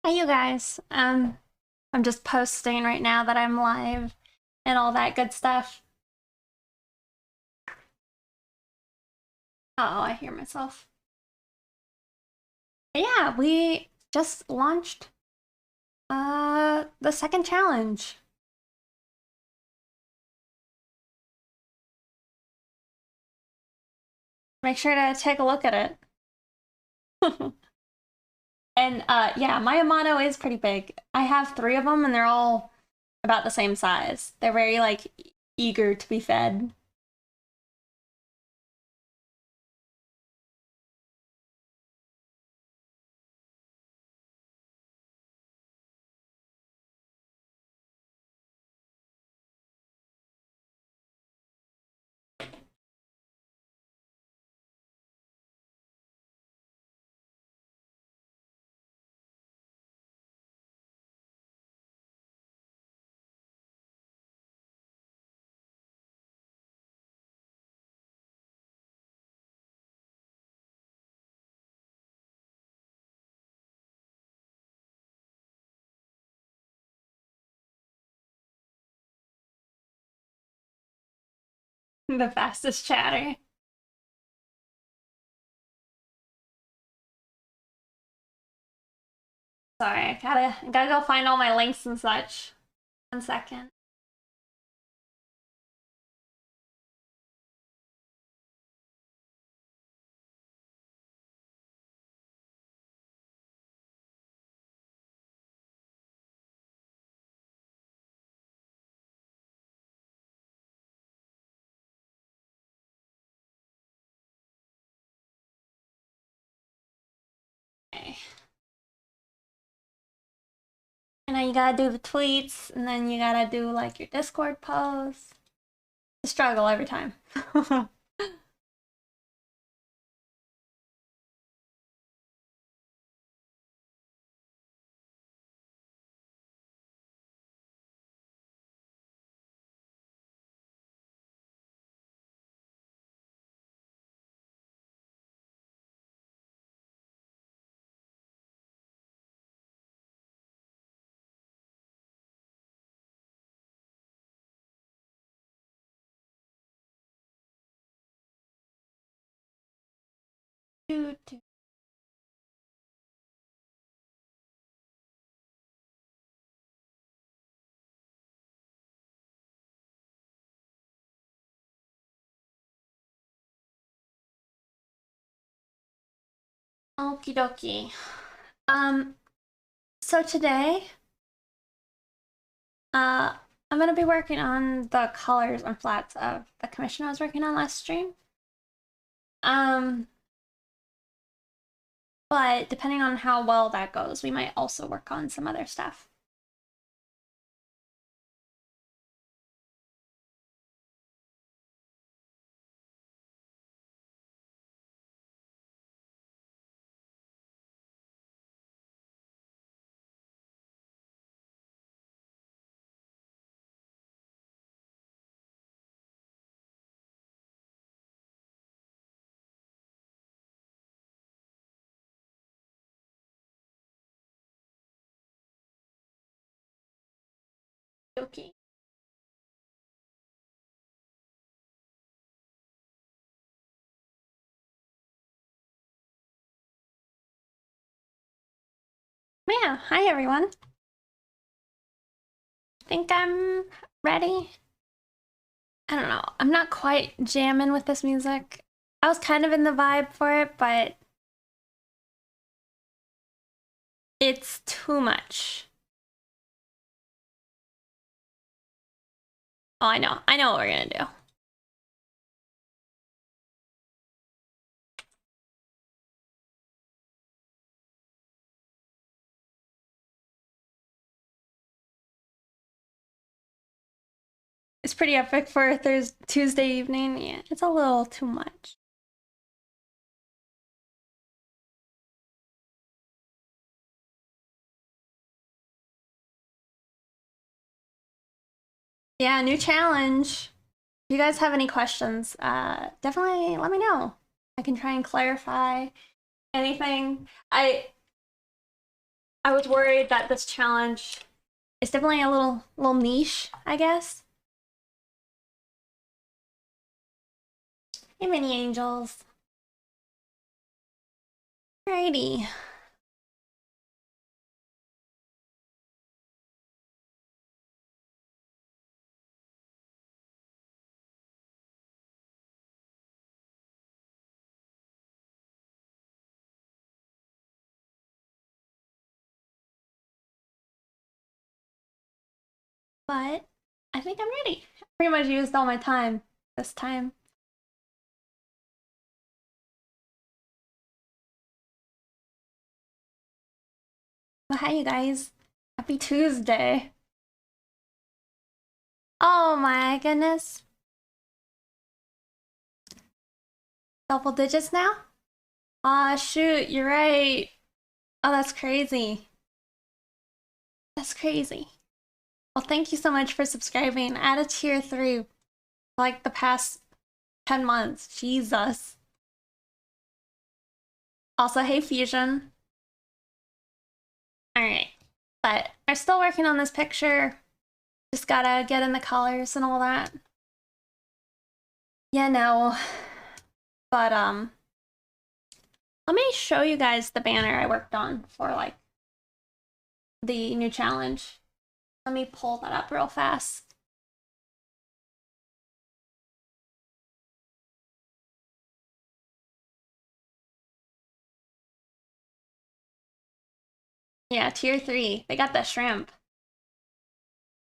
Hey you guys. I'm just posting right now that I'm live and all that good stuff. Oh, I hear myself. But yeah, we just launched the second challenge. Make sure to take a look at it. And yeah, my Amano is pretty big. I have 3 of them and they're all about the same size. They're very like eager to be fed. The fastest chatter. Sorry, I gotta go find all my links and such. 1 second. Okay. And then you gotta do the tweets, and then you gotta do like your Discord posts. It's a struggle every time. Okie dokie. Um, so today, I'm gonna be working on the colors and flats of the commission I was working on last stream. Um, but depending on how well that goes, we might also work on some other stuff. Okay. Yeah, hi everyone. Think I'm ready. I don't know. I'm not quite jamming with this music. I was kind of in the vibe for it, but it's too much. Oh, I know. I know what we're gonna do. It's pretty epic for a Tuesday evening. Yeah, it's a little too much. Yeah, new challenge. If you guys have any questions, definitely let me know. I can try and clarify anything. I was worried that this challenge is definitely a little niche, I guess. Hey, mini angels. Alrighty. But I think I'm ready. I pretty much used all my time this time. Well, hi, you guys. Happy Tuesday. Oh my goodness. Double digits now? Aw, shoot, you're right. Oh, that's crazy. That's crazy. Well, thank you so much for subscribing. Add a tier 3 like the past 10 months. Jesus. Also, hey, Fusion. Alright. But we're still working on this picture. Just gotta get in the colors and all that. Yeah, no. But, let me show you guys the banner I worked on for, like, the new challenge. Let me pull that up real fast. Yeah, tier 3. They got the shrimp.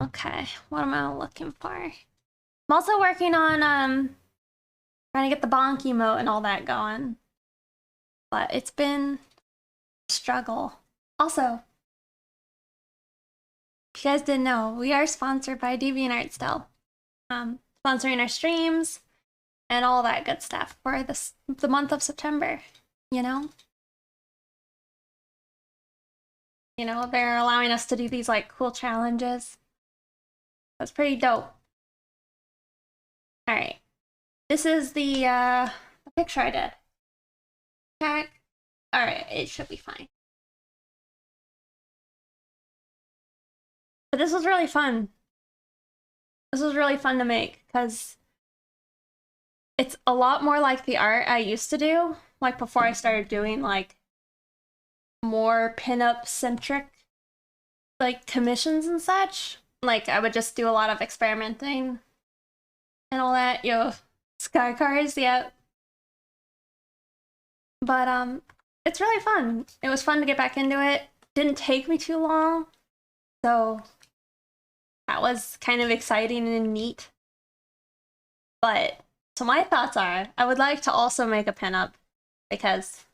Okay, what am I looking for? I'm also working on trying to get the bonk emote and all that going. But it's been a struggle. Also, if you guys didn't know, we are sponsored by DeviantArt still. Sponsoring our streams and all that good stuff for the month of September, you know? You know, they're allowing us to do these like cool challenges. That's pretty dope. Alright. This is the picture I did. Check. Alright, it should be fine. But this was really fun. This was really fun to make because it's a lot more like the art I used to do, like before I started doing like more pinup centric like commissions and such. Like I would just do a lot of experimenting and all that. Yo, sky cars, yep. But it's really fun. It was fun to get back into it. Didn't take me too long, so that was kind of exciting and neat. But so my thoughts are, I would like to also make a pinup because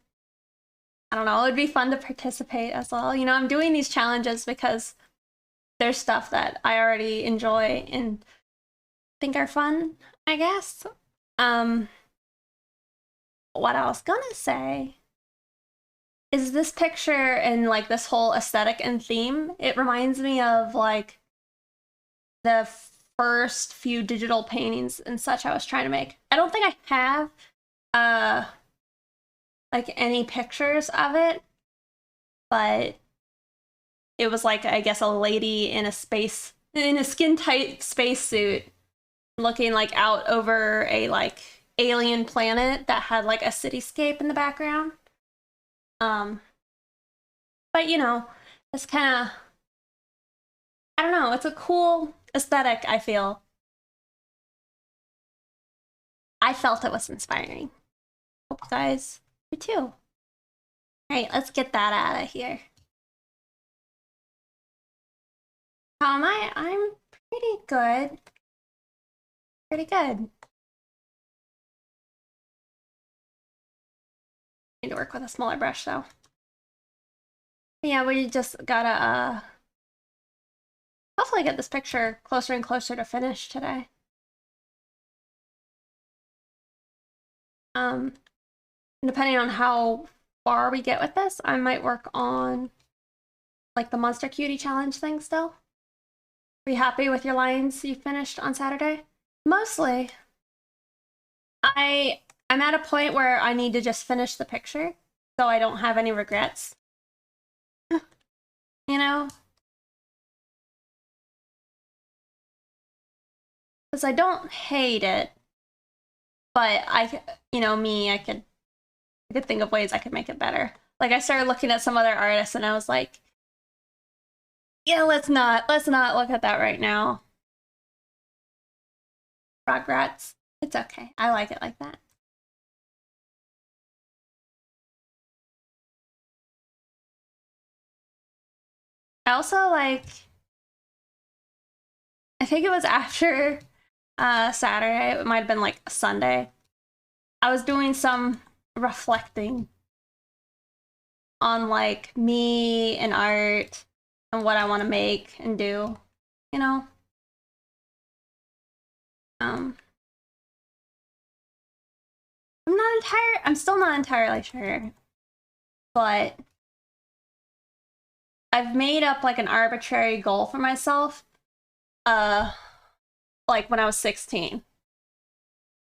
I don't know, it would be fun to participate as well. You know, I'm doing these challenges because there's stuff that I already enjoy and think are fun, I guess. What I was gonna say is this picture and like this whole aesthetic and theme, it reminds me of like the first few digital paintings and such I was trying to make. I don't think I have like any pictures of it, but it was like I guess a lady in a skin tight spacesuit looking like out over a like alien planet that had like a cityscape in the background. But you know, it's kind of, I don't know, it's a cool aesthetic, I feel. I felt it was inspiring. Hope you guys do too. All right, let's get that out of here. How am I? I'm pretty good. Pretty good. Need to work with a smaller brush though. But yeah, we just gotta hopefully get this picture closer and closer to finish today. Depending on how far we get with this, I might work on like the Monster Cutie challenge thing still. Are you happy with your lines you finished on Saturday? Mostly. I'm at a point where I need to just finish the picture so I don't have any regrets. you know? Because I don't hate it, but I could think of ways I could make it better. Like I started looking at some other artists and I was like, yeah, let's not look at that right now. Rugrats. It's okay. I like it like that. I also like, I think it was after Saturday, it might have been like Sunday. I was doing some reflecting on like me and art and what I want to make and do, you know? Um I'm still not entirely sure, but I've made up like an arbitrary goal for myself uh like when I was 16.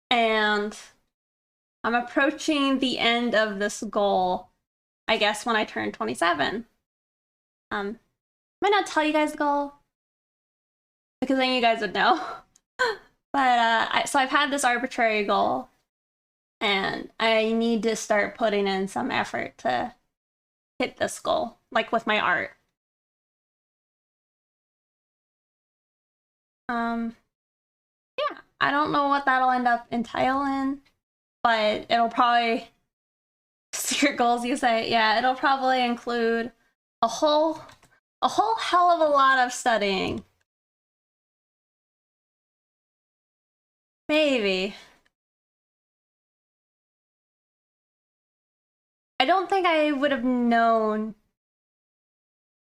And I'm approaching the end of this goal, I guess, when I turn 27. Might not tell you guys the goal because then you guys would know. But so I've had this arbitrary goal, and I need to start putting in some effort to hit this goal, like with my art. Yeah, I don't know what that'll end up entailing, but it'll probably secret goals. You say, yeah, it'll probably include a whole hell of a lot of studying. Maybe. I don't think I would have known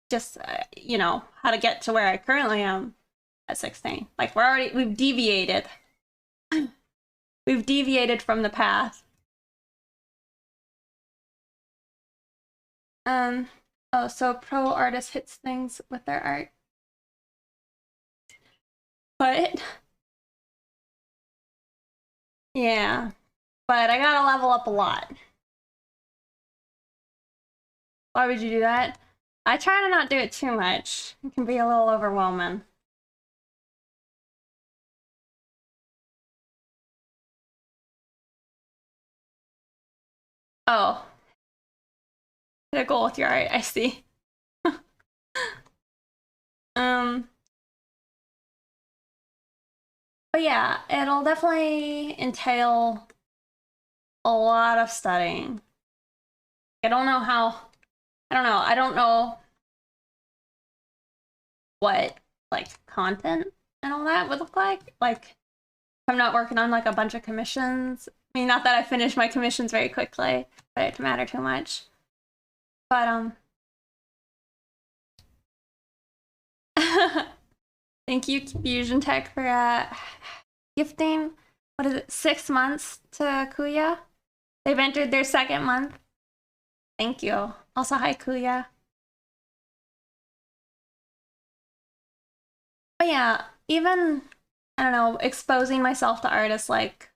just how to get to where I currently am at 16. Like we've deviated. We've deviated from the path. Oh, so pro artist hits things with their art. But yeah. But I gotta level up a lot. Why would you do that? I try to not do it too much. It can be a little overwhelming. Oh, hit a goal with your art, I see. um, but yeah, it'll definitely entail a lot of studying. I don't know how, I don't know. I don't know what like content and all that would look like. Like, I'm not working on like a bunch of commissions. I mean, not that I finished my commissions very quickly, but it matter too much. But thank you Fusion Tech for gifting. What is it? 6 months to Kuya. They've entered their second month. Thank you. Also, hi Kuya. But yeah, even I don't know, exposing myself to artists like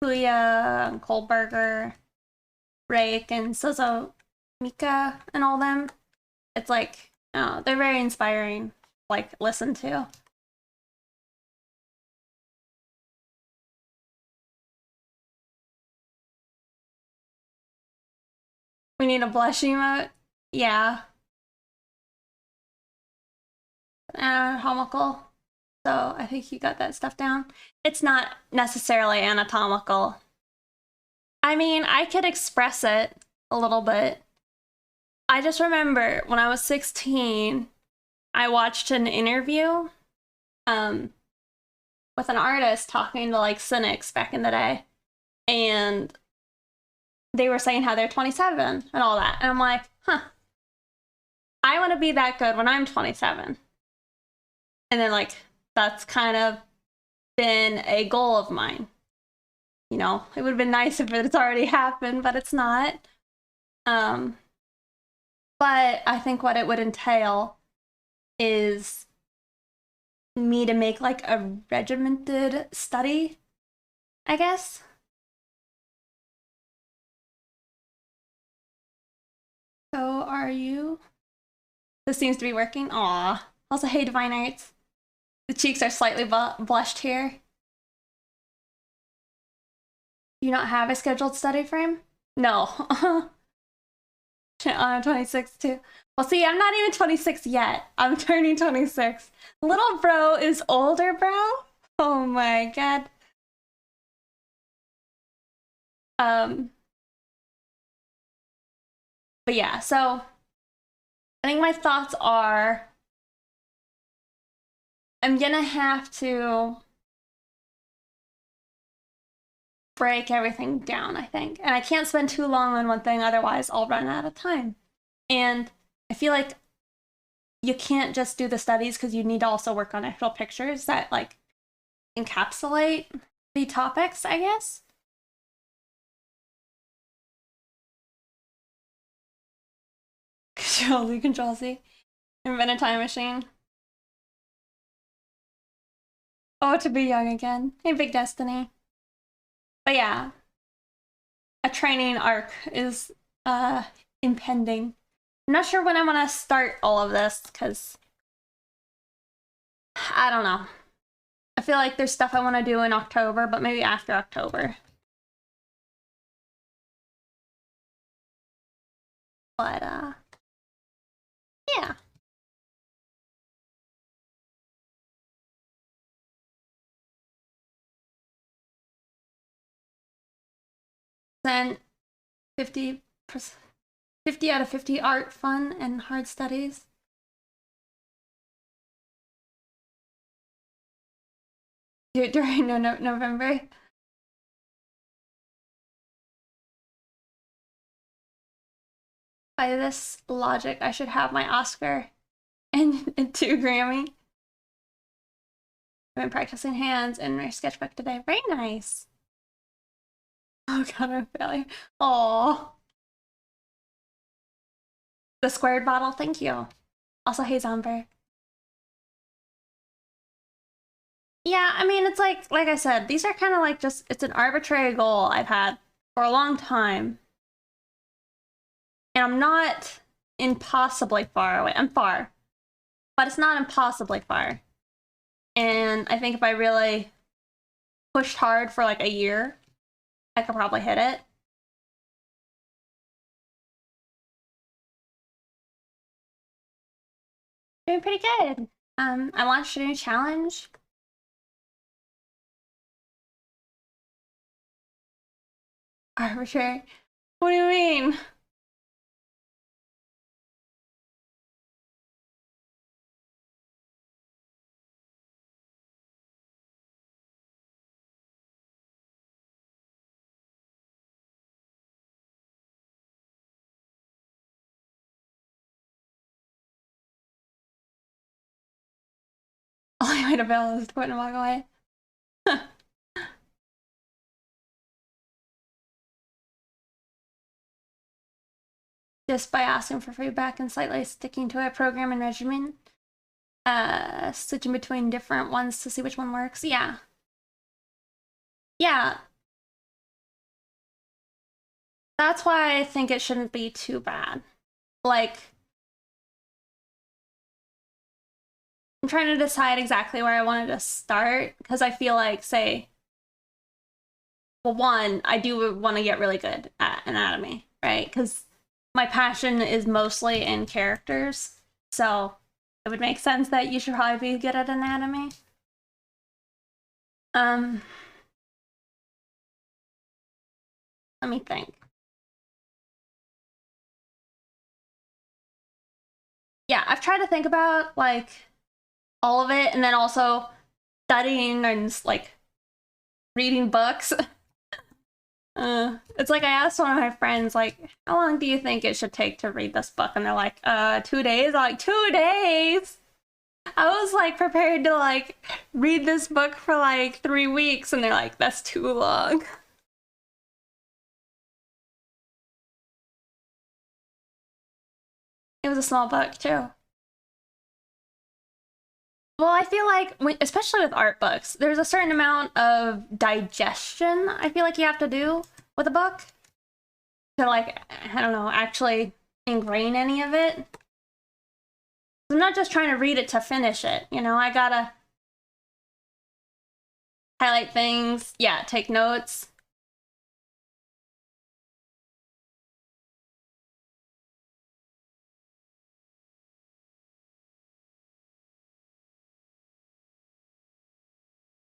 Kuya and Kohlberger, Rake, and Sozo Mika, and all them. It's like, oh, they're very inspiring. Like, listen to. We need a blush emote. Yeah, anatomical. So I think you got that stuff down. It's not necessarily anatomical. I mean, I could express it a little bit. I just remember when I was 16, I watched an interview um, with an artist talking to like cynics back in the day. And they were saying how they're 27 and all that. And I'm like, huh, I want to be that good when I'm 27. And then, like, that's kind of been a goal of mine. You know, it would have been nice if it's already happened, but it's not. Um, but I think what it would entail is me to make like a regimented study, I guess. So are you? This seems to be working. Aw. Also, hey, Divine Arts. The cheeks are slightly blushed here. Do you not have a scheduled study frame? No. I'm 26 too. Well, see, I'm not even 26 yet. I'm turning 26. Little bro is older, bro? Oh my god. But yeah, so I think my thoughts are I'm gonna have to break everything down, I think. And I can't spend too long on one thing, otherwise I'll run out of time. And I feel like you can't just do the studies because you need to also work on actual pictures that like encapsulate the topics, I guess. Control Z. Invent a time machine. Oh, to be young again. Hey, Big Destiny. But yeah, a training arc is impending. I'm not sure when I'm gonna start all of this because I don't know. I feel like there's stuff I want to do in October, but maybe after October. But yeah. Then 50 out of 50 art, fun, and hard studies. Do it during November. By this logic, I should have my Oscar and 2 Grammy. I've been practicing hands in my sketchbook today. Very nice. Oh god, I'm failing. Aww. The squared bottle, thank you. Also, hey Zomber. Yeah, I mean, it's like I said, these are kind of like just, it's an arbitrary goal I've had for a long time. And I'm not impossibly far away. I'm far, but it's not impossibly far. And I think if I really pushed hard for like a year, I could probably hit it. Doing pretty good. I launched a new challenge. Arbitrary? What do you mean? All I made a bill is to put and walk away. Just by asking for feedback and slightly sticking to a program and regimen. Switching between different ones to see which one works. Yeah. Yeah. That's why I think it shouldn't be too bad. Like, I'm trying to decide exactly where I wanted to start because I feel like, say, well, one, I do want to get really good at anatomy, right? Because my passion is mostly in characters, so it would make sense that you should probably be good at anatomy. Let me think. Yeah, I've tried to think about like all of it and then also studying and like reading books. It's like I asked one of my friends, like, how long do you think it should take to read this book? And they're like, 2 days. I'm like, 2 days? I was like prepared to like read this book for like 3 weeks, and they're like, that's too long. It was a small book too. Well, I feel like, especially with art books, there's a certain amount of digestion I feel like you have to do with a book to like, I don't know, actually ingrain any of it. I'm not just trying to read it to finish it, you know, I gotta highlight things, yeah, take notes.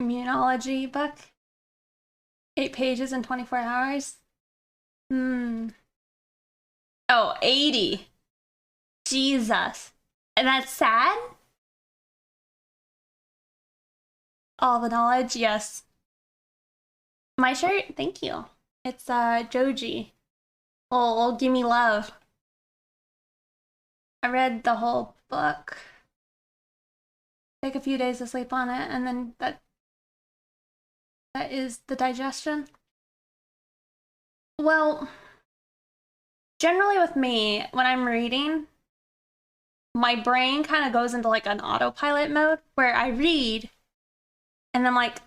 Immunology book. 8 pages in 24 hours. Oh, 80. Jesus. And that's sad? All the knowledge, yes. My shirt? Thank you. It's Joji. Oh, gimme love. I read the whole book. Take a few days to sleep on it, and then that is the digestion. Well, generally with me, when I'm reading, my brain kind of goes into like an autopilot mode where I read and I'm like,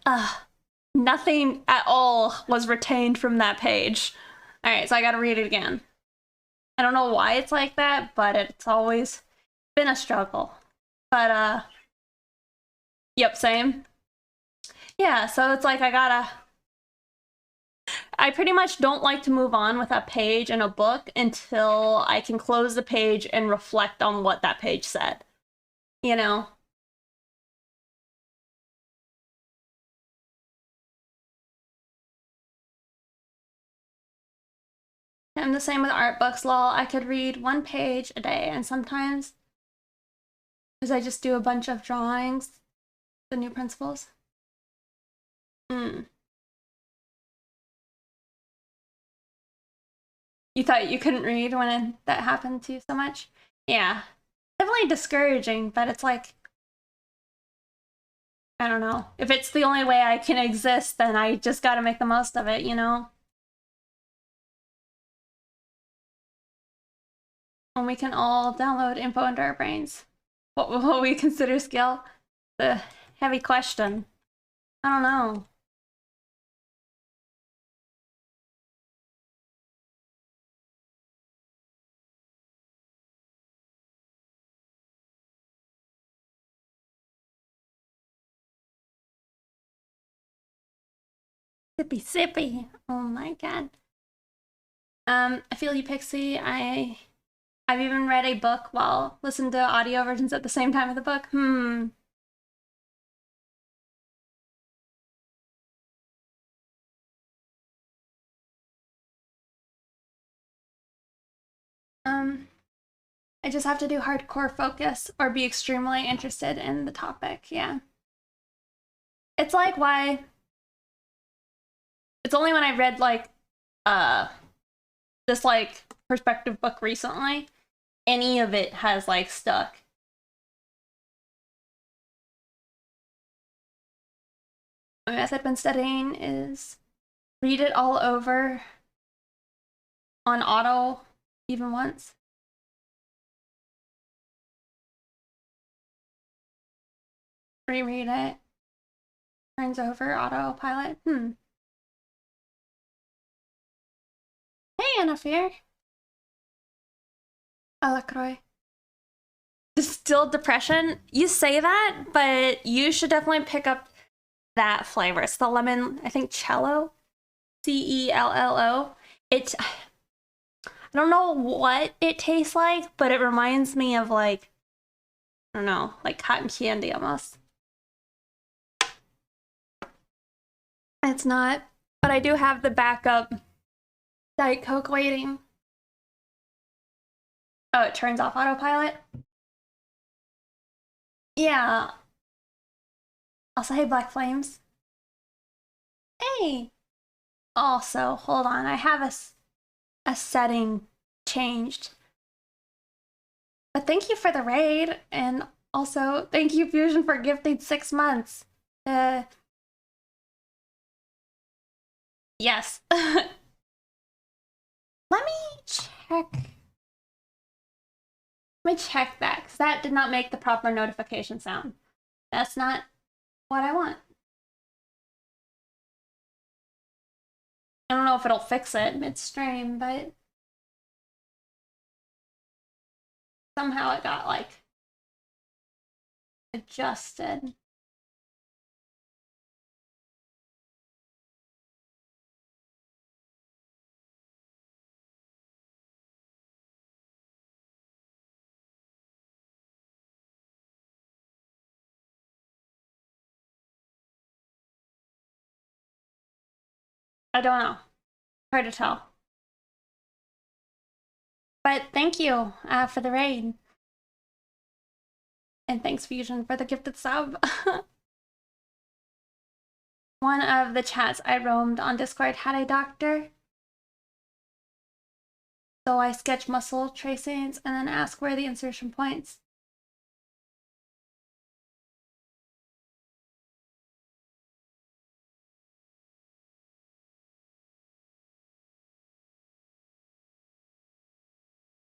nothing at all was retained from that page. All right, so I gotta read it again. I don't know why it's like that, but it's always been a struggle. But, yep, same. Yeah, so it's like I pretty much don't like to move on with a page in a book until I can close the page and reflect on what that page said. You know? I'm the same with art books, lol. I could read one page a day, and sometimes, because I just do a bunch of drawings, the new principles. You thought you couldn't read when that happened to you so much? Yeah. Definitely discouraging, but it's like, I don't know. If it's the only way I can exist, then I just gotta make the most of it, you know? And we can all download info into our brains. What will we consider skill? The heavy question. I don't know. Sippy sippy. Oh my god. I feel you, Pixie. I've even read a book while listening to audio versions at the same time of the book. I just have to do hardcore focus or be extremely interested in the topic. Yeah. It's like why it's only when I read like uh this like perspective book recently, any of it has like stuck. My method when studying is read it all over on auto even once. Reread it. Turns over autopilot. Hey, Anna Fear. Alacroix. Distilled depression. You say that, but you should definitely pick up that flavor. It's the lemon, I think cello. Cello. It's I don't know what it tastes like, but it reminds me of like I don't know, like cotton candy almost. It's not, but I do have the backup Diet Coke waiting. Oh, it turns off autopilot? Yeah. Also, hey, Black Flames. Hey. Also, hold on. I have a setting changed. But thank you for the raid, and also thank you, Fusion, for gifting 6 months. Yes. Let me check. Let me check that, because that did not make the proper notification sound. That's not what I want. I don't know if it'll fix it midstream, but somehow it got like adjusted. I don't know. Hard to tell. But thank you for the raid. And thanks, Fusion, for the gifted sub. One of the chats I roamed on Discord had a doctor. So I sketch muscle tracings and then ask where the insertion points.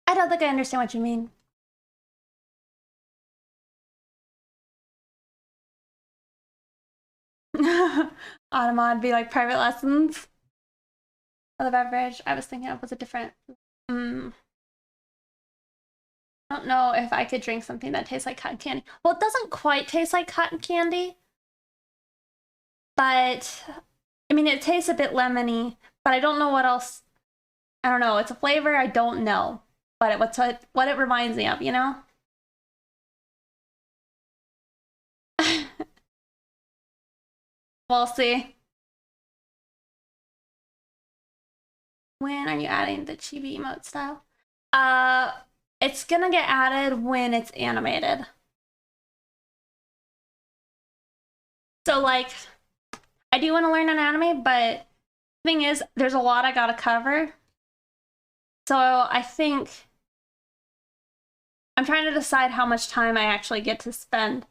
I don't think I understand what you mean. Automod be like private lessons. The beverage I was thinking of was a different. I don't know if I could drink something that tastes like cotton candy. Well, it doesn't quite taste like cotton candy, but I mean, it tastes a bit lemony, but I don't know what else. I don't know. It's a flavor I don't know, but what it reminds me of, you know? We'll see. When are you adding the chibi emote style? It's gonna get added when it's animated. So like, I do want to learn an anime, but the thing is, there's a lot I gotta cover. So I think I'm trying to decide how much time I actually get to spend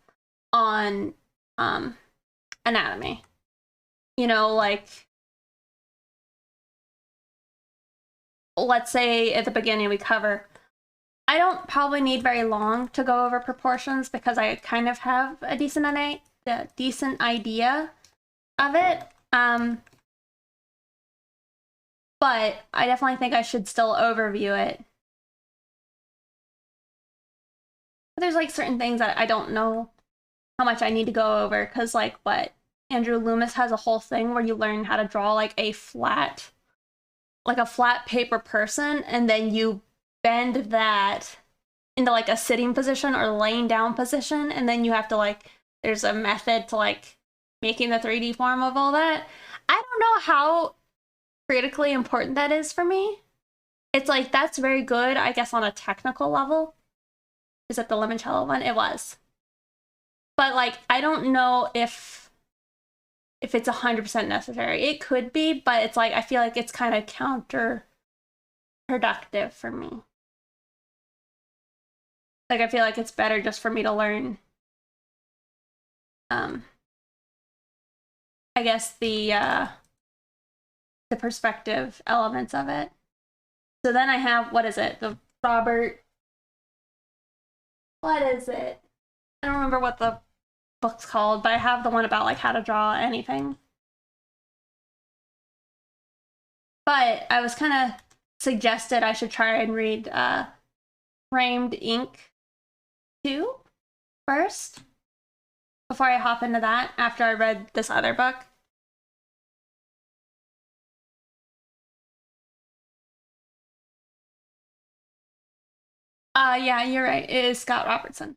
on anatomy. You know, like, let's say at the beginning we cover, I don't probably need very long to go over proportions because I kind of have a decent idea of it. But I definitely think I should still overview it. But there's like certain things that I don't know how much I need to go over because like what Andrew Loomis has a whole thing where you learn how to draw like a flat paper person, and then you bend that into like a sitting position or laying down position, and then you have to like there's a method to like making the 3D form of all that. I don't know how critically important that is for me. It's like that's very good, I guess, on a technical level. Is it the limoncello one? It was. But like I don't know if it's 100% necessary. It could be, but it's like I feel like it's kind of counterproductive for me. Like I feel like it's better just for me to learn I guess the perspective elements of it. So then I have, what is it? The Robert, what is it? I don't remember what the book's called, but I have the one about like how to draw anything. But I was kind of suggested I should try and read Framed Ink 2 first before I hop into that after I read this other book. Yeah, you're right. It is Scott Robertson.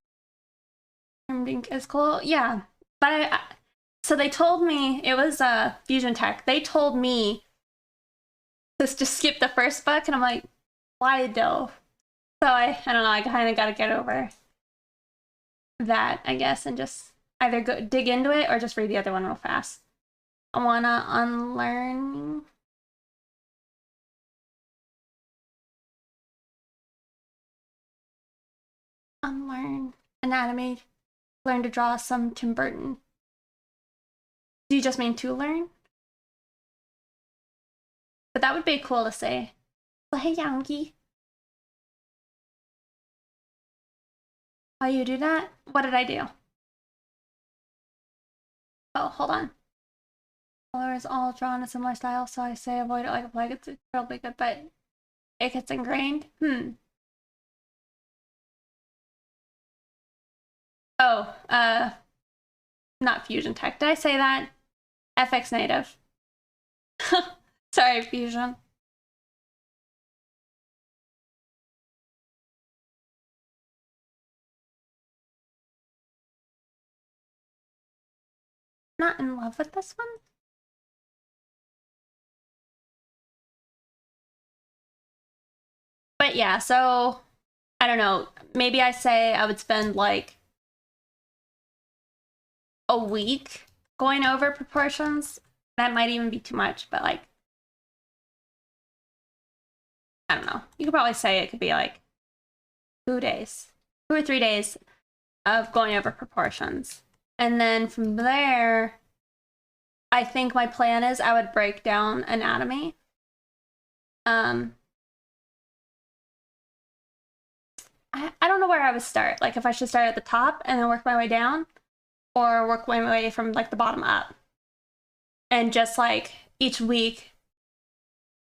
Framed Ink is cool. Yeah. But so they told me it was Fusion Tech. They told me to just skip the first book, and I'm like, why though? So I don't know. I kind of got to get over that, I guess, and just either go dig into it or just read the other one real fast. I wanna unlearn anatomy, learn to draw some Tim Burton. Do you just mean to learn? But that would be cool to say. Well, hey, Yangi. Why you do that? What did I do? Oh, hold on. Colors all drawn in a similar style, so I say avoid it like a plague. It's probably good, but it gets ingrained. Oh, not Fusion Tech. Did I say that? FX Native. Sorry, Fusion. Not in love with this one. But yeah, so I don't know. Maybe I say I would spend like a week going over proportions. That might even be too much, but like, I don't know. You could probably say it could be like 2 days, 2 or 3 days of going over proportions. And then from there, I think my plan is I would break down anatomy. I don't know where I would start. Like if I should start at the top and then work my way down, or work my way from like the bottom up. And just like each week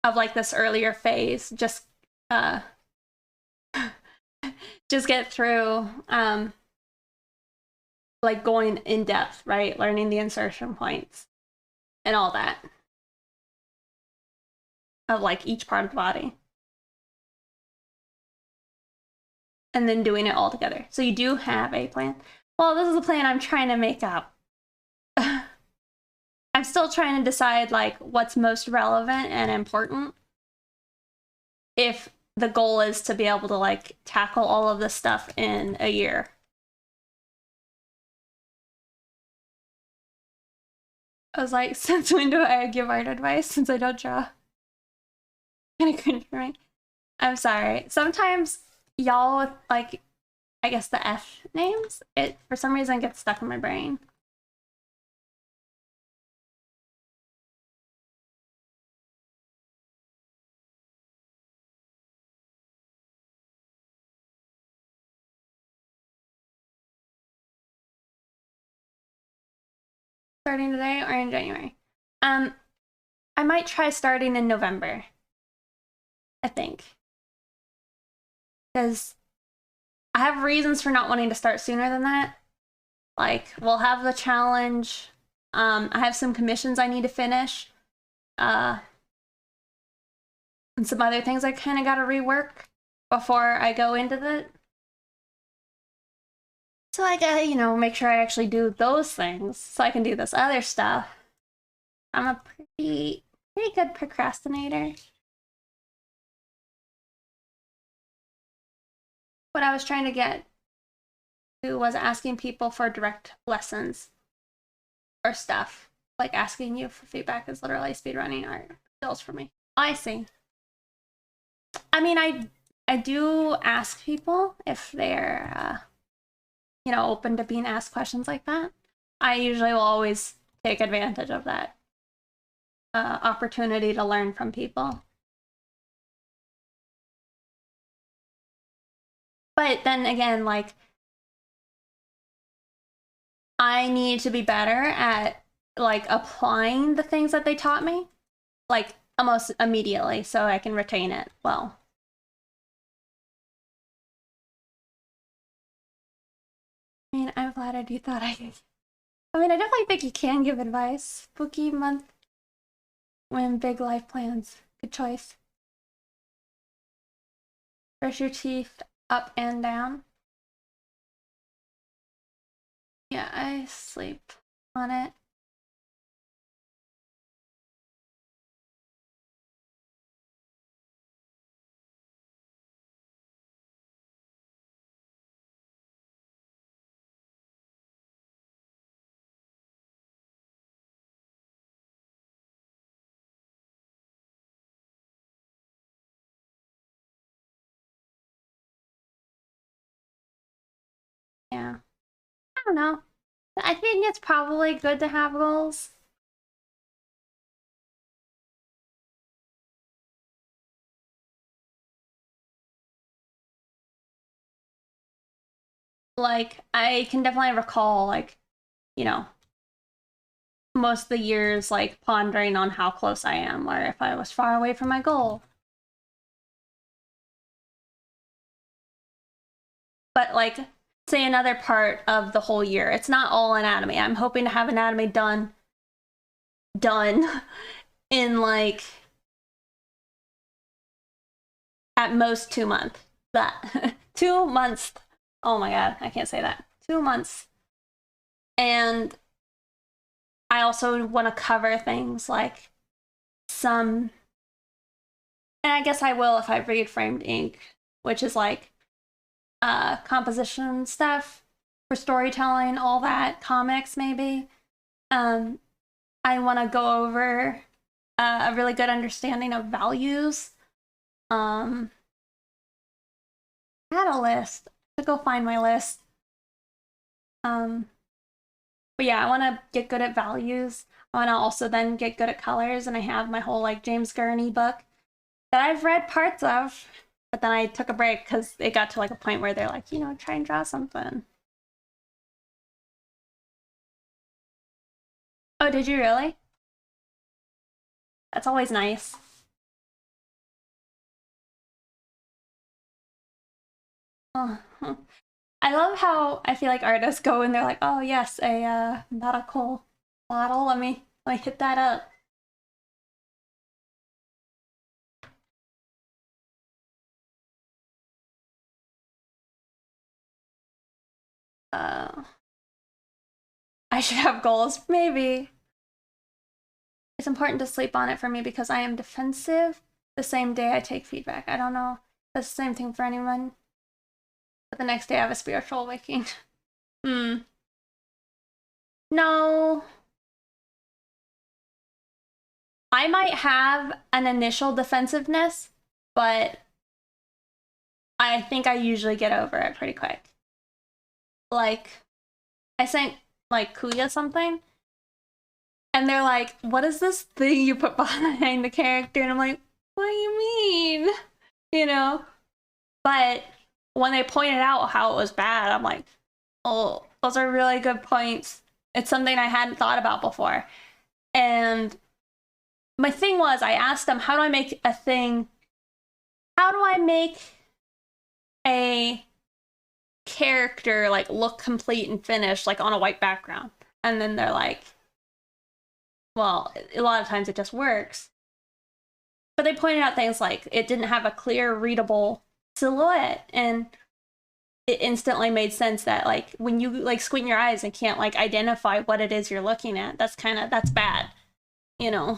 of like this earlier phase, just get through like going in depth, right? Learning the insertion points and all that of like each part of the body. And then doing it all together. So you do have a plan. Well, this is a plan I'm trying to make up. I'm still trying to decide like what's most relevant and important. If the goal is to be able to like tackle all of this stuff in a year. I was like, since when do I give art advice since I don't draw? Kind of cringe for me. I'm sorry. Sometimes y'all with like, I guess the F names, it for some reason gets stuck in my brain. Starting today or in January. I might try starting in November. I think. Because I have reasons for not wanting to start sooner than that. Like, we'll have the challenge. I have some commissions I need to finish. And some other things I kind of got to rework before I go into the. So I gotta, make sure I actually do those things so I can do this other stuff. I'm a pretty good procrastinator. What I was trying to get to was asking people for direct lessons or stuff. Like asking you for feedback is literally speedrunning art skills for me. I see. I mean, I do ask people if they're, open to being asked questions like that. I usually will always take advantage of that opportunity to learn from people. But then again, like, I need to be better at like applying the things that they taught me, like almost immediately, so I can retain it well. I mean, I'm flattered you thought I could. I mean, I definitely think you can give advice. Spooky month when big life plans. Good choice. Brush your teeth up and down. Yeah, I sleep on it. Yeah. I don't know. I think it's probably good to have goals. Like, I can definitely recall, like, most of the years, like, pondering on how close I am, or if I was far away from my goal. But, like, say another part of the whole year. It's not all anatomy. I'm hoping to have anatomy done in like at most 2 months. That 2 months. Oh my god, I can't say that. 2 months. And I also want to cover things like some, and I guess I will if I read Framed Ink, which is like composition stuff for storytelling, all that, comics maybe. I want to go over a really good understanding of values. I had a list. I should go find my list. But yeah, I want to get good at values. I want to also then get good at colors, and I have my whole like James Gurney book that I've read parts of, but then I took a break because it got to like a point where they're like, try and draw something. Oh, did you really? That's always nice. Oh. I love how I feel like artists go and they're like, oh yes, a medical model. Let me hit that up. Uh, I should have goals, maybe. It's important to sleep on it for me because I am defensive the same day I take feedback. I don't know. That's the same thing for anyone. But the next day I have a spiritual awakening. No. I might have an initial defensiveness, but I think I usually get over it pretty quick. Like, I sent like Kuya something, and they're like, what is this thing you put behind the character? And I'm like, what do you mean? But when they pointed out how it was bad, I'm like, oh, those are really good points. It's something I hadn't thought about before. And my thing was, I asked them, how do I make a character like look complete and finished like on a white background? And then they're like, well, a lot of times it just works. But they pointed out things like it didn't have a clear, readable silhouette, and it instantly made sense that like when you like squint your eyes and can't like identify what it is you're looking at, that's bad. You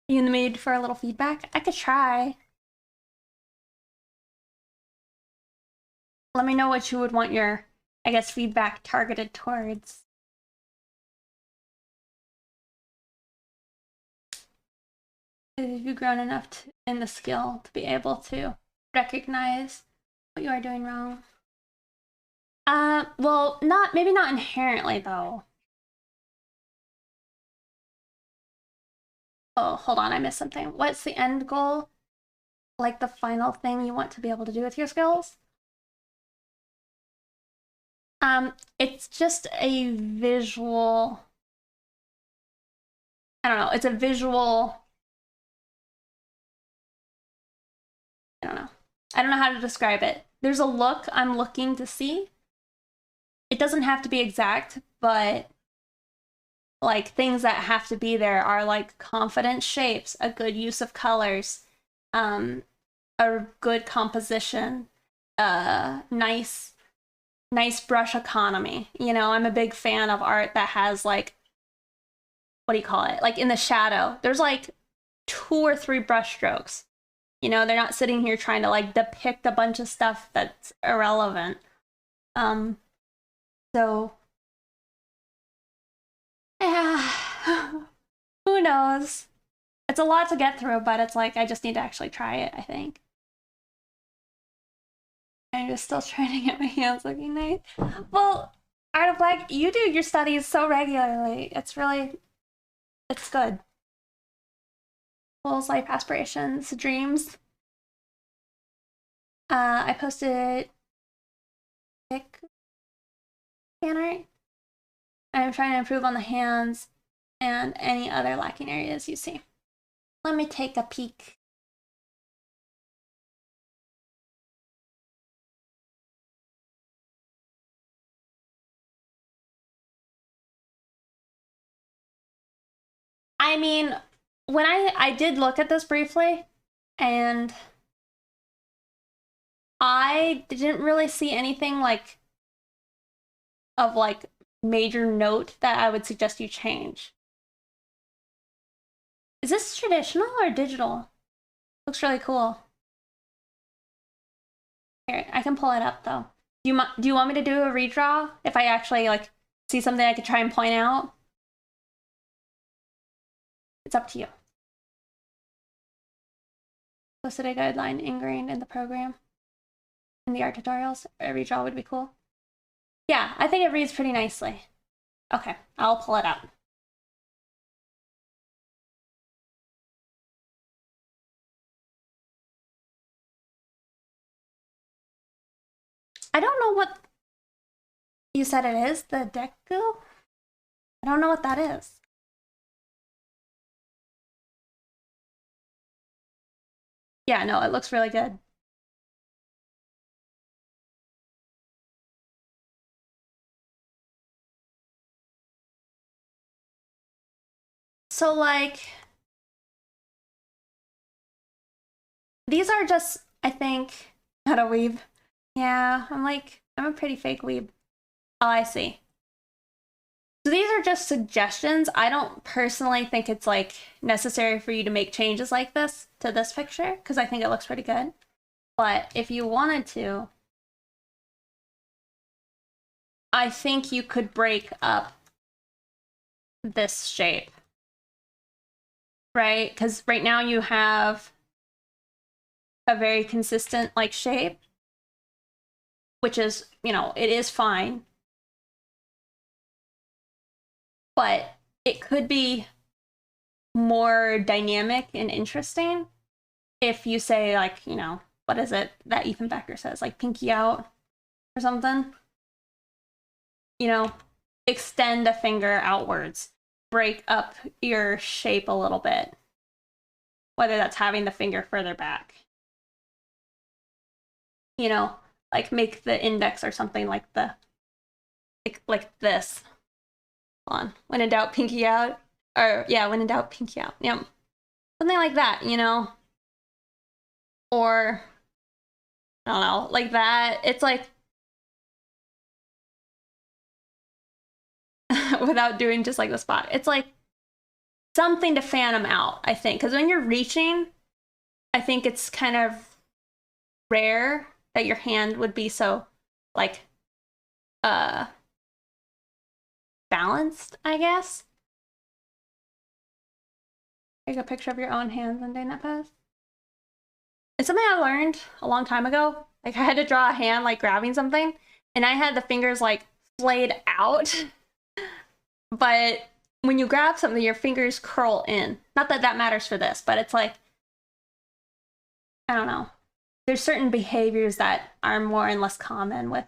in the mood for a little feedback? I could try. Let me know what you would want your, I guess, feedback targeted towards. Have you grown enough in the skill to be able to recognize what you are doing wrong? Well, maybe not inherently though. Oh, hold on, I missed something. What's the end goal? Like the final thing you want to be able to do with your skills? It's just a visual. I don't know. It's a visual. I don't know. I don't know how to describe it. There's a look I'm looking to see. It doesn't have to be exact, but like things that have to be there are like confident shapes, a good use of colors, a good composition, nice brush economy. I'm a big fan of art that has like, what do you call it? Like in the shadow, there's like 2 or 3 brush strokes. They're not sitting here trying to like depict a bunch of stuff that's irrelevant. So yeah, who knows? It's a lot to get through, but it's like I just need to actually try it, I think. I'm just still trying to get my hands looking nice. Well, Art of Black, you do your studies so regularly. It's good. Goals, life aspirations, dreams. I posted pic fan art. I'm trying to improve on the hands and any other lacking areas you see. Let me take a peek. I mean, when I did look at this briefly, and I didn't really see anything like of like major note that I would suggest you change. Is this traditional or digital? Looks really cool. Here, I can pull it up though. Do you want me to do a redraw if I actually like see something I could try and point out? It's up to you. Listed a guideline ingrained in the program. In the art tutorials, a redraw would be cool. Yeah, I think it reads pretty nicely. Okay, I'll pull it up. I don't know what you said it is, the Deku? I don't know what that is. Yeah, no, it looks really good. So like, these are just, I think, not a weeb. Yeah, I'm a pretty fake weeb. Oh, I see. So these are just suggestions. I don't personally think it's like necessary for you to make changes like this to this picture because I think it looks pretty good. But if you wanted to, I think you could break up this shape, right? Because right now you have a very consistent like shape, which is, you know, it is fine. But it could be more dynamic and interesting if you say like, you know, what is it that Ethan Becker says, like pinky out or something? You know, extend a finger outwards, break up your shape a little bit, whether that's having the finger further back. You know, like make the index or something like the like this. Hold on. When in doubt, pinky out. Or yeah, when in doubt, pinky out. Yep. Something like that, you know? Or I don't know, like that. It's like without doing just like the spot. It's like something to fan them out, I think. Because when you're reaching, I think it's kind of rare that your hand would be so like uh balanced, I guess. Take a picture of your own hands when doing that pose. It's something I learned a long time ago. Like I had to draw a hand like grabbing something, and I had the fingers like flayed out. But when you grab something, your fingers curl in. Not that that matters for this, but it's like, I don't know. There's certain behaviors that are more and less common with,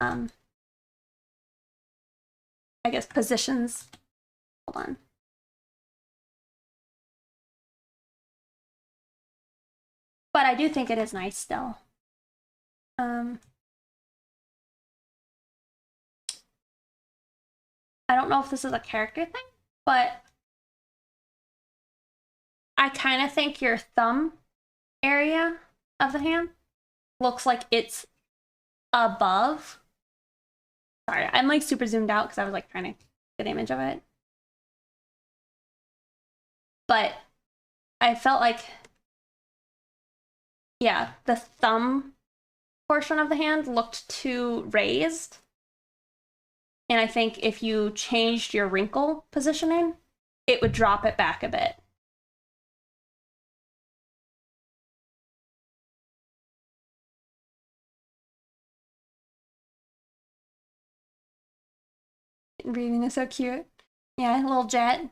I guess, positions. Hold on. But I do think it is nice still. I don't know if this is a character thing, but I kind of think your thumb area of the hand looks like it's above. Sorry, I'm like super zoomed out because I was like trying to get an image of it. But I felt like, yeah, the thumb portion of the hand looked too raised. And I think if you changed your wrinkle positioning, it would drop it back a bit. Breathing is so cute. Yeah, a little jet.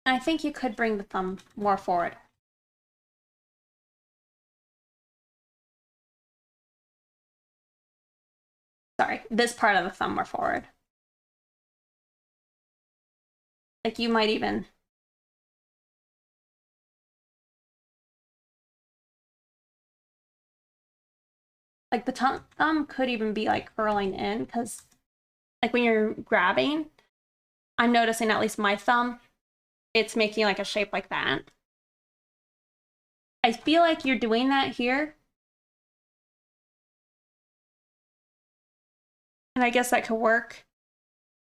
I think you could bring the thumb more forward. Sorry, this part of the thumb more forward. Like you might even like the thumb could even be like curling in, because like when you're grabbing, I'm noticing at least my thumb, it's making like a shape like that. I feel like you're doing that here. And I guess that could work.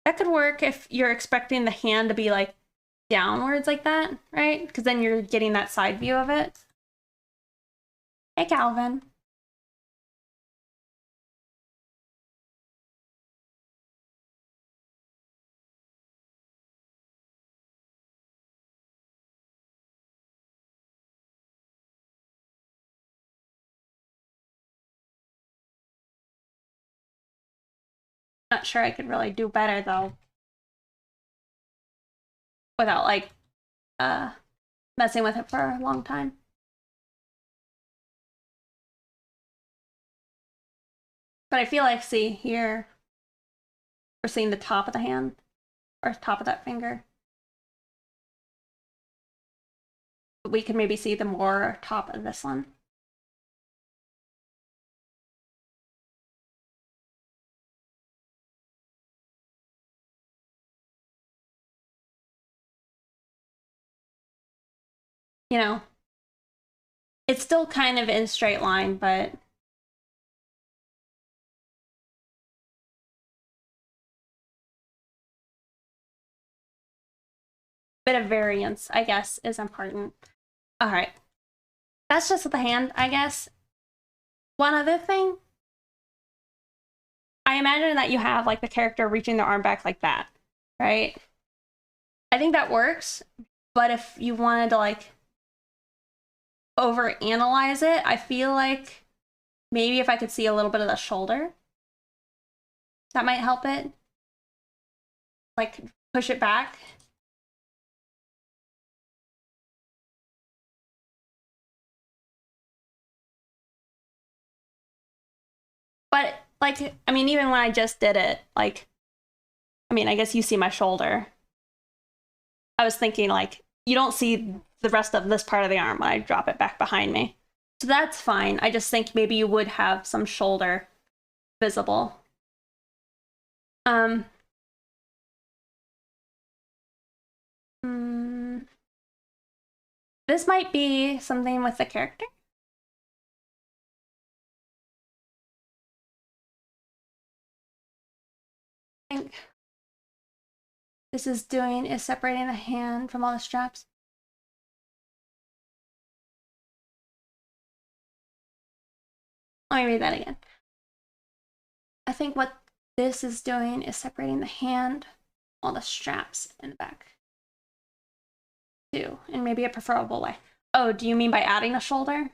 That could work if you're expecting the hand to be like downwards like that, right? Because then you're getting that side view of it. Hey, Calvin. Not sure I could really do better though, without like messing with it for a long time. But I feel like, see here, we're seeing the top of the hand, or top of that finger. But we can maybe see the more top of this one. You know, it's still kind of in straight line, but bit of variance, I guess, is important. All right. That's just the hand, I guess. One other thing, I imagine that you have like the character reaching their arm back like that, right? I think that works, but if you wanted to like overanalyze it, I feel like maybe if I could see a little bit of the shoulder, that might help it. Like push it back. But like, I mean, even when I just did it, like, I mean, I guess you see my shoulder. I was thinking like, you don't see the rest of this part of the arm when I drop it back behind me. So that's fine. I just think maybe you would have some shoulder visible. Um, this might be something with the character. I think this is doing is separating the hand from all the straps. Let me read that again. I think what this is doing is separating the hand, all the straps in the back. Too, in maybe a preferable way. Oh, do you mean by adding a shoulder?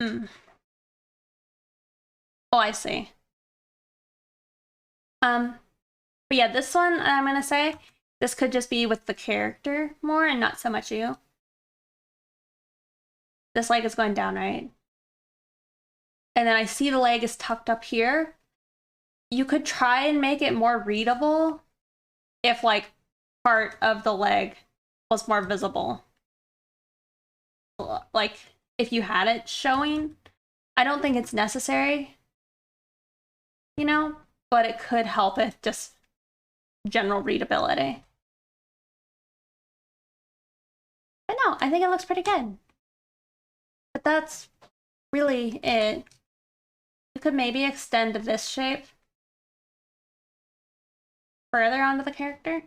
Hmm. Oh, I see. But yeah, this one I'm gonna say this could just be with the character more and not so much you. This leg is going down, right? And then I see the leg is tucked up here. You could try and make it more readable if like part of the leg was more visible. Like if you had it showing. I don't think it's necessary, you know, but it could help with just general readability. But no, I think it looks pretty good. But that's really it. You could maybe extend this shape further onto the character.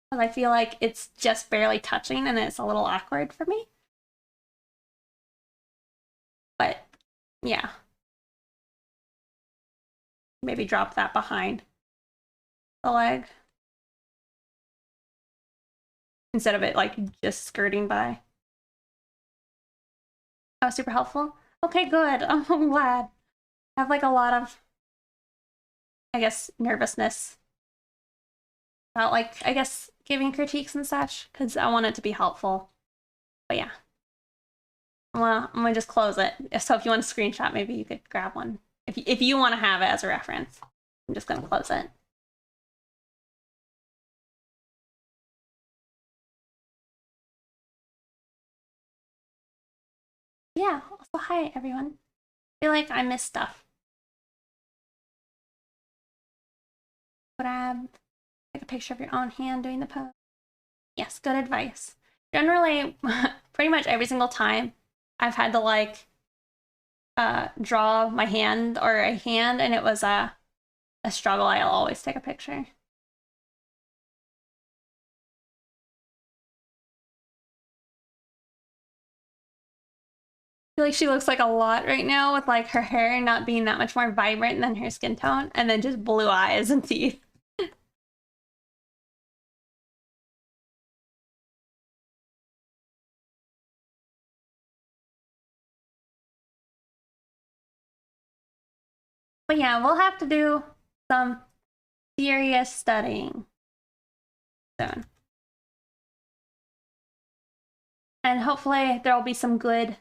Because I feel like it's just barely touching and it's a little awkward for me. But yeah. Maybe drop that behind the leg. Instead of it like just skirting by. Oh, super helpful. Okay, good. I'm glad. I have like a lot of, I guess, nervousness about like, I guess, giving critiques and such, because I want it to be helpful. But yeah. I'm gonna just close it. So if you want a screenshot, maybe you could grab one. If you want to have it as a reference. I'm just gonna close it. Yeah, also hi everyone. I feel like I missed stuff. Grab, take a picture of your own hand doing the pose. Yes, good advice. Generally, pretty much every single time I've had to like draw my hand or a hand and it was a struggle, I'll always take a picture. I feel like she looks like a lot right now with like her hair not being that much more vibrant than her skin tone, and then just blue eyes and teeth. But yeah, we'll have to do some serious studying soon. And hopefully there'll be some good,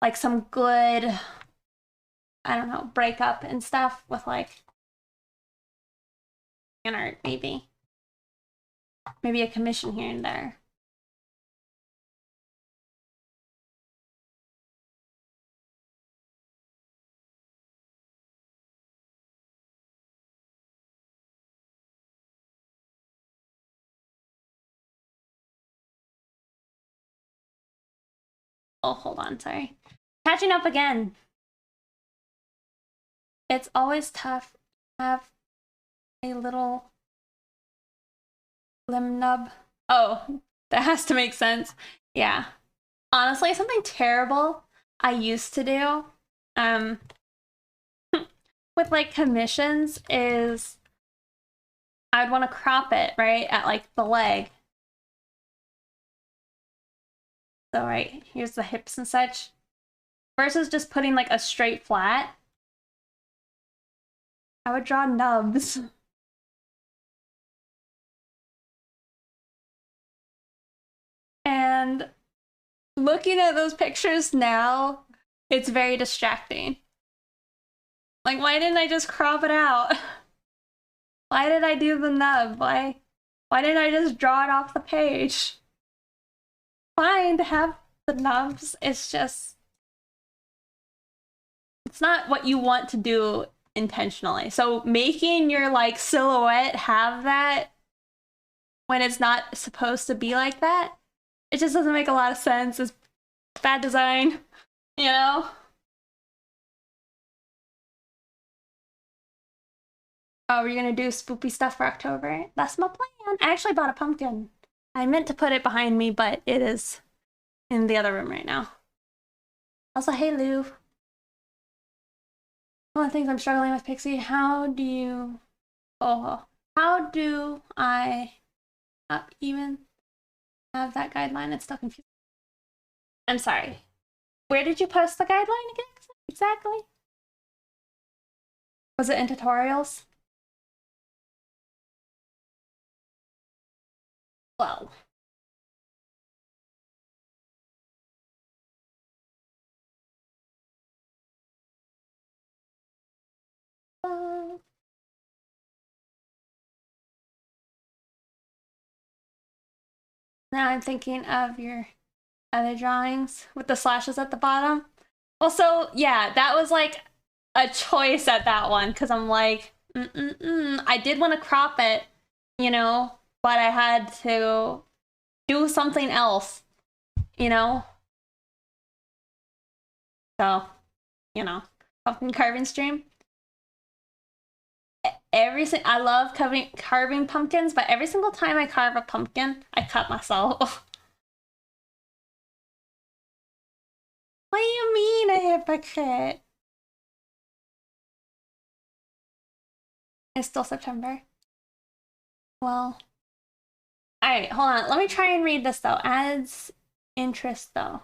like some good, I don't know, breakup and stuff with like fan art, maybe. Maybe a commission here and there. Oh, hold on, sorry. Catching up again. It's always tough to have a little limb nub. Oh, that has to make sense. Yeah. Honestly, something terrible I used to do with like commissions is I'd want to crop it, right, at like the leg. So, right, here's the hips and such. Versus just putting like a straight flat. I would draw nubs. And looking at those pictures now, it's very distracting. Like, why didn't I just crop it out? Why did I do the nub? Why didn't I just draw it off the page? Fine to have the nubs, it's just it's not what you want to do intentionally. So making your like silhouette have that when it's not supposed to be like that, it just doesn't make a lot of sense. It's bad design, you know? Oh, we're gonna do spoopy stuff for October. That's my plan. I actually bought a pumpkin. I meant to put it behind me, but it is in the other room right now. Also, hey Lou. One of the things I'm struggling with, Pixie, how do I not even have that guideline? It's still confusing. I'm sorry. Where did you post the guideline again? Exactly. Was it in tutorials? Well. Now I'm thinking of your other drawings with the slashes at the bottom. Also, yeah, that was like a choice at that one because I'm like, I did want to crop it, you know, but I had to do something else, you know? So, you know, pumpkin carving stream. I love carving pumpkins, but every single time I carve a pumpkin, I cut myself. What do you mean a hypocrite? It's still September. Well, all right, hold on. Let me try and read this though. Adds interest though.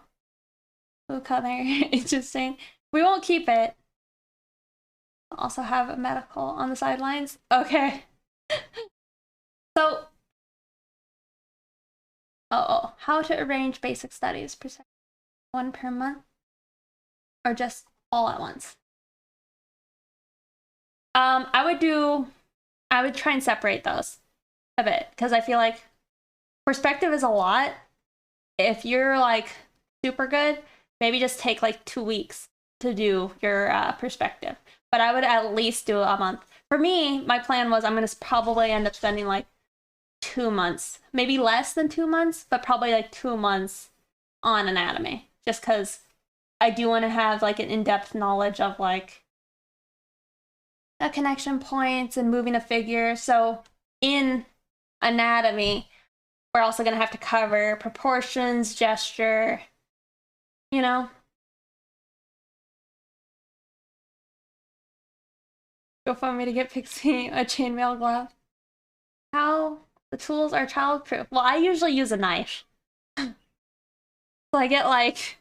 Blue color, interesting. We won't keep it. Also have a medical on the sidelines. Okay. So, how to arrange basic studies. One per month? Or just all at once? I would try and separate those a bit because I feel like perspective is a lot. If you're like super good, maybe just take like 2 weeks to do your perspective. But I would at least do a month. For me, my plan was I'm going to probably end up spending like 2 months, maybe less than 2 months, but probably like 2 months on anatomy, just because I do want to have like an in-depth knowledge of like the connection points and moving a figure. So in anatomy, we're also going to have to cover proportions, gesture, you know? Go for me to get Pixie a chainmail glove. How the tools are childproof? Well, I usually use a knife. So I get like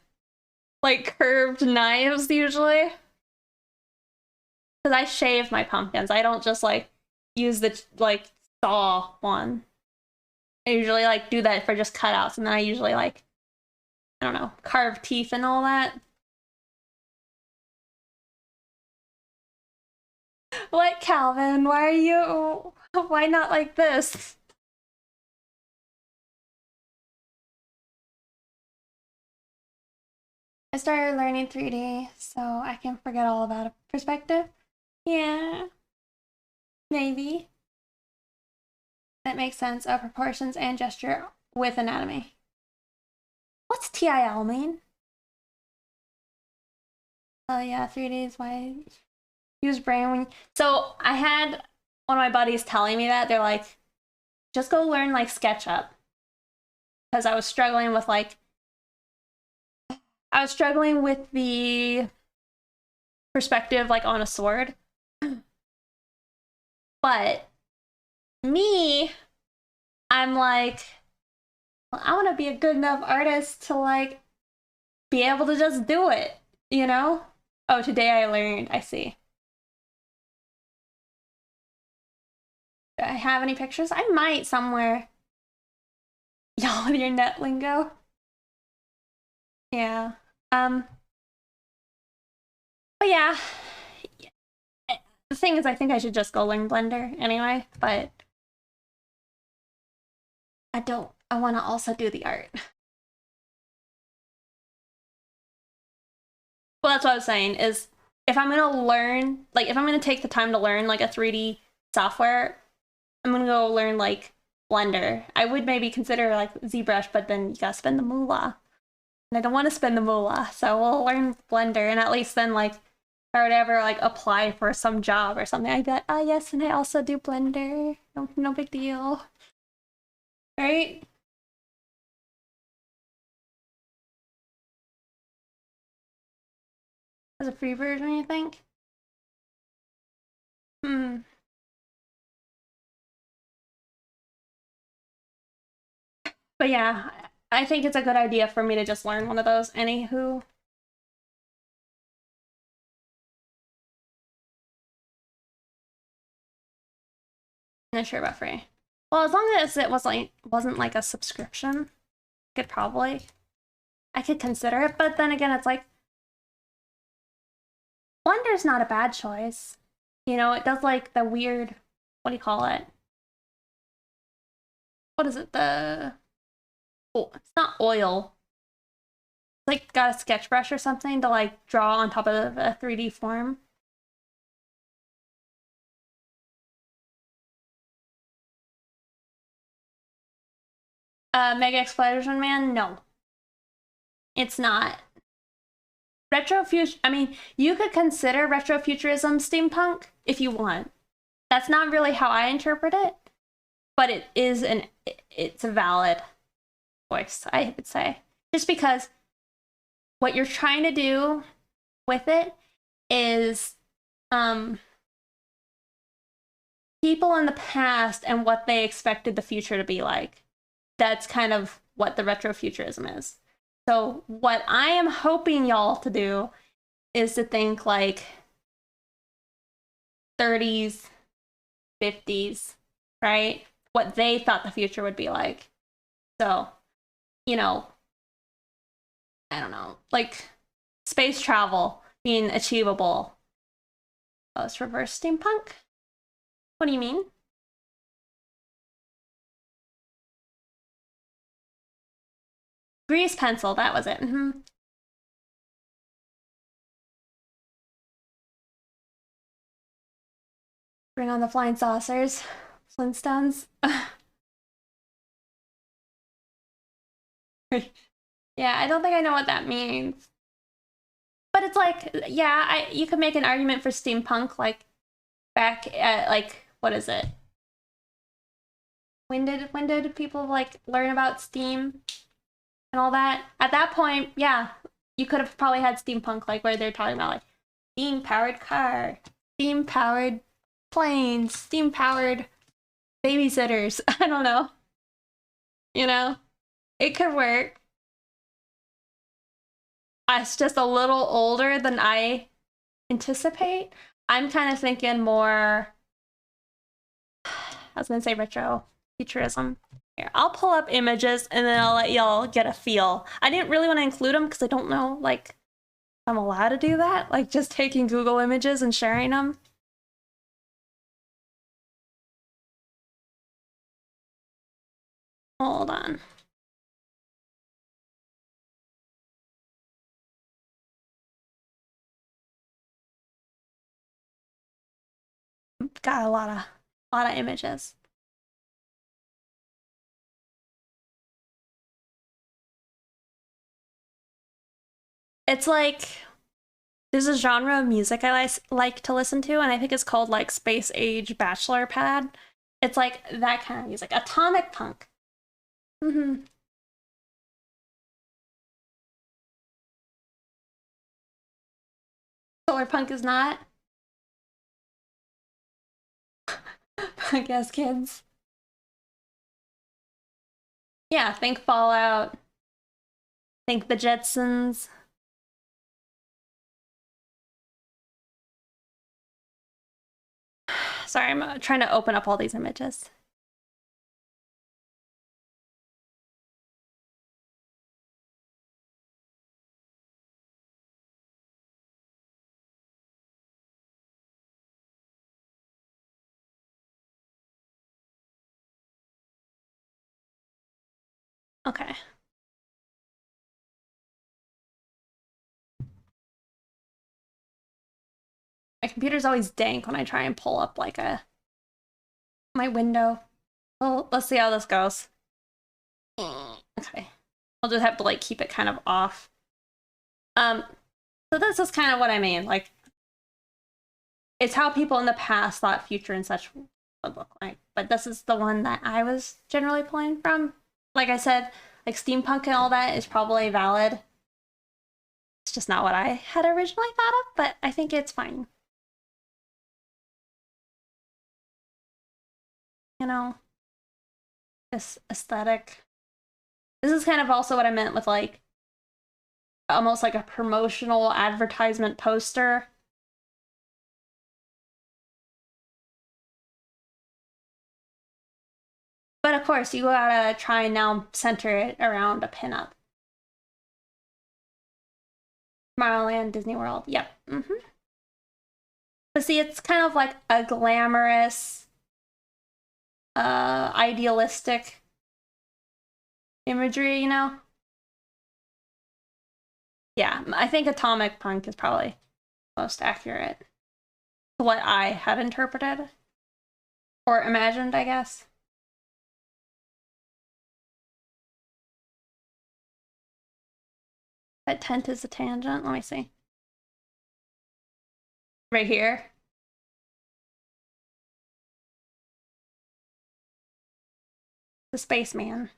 curved knives usually. Because I shave my pumpkins. I don't just like use the like saw one. I usually like do that for just cutouts, and then I usually like, I don't know, carve teeth and all that. What, Calvin? Why are you? Why not like this? I started learning 3D, so I can forget all about a perspective. Yeah, maybe. That makes sense of proportions and gesture with anatomy. What's TIL mean? Oh yeah, 3D is why use brain when. So I had one of my buddies telling me that they're like, just go learn like SketchUp, because I was struggling with like, I was struggling with the perspective like on a sword. But me, I'm like, well, I want to be a good enough artist to like be able to just do it, you know? Oh, today I learned. I see. Do I have any pictures? I might somewhere. Y'all with your net lingo. Yeah. But yeah. The thing is, I think I should just go learn Blender anyway, but I don't. I want to also do the art. Well, that's what I was saying is if I'm gonna learn, like if I'm gonna take the time to learn like a 3D software, I'm gonna go learn like Blender. I would maybe consider like ZBrush, but then you gotta spend the moolah. And I don't want to spend the moolah, so we'll learn Blender, and at least then like if I would ever like apply for some job or something, I'd be like, oh yes, and I also do Blender. No big deal. Right? As a free version, you think? Hmm. But yeah, I think it's a good idea for me to just learn one of those. Anywho. Not sure about free. Well, as long as it was like wasn't like a subscription, I could consider it. But then again, it's like Blender's not a bad choice. You know, it does like the weird, what do you call it? What is it? Oh, it's not oil. It's like got a sketch brush or something to like draw on top of a 3D form. Mega Explosion Man? No, it's not. Retrofuture, I mean, you could consider retrofuturism steampunk if you want. That's not really how I interpret it, but it's a valid choice, I would say. Just because what you're trying to do with it is people in the past and what they expected the future to be like. That's kind of what the retrofuturism is. So what I am hoping y'all to do is to think like 30s, 50s, right? What they thought the future would be like. So, you know, I don't know, like space travel being achievable. Oh, it's reverse steampunk? What do you mean? Grease pencil, that was it. Bring on the flying saucers. Flintstones. Yeah, I don't think I know what that means. But it's like, yeah, you could make an argument for steampunk, like back at like what is it? When did people like learn about steam and all that? At that point, yeah, you could have probably had steampunk, like where they're talking about like steam powered car, steam powered planes, steam powered babysitters. I don't know. You know, it could work. It's just a little older than I anticipate. I'm kind of thinking more, I was gonna say retro futurism. Here, I'll pull up images and then I'll let y'all get a feel. I didn't really want to include them because I don't know, like, if I'm allowed to do that. Like, just taking Google images and sharing them. Hold on. Got a lot of images. It's like there's a genre of music I like to listen to, and I think it's called like Space Age Bachelor Pad. It's like that kind of music, atomic punk. Solar punk is not. I guess kids. Yeah, think Fallout. Think the Jetsons. Sorry, I'm trying to open up all these images. Okay. My computer's always dank when I try and pull up like my window. Well, let's see how this goes. Okay. I'll just have to like keep it kind of off. So this is kind of what I mean. Like, it's how people in the past thought future and such would look like. But this is the one that I was generally pulling from. Like I said, like steampunk and all that is probably valid. It's just not what I had originally thought of, but I think it's fine. You know, this aesthetic. This is kind of also what I meant with like almost like a promotional advertisement poster. But of course, you gotta try and now center it around a pinup. Tomorrowland, Disney World, yep. But see, it's kind of like a glamorous, idealistic imagery, you know? Yeah, I think atomic punk is probably most accurate to what I had interpreted or imagined, I guess. That tent is a tangent. Let me see. Right here. The spaceman.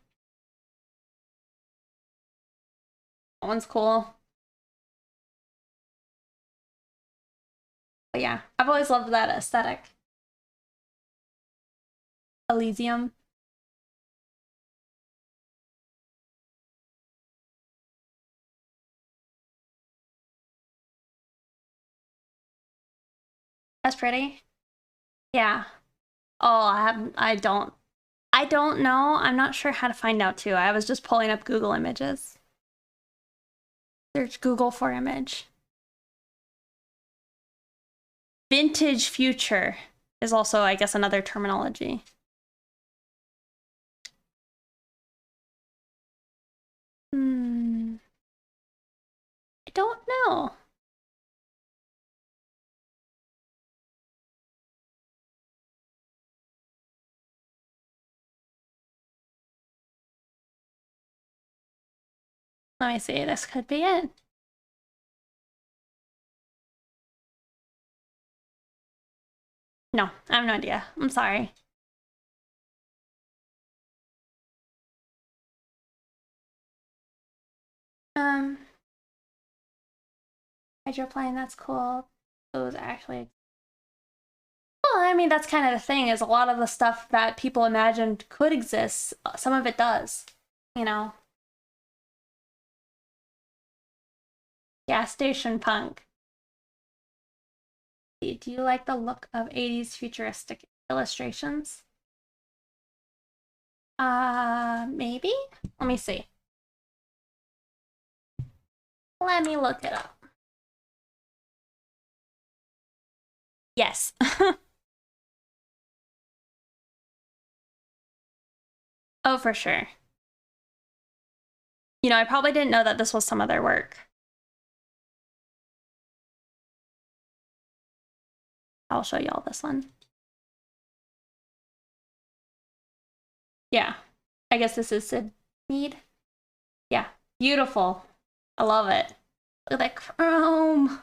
That one's cool. But yeah, I've always loved that aesthetic. Elysium. That's pretty. Yeah. Oh, I don't know. I'm not sure how to find out too. I was just pulling up Google images. Search Google for image. Vintage future is also, I guess, another terminology. I don't know. Let me see, this could be it. No, I have no idea. I'm sorry. Hydroplane, that's cool. Those actually. Well, I mean, that's kind of the thing, is a lot of the stuff that people imagined could exist, some of it does, you know? Gas station punk. Do you like the look of 80s futuristic illustrations? Maybe? Let me see. Let me look it up. Yes. Oh, for sure. You know, I probably didn't know that this was some of their work. I'll show y'all this one. Yeah. I guess this is Sid Mead. Yeah. Beautiful. I love it. Look at that chrome.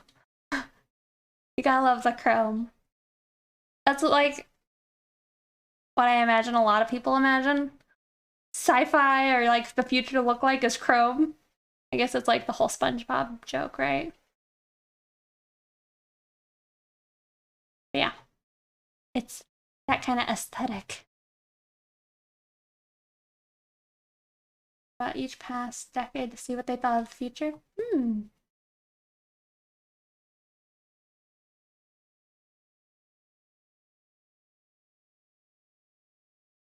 You gotta love the chrome. That's like what I imagine a lot of people imagine sci-fi or like the future to look like is chrome. I guess it's like the whole SpongeBob joke, right? But yeah. It's that kind of aesthetic. About each past decade to see what they thought of the future.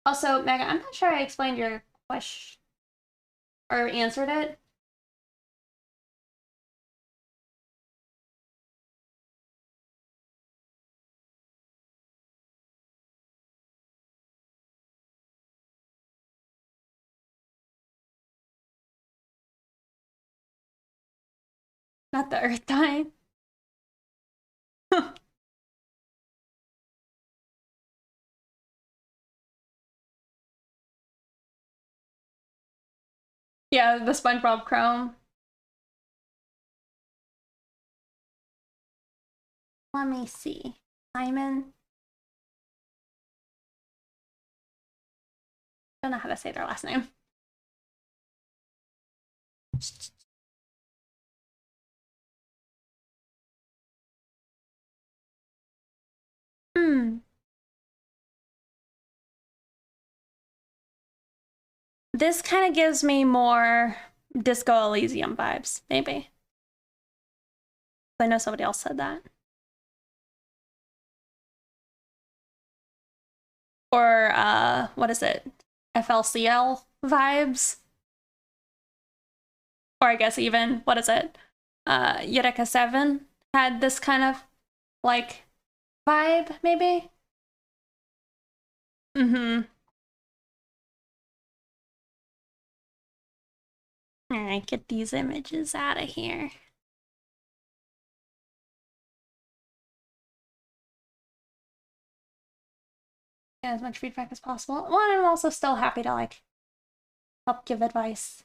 Also, Megan, I'm not sure I explained your question or answered it. Not the Earth dying. Yeah, the SpongeBob chrome. Let me see. Simon. Don't know how to say their last name. This kind of gives me more Disco Elysium vibes, maybe. I know somebody else said that. Or what is it? FLCL vibes. Or I guess even, what is it? Eureka 7 had this kind of like vibe, maybe? Mm-hmm. Alright, get these images out of here. Get as much feedback as possible. Well, I'm also still happy to like help give advice.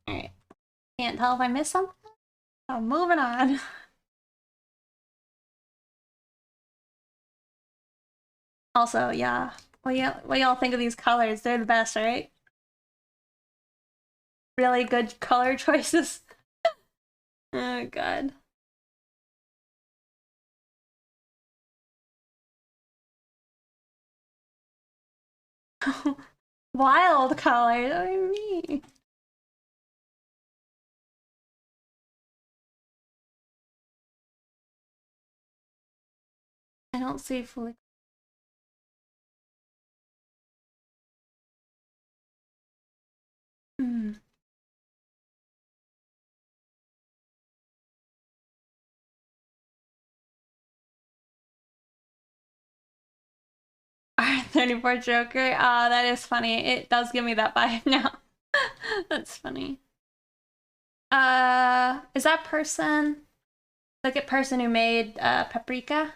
Alright. Can't tell if I missed something. I'm moving on. Also, yeah. What y'all think of these colors? They're the best, right? Really good color choices. Oh god. Wild colors. What do you mean? I don't see fully Hmm. 34 Joker. That is funny. It does give me that vibe now. That's funny. Is that person like a person who made Paprika?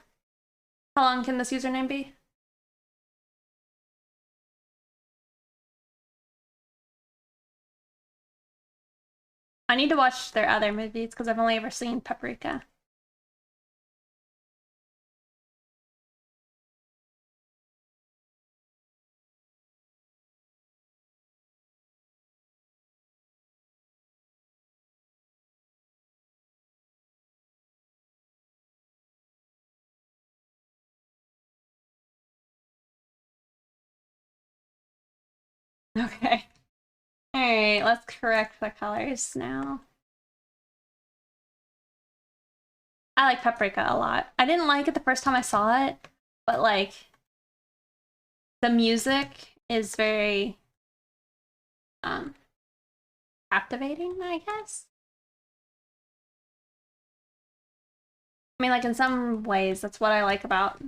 How long can this username be? I need to watch their other movies because I've only ever seen Paprika. Okay. All right, let's correct the colors now. I like Paprika a lot. I didn't like it the first time I saw it, but like the music is very um captivating, I guess. I mean, like in some ways, that's what I like about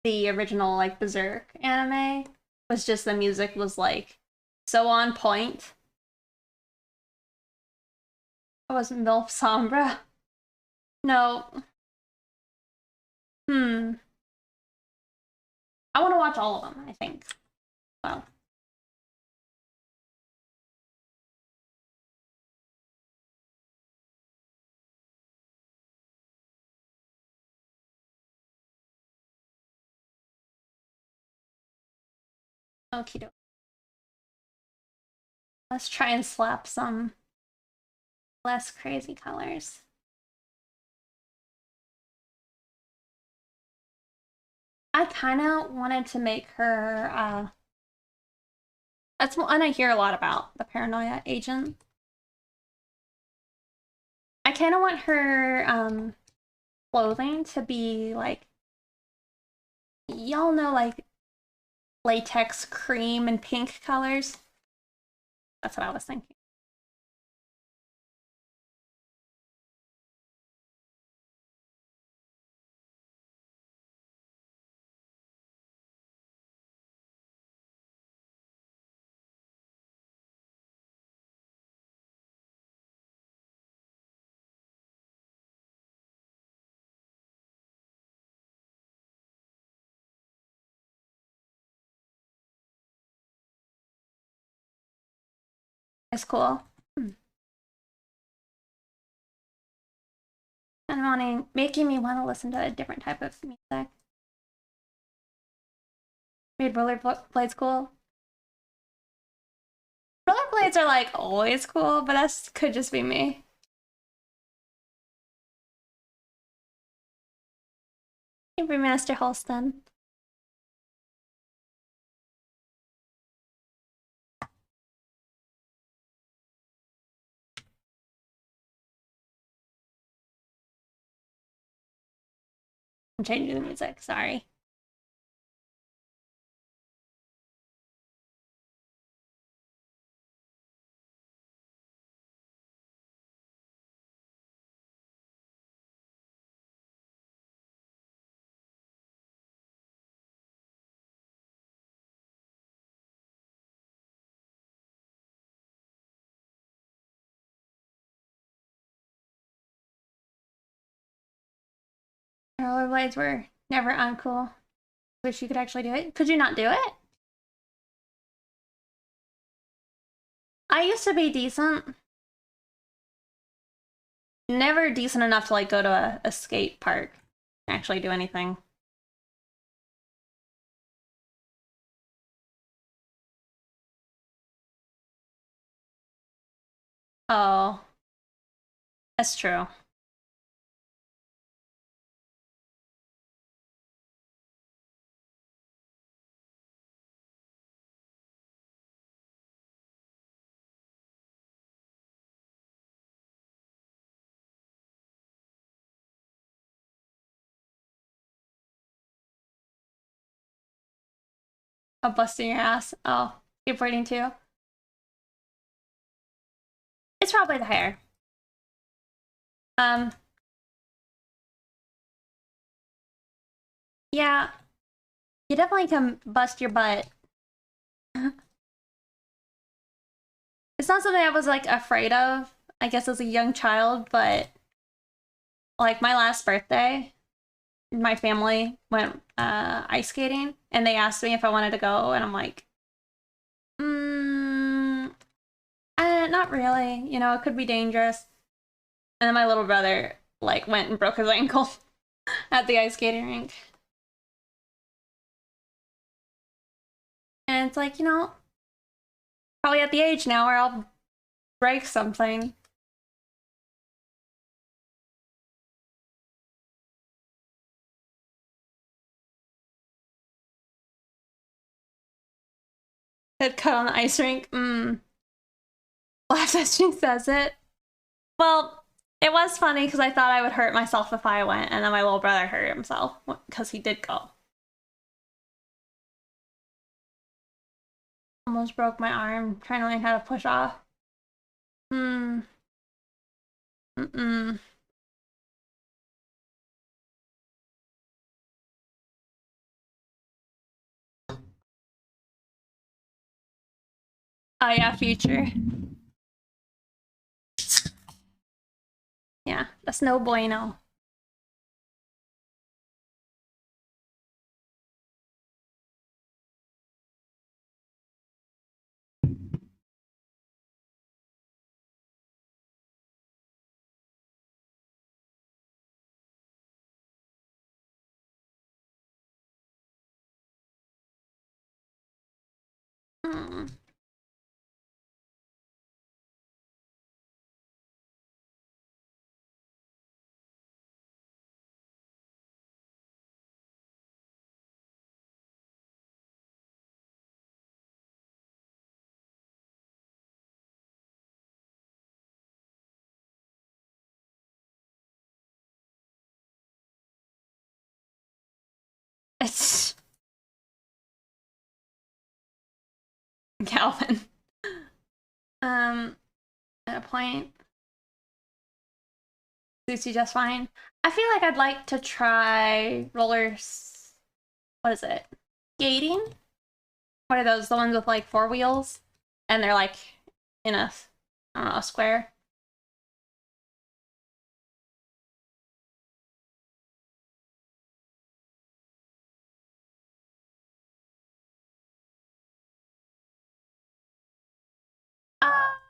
the original like Berserk anime was just the music was like so on point. It was MILF Sombra. No. Hmm. I want to watch all of them, I think. Well, okie doke. Let's try and slap some less crazy colors. I kind of wanted to make her, that's one I hear a lot about, the paranoia agent. I kind of want her, clothing to be like, y'all know, like latex cream and pink colors. That's what I was thinking. It's cool. And wanting making me want to listen to a different type of music. Made rollerblades cool. Rollerblades are like always cool, but that could just be me. Thank you, Master Halston. I'm changing the music. Sorry. Rollerblades were never uncool. Wish you could actually do it. Could you not do it? I used to be decent. Never decent enough to like go to a skate park and actually do anything. Oh, that's true. Oh, busting your ass. Oh, skateboarding too. It's probably the hair. Um, yeah, you definitely can bust your butt. It's not something I was like afraid of, I guess, as a young child, but like my last birthday, my family went ice skating and they asked me if I wanted to go, and I'm like, mm, not really. You know, it could be dangerous. And then my little brother like went and broke his ankle at the ice skating rink. And it's like, you know, probably at the age now where I'll break something. Head cut on the ice rink. Laugh as she says it. Well, it was funny because I thought I would hurt myself if I went, and then my little brother hurt himself because he did go. Almost broke my arm trying to learn how to push off. Hmm. Mm-mm. Oh yeah, future. Yeah, that's no bueno. Hmm. It's Calvin. Um, at a point, suits you just fine. I feel like I'd like to try rollers. What is it? Skating? What are those? The ones with like four wheels, and they're like in a, I don't know, a square.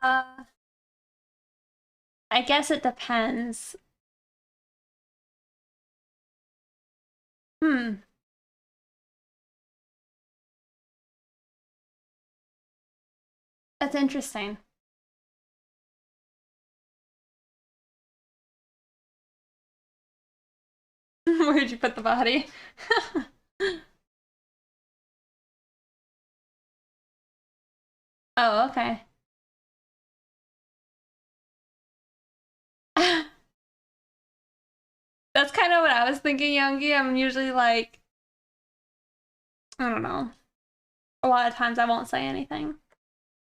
Uh, I guess it depends. Hmm, that's interesting. Where'd you put the body? Oh, okay. That's kind of what I was thinking, Youngie. I'm usually like, I don't know. A lot of times I won't say anything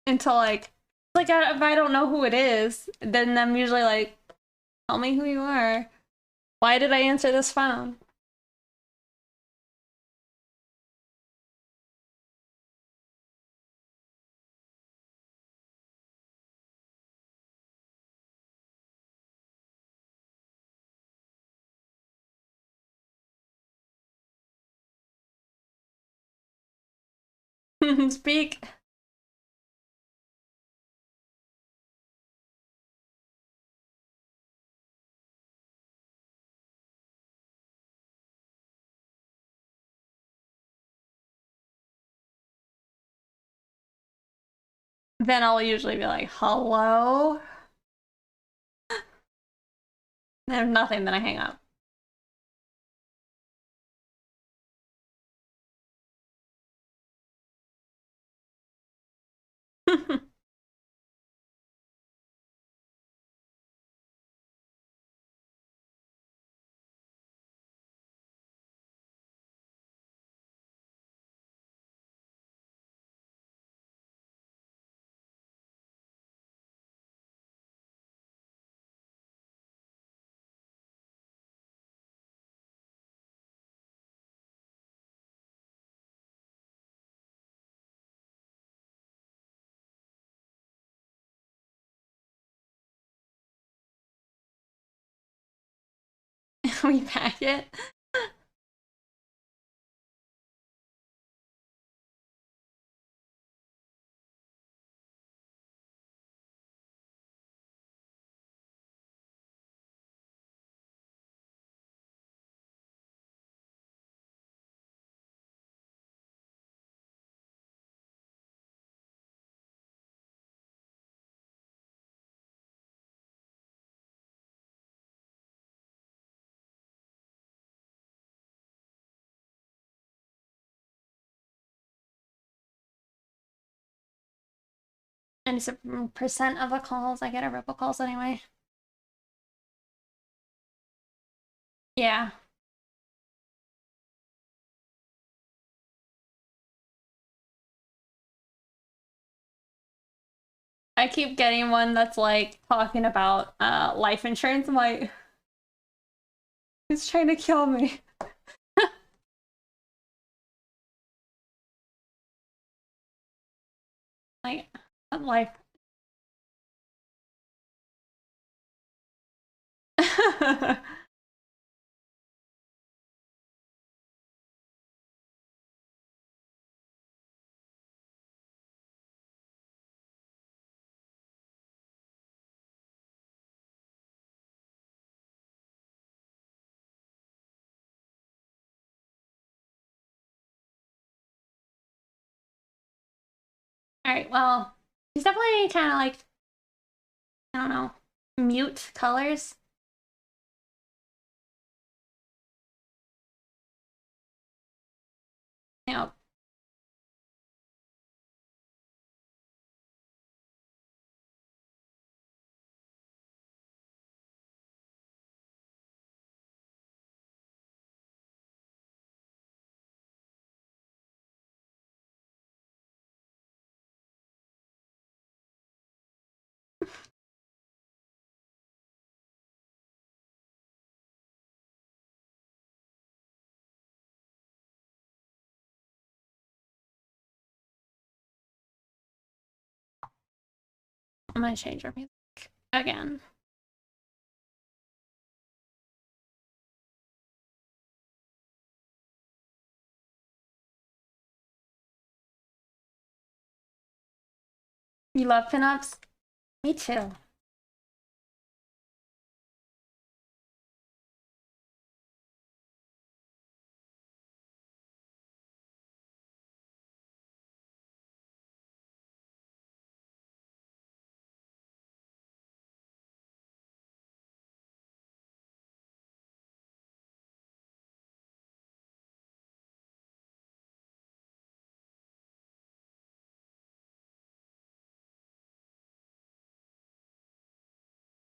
until if I don't know who it is, then I'm usually like, tell me who you are. Why did I answer this phone? Speak. Then I'll usually be like, hello? There's nothing, then I hang up. we pack it. And percent of the calls I get are robocalls anyway. Yeah. I keep getting one that's like talking about life insurance. I'm like, who's trying to kill me? Like, life. All right, well, he's definitely kind of like, I don't know, mute colors. You know, I'm gonna change our music again. You love pinups? Me too.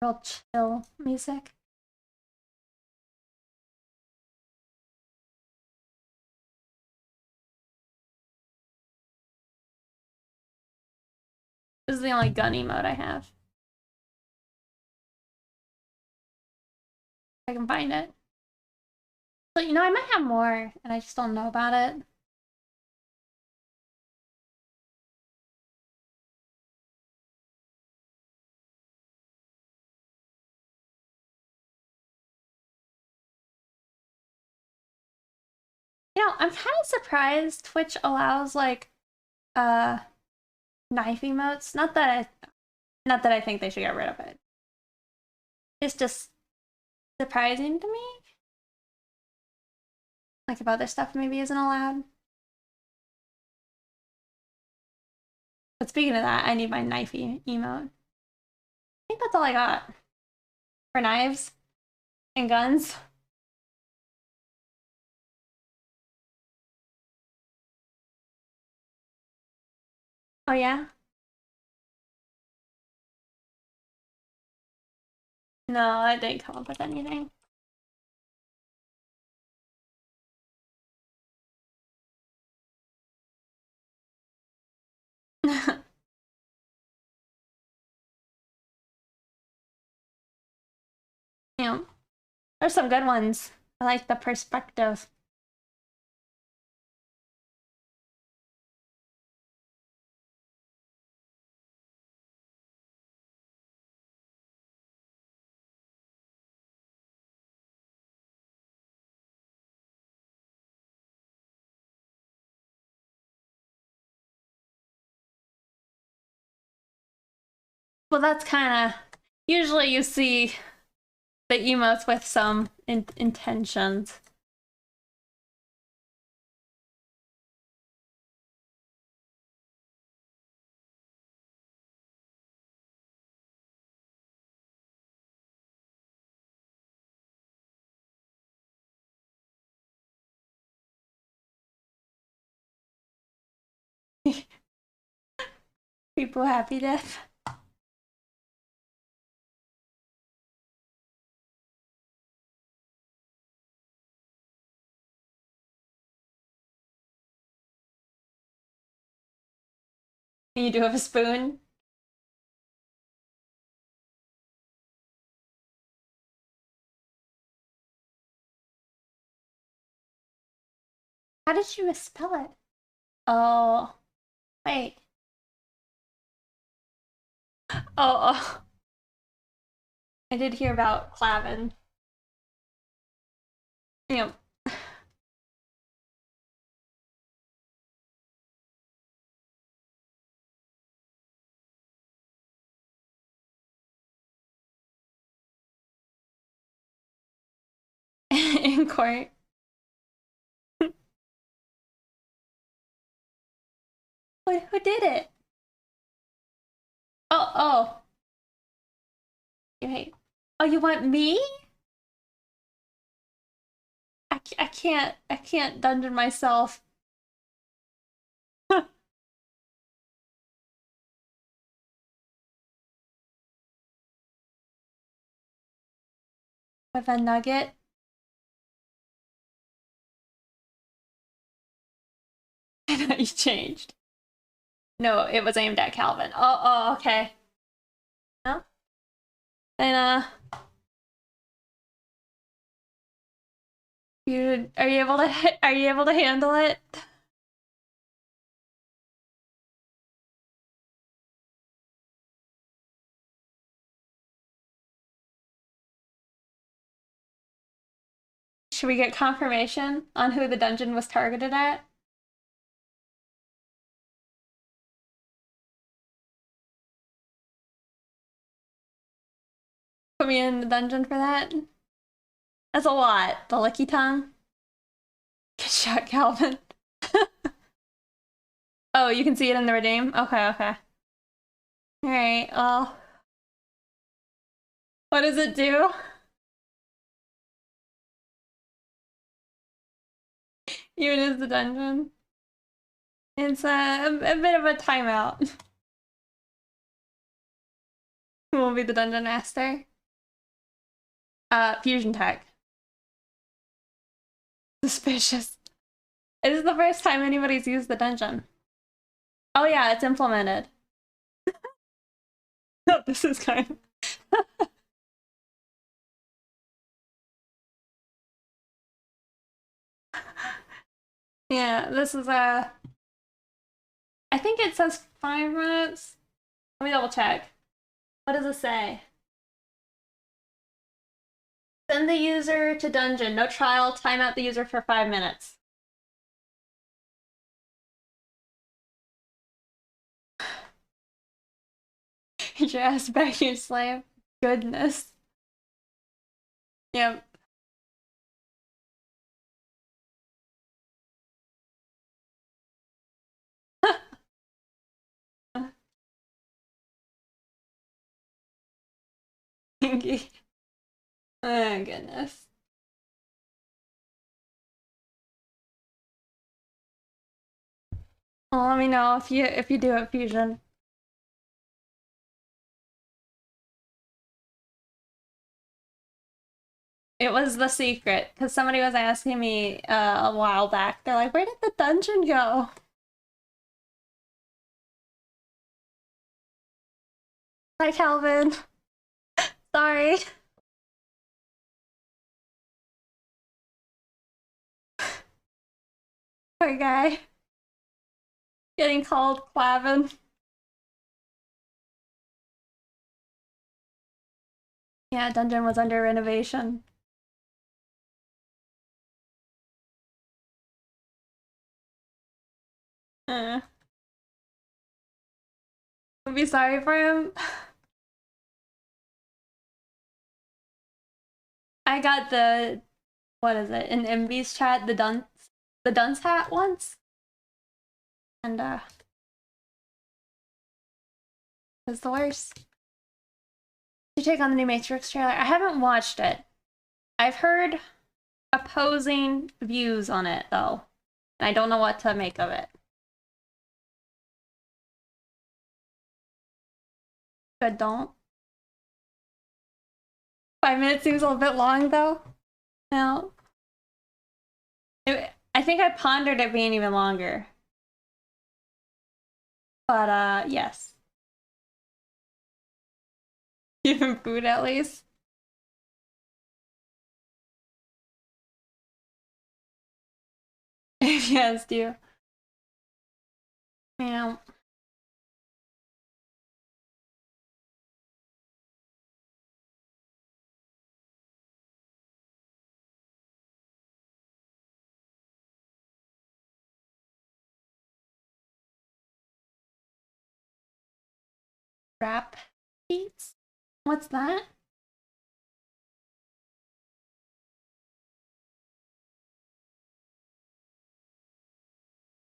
Real chill music. This is the only gun emote I have. I can find it. But you know, I might have more, and I just don't know about it. You know, I'm kind of surprised Twitch allows like uh knife emotes. Not that I think they should get rid of it. It's just surprising to me. Like if other stuff maybe isn't allowed. But speaking of that, I need my knifey emote. I think that's all I got for knives and guns. Oh yeah? No, I didn't come up with anything. You know, there's some good ones. I like the perspective. Well, that's kind of usually you see the emotes with some intentions. People happy death. You do have a spoon. How did you misspell it? Oh, wait. Oh. I did hear about Clavin. Yep. In court. Who did it? Oh. Wait. Oh, you want me? I can't dungeon myself. With a nugget. I thought you changed. No, it was aimed at Calvin. Oh, okay. No? Then, are you able to, are you able to handle it? Should we get confirmation on who the dungeon was targeted at? Put me in the dungeon for that? That's a lot. The Licky Tongue? Good shot, Calvin. Oh, you can see it in the redeem? Okay. Alright, well. What does it do? Even is the dungeon. It's a bit of a timeout. Who will be the dungeon master? Fusion Tech. Suspicious. This is the first time anybody's used the dungeon. Oh yeah, it's implemented. This is kind of... Yeah, this is a... I think it says 5 minutes. Let me double check. What does it say? Send the user to dungeon. No trial. Time out the user for 5 minutes. Get your ass back, you slave. Goodness. Yep. Pinky. Oh, goodness. Well, let me know if you do it, Fusion. It was the secret, because somebody was asking me a while back. They're like, where did the dungeon go? Hi, Calvin. Sorry. Poor guy. Getting called Clavin. Yeah, dungeon was under renovation. I'd be sorry for him. I got the, what is it, in MV's chat, the dunce hat once. And it was the worst. You take on the new Matrix trailer? I haven't watched it. I've heard opposing views on it though. And I don't know what to make of it. Good, don't. 5 minutes seems a little bit long though. No. I think I pondered it being even longer. But yes. Even food at least. Yes, do. Yeah. Rap beats? What's that?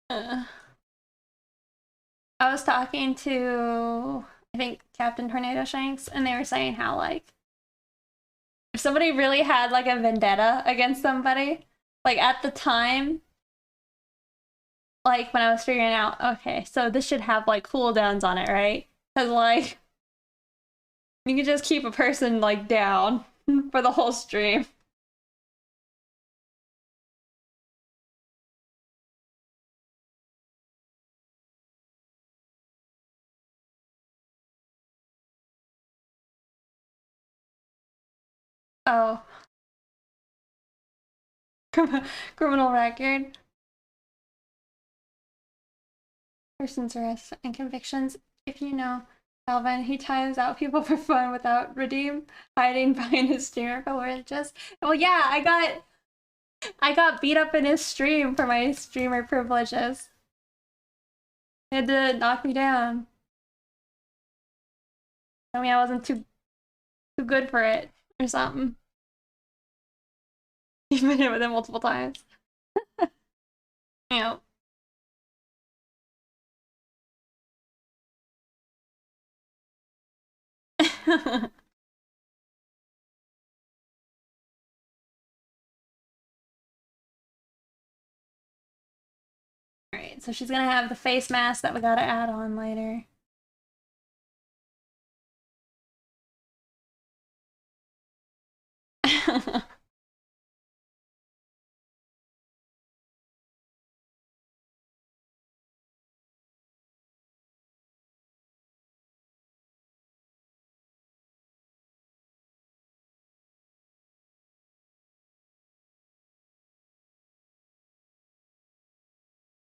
Uh, I was talking to, I think, Captain Tornado Shanks, and they were saying how, like, if somebody really had, like, a vendetta against somebody, like, at the time, like, when I was figuring out, okay, so this should have, like, cooldowns on it, right? Because, like, you can just keep a person, like, down for the whole stream. Oh. Criminal record. Person's arrests and convictions. If you know Alvin, he times out people for fun without redeem, hiding behind his streamer privileges. Well, yeah, I got beat up in his stream for my streamer privileges. He had to knock me down. Tell me I wasn't too good for it or something. He's been hit with it multiple times. Yeah. Alright, so she's gonna have the face mask that we gotta add on later.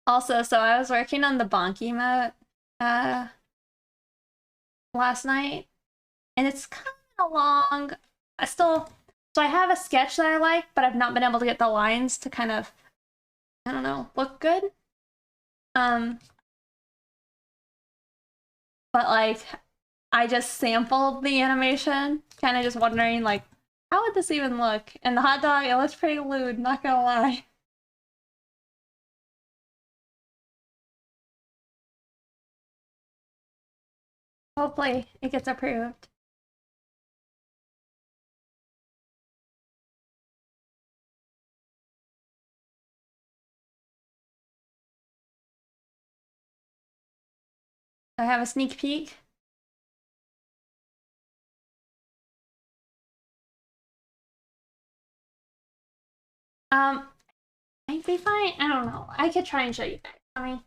Also, so I was working on the Bonk emote last night, and it's kind of long. So I have a sketch that I like, but I've not been able to get the lines to kind of, I don't know, look good. But like, I just sampled the animation, kind of just wondering like, how would this even look? And the hot dog, it looks pretty lewd, not gonna lie. Hopefully it gets approved. I have a sneak peek. Might be fine. I don't know. I could try and show you guys.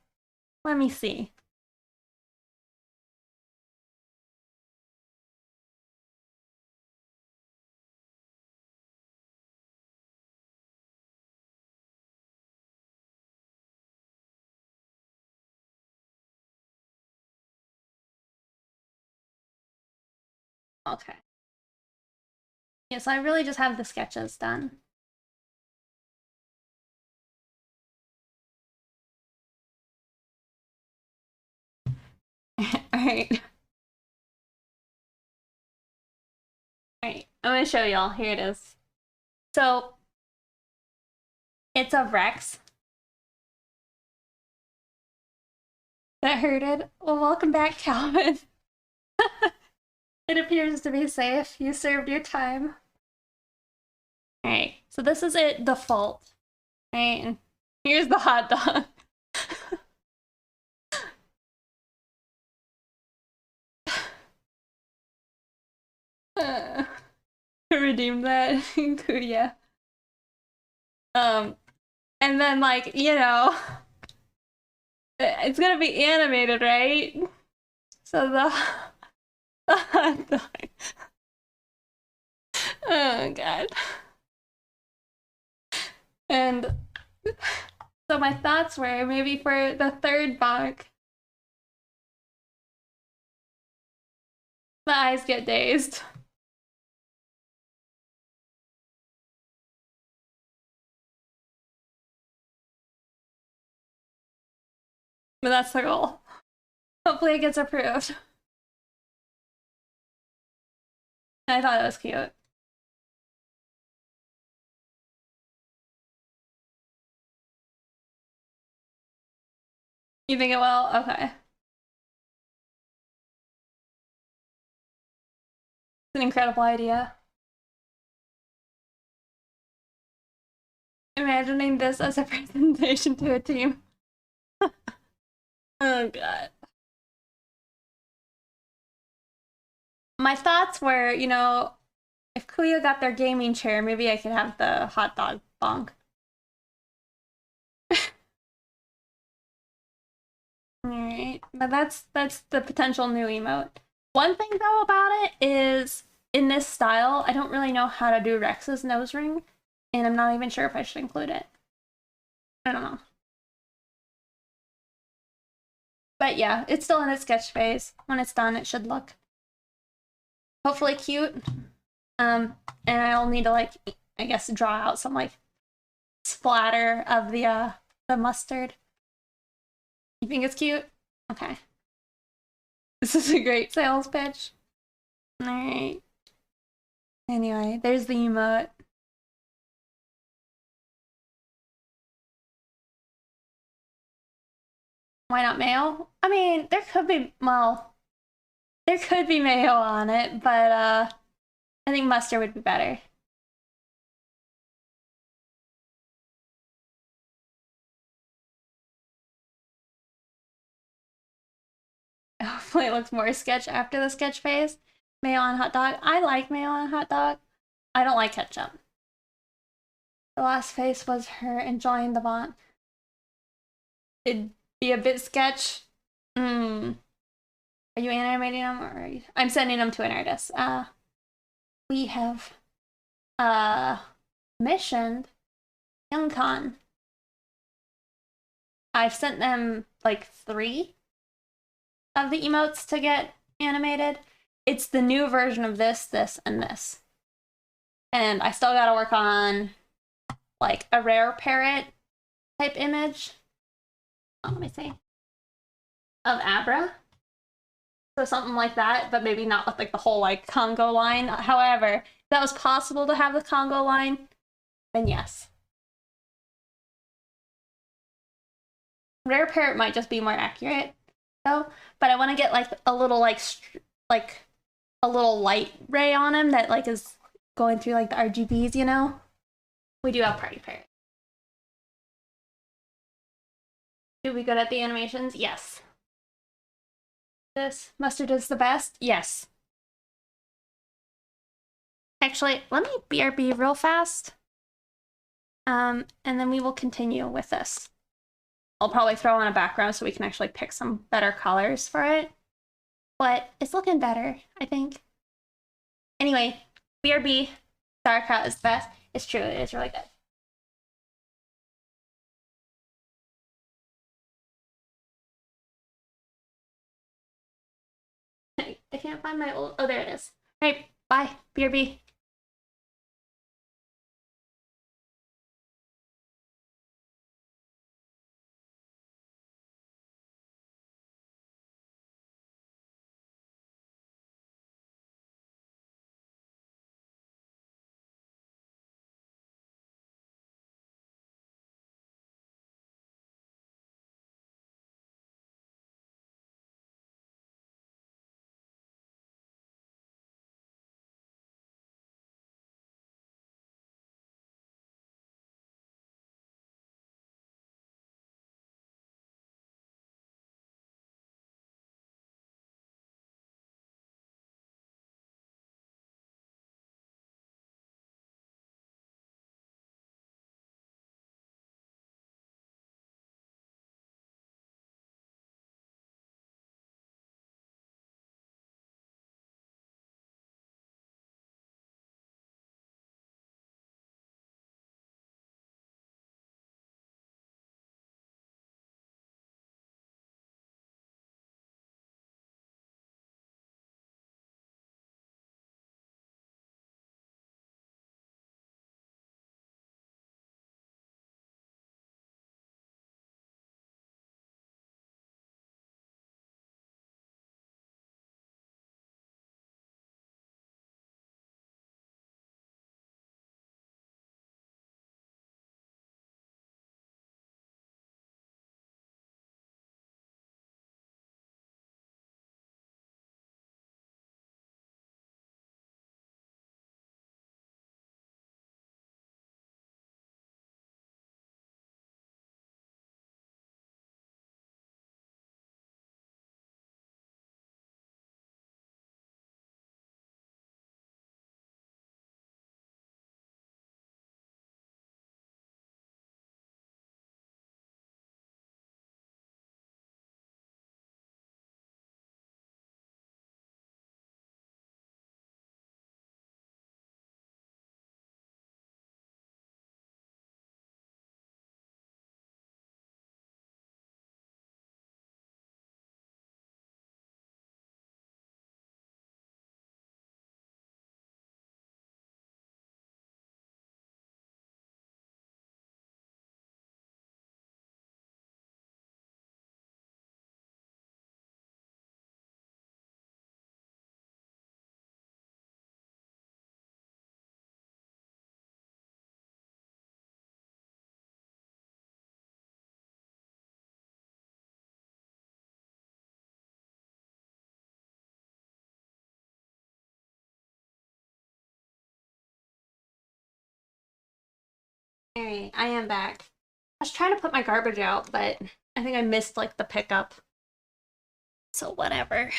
Let me see. Okay. Yeah, so I really just have the sketches done. Alright. Alright, I'm gonna show y'all. Here it is. So it's a Rex that herded. Well, welcome back, Calvin. It appears to be safe. You served your time. Alright, so this is it default. Right, and here's the hot dog. Redeem that. Yeah. And then like, you know, it's gonna be animated, right? So the hot dog. Oh god. And so my thoughts were maybe for the third bonk, the eyes get dazed. But that's the goal. Hopefully it gets approved. I thought it was cute. You think it will? Okay. It's an incredible idea. Imagining this as a presentation to a team. Oh god. My thoughts were, you know, if Kuya got their gaming chair, maybe I could have the hot dog bonk. Alright, but that's the potential new emote. One thing though about it is in this style, I don't really know how to do Rex's nose ring, and I'm not even sure if I should include it. I don't know. But yeah, it's still in its sketch phase. When it's done, it should look hopefully cute. And I'll need to like, I guess, draw out some like splatter of the mustard. You think it's cute? Okay. This is a great sales pitch. Alright. Anyway, there's the emote. Why not mayo? I mean, there could be, well, there could be mayo on it, but I think mustard would be better. Hopefully it looks more sketch after the sketch phase. Mayo on hot dog. I like mayo on hot dog. I don't like ketchup. The last face was her enjoying the bond. It'd be a bit sketch. Are you animating them or I'm sending them to an artist. We have missioned Young Khan. I've sent them like 3 of the emotes to get animated. It's the new version of this, this, and this. And I still gotta work on like a rare parrot type image. Let me see. Of Abra. So something like that, but maybe not with like the whole like Congo line. However, if that was possible to have the Congo line, then yes. Rare parrot might just be more accurate though, but I want to get like a little like a little light ray on him that like is going through like the RGBs, you know? We do have party parrot. Did we good at the animations? Yes. This mustard is the best? Yes. Actually, let me BRB real fast. And then we will continue with this. I'll probably throw on a background so we can actually pick some better colors for it. But it's looking better, I think. Anyway, BRB, sauerkraut is the best. It's true, it is really good. I can't find my old, oh, there it is. All right, bye, BRB. Alright, I am back. I was trying to put my garbage out, but I think I missed like the pickup. So whatever.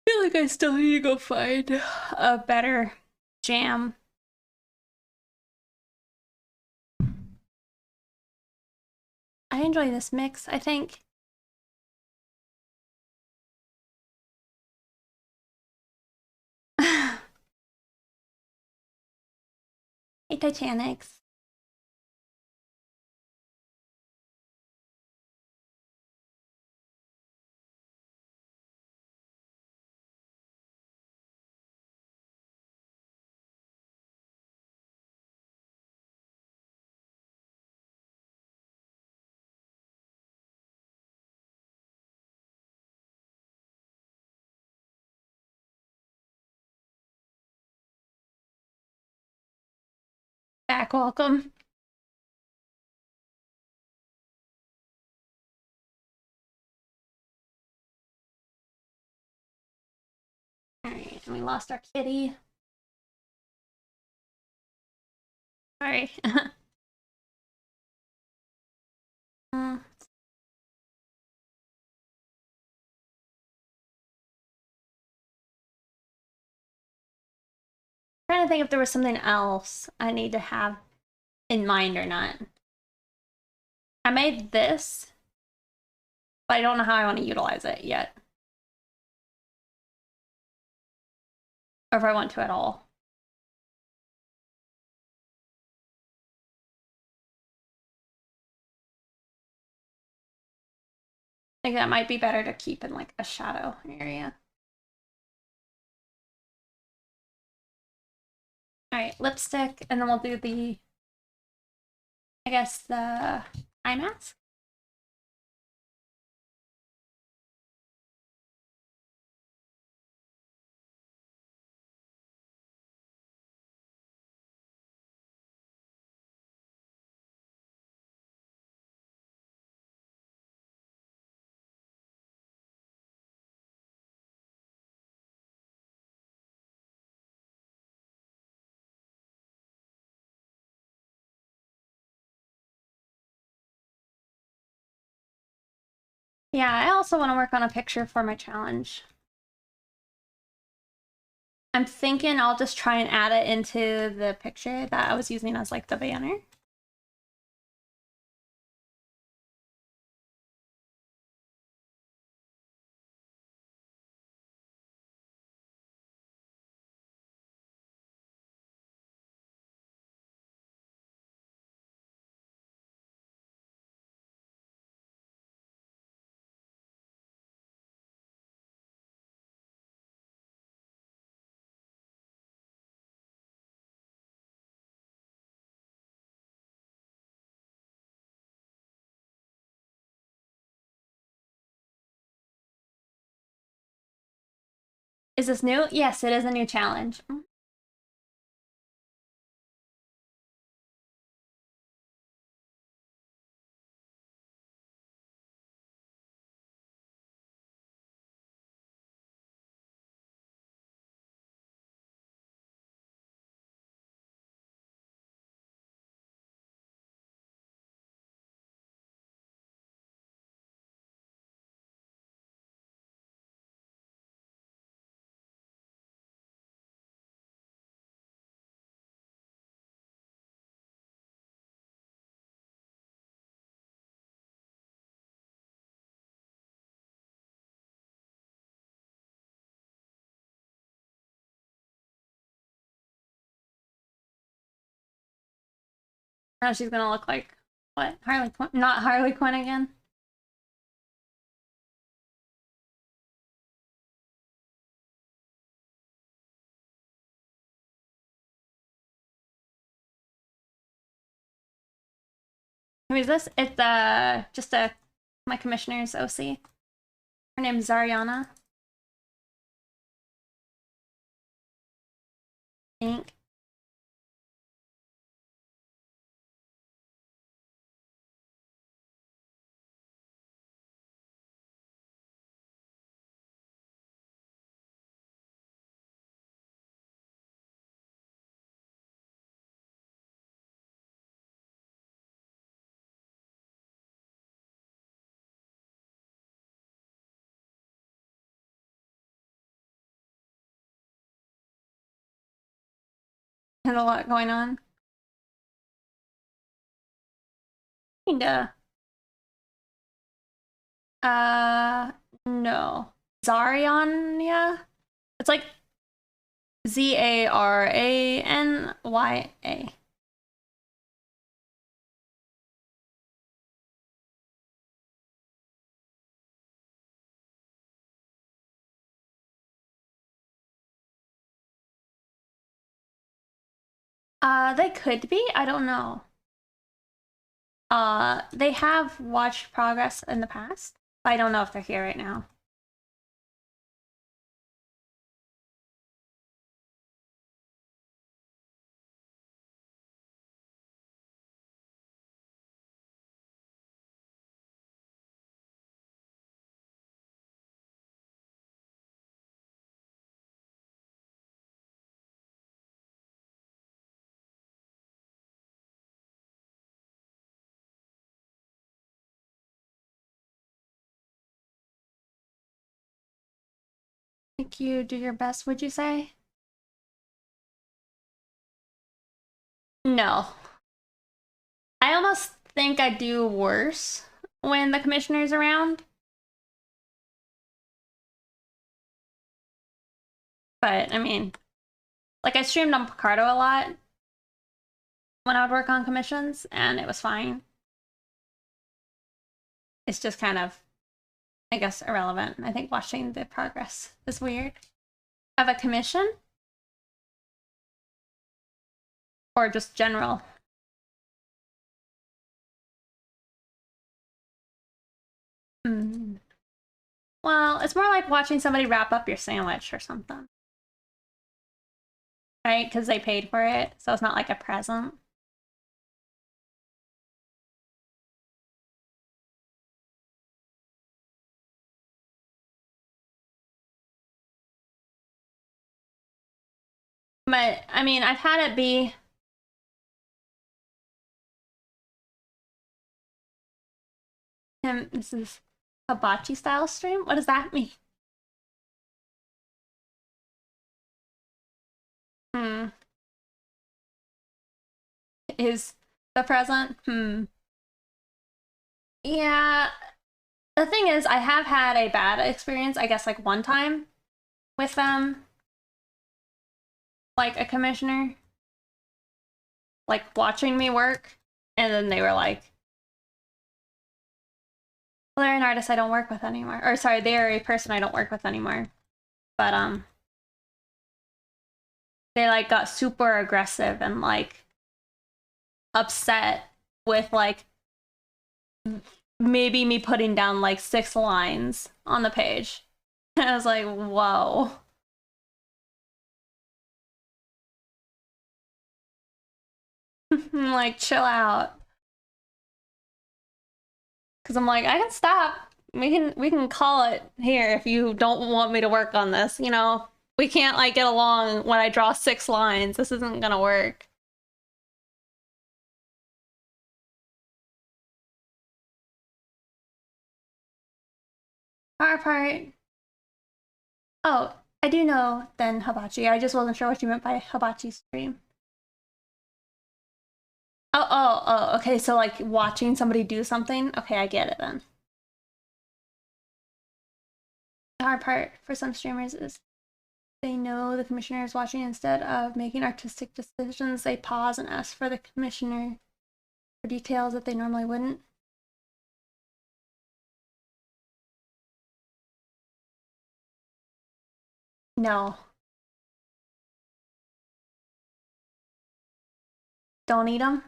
I feel like I still need to go find a better jam. I enjoy this mix, I think. Hey, Titanics. Back welcome. Alright, and we lost our kitty. Sorry. mm. Trying to think if there was something else I need to have in mind or not. I made this, but I don't know how I want to utilize it yet. Or if I want to at all. I think that might be better to keep in like a shadow area. Alright, lipstick, and then we'll do the, I guess, the eye mask. Yeah, I also want to work on a picture for my challenge. I'm thinking I'll just try and add it into the picture that I was using as like the banner. Is this new? Yes, it is a new challenge. Now she's gonna look like what? Harley Quinn? Not Harley Quinn again. Who is this? It's just my commissioner's OC. Her name's Zariana. I think. Had a lot going on. Kinda. No. Zaranya? It's like Zaranya. They could be. I don't know. They have watched progress in the past. But I don't know if they're here right now. I think you do your best, would you say? No. I almost think I do worse when the commissioner's around. But I mean, like I streamed on Picardo a lot when I would work on commissions, and it was fine. It's just kind of, I guess, irrelevant. I think watching the progress is weird. Of a commission? Or just general? Mm. Well, it's more like watching somebody wrap up your sandwich or something. Right? Because they paid for it, so it's not like a present. But I mean, I've had it be. This is hibachi style stream. What does that mean? Hmm. Is the present? Hmm. Yeah. The thing is, I have had a bad experience, I guess, like one time with them, like a commissioner, like watching me work, and then they were like, well, they're an artist I don't work with anymore. Or sorry, they're a person I don't work with anymore. But they like got super aggressive and like upset with like maybe me putting down like 6 lines on the page. And I was like, whoa. I'm like, chill out. Cause I'm like, I can stop. We can call it here if you don't want me to work on this, you know? We can't like get along when I draw 6 lines. This isn't gonna work. Our part. Oh, I do know then hibachi. I just wasn't sure what you meant by hibachi stream. Oh, okay. So like watching somebody do something. Okay, I get it then. The hard part for some streamers is they know the commissioner is watching. Instead of making artistic decisions, they pause and ask for the commissioner for details that they normally wouldn't. No, don't eat them.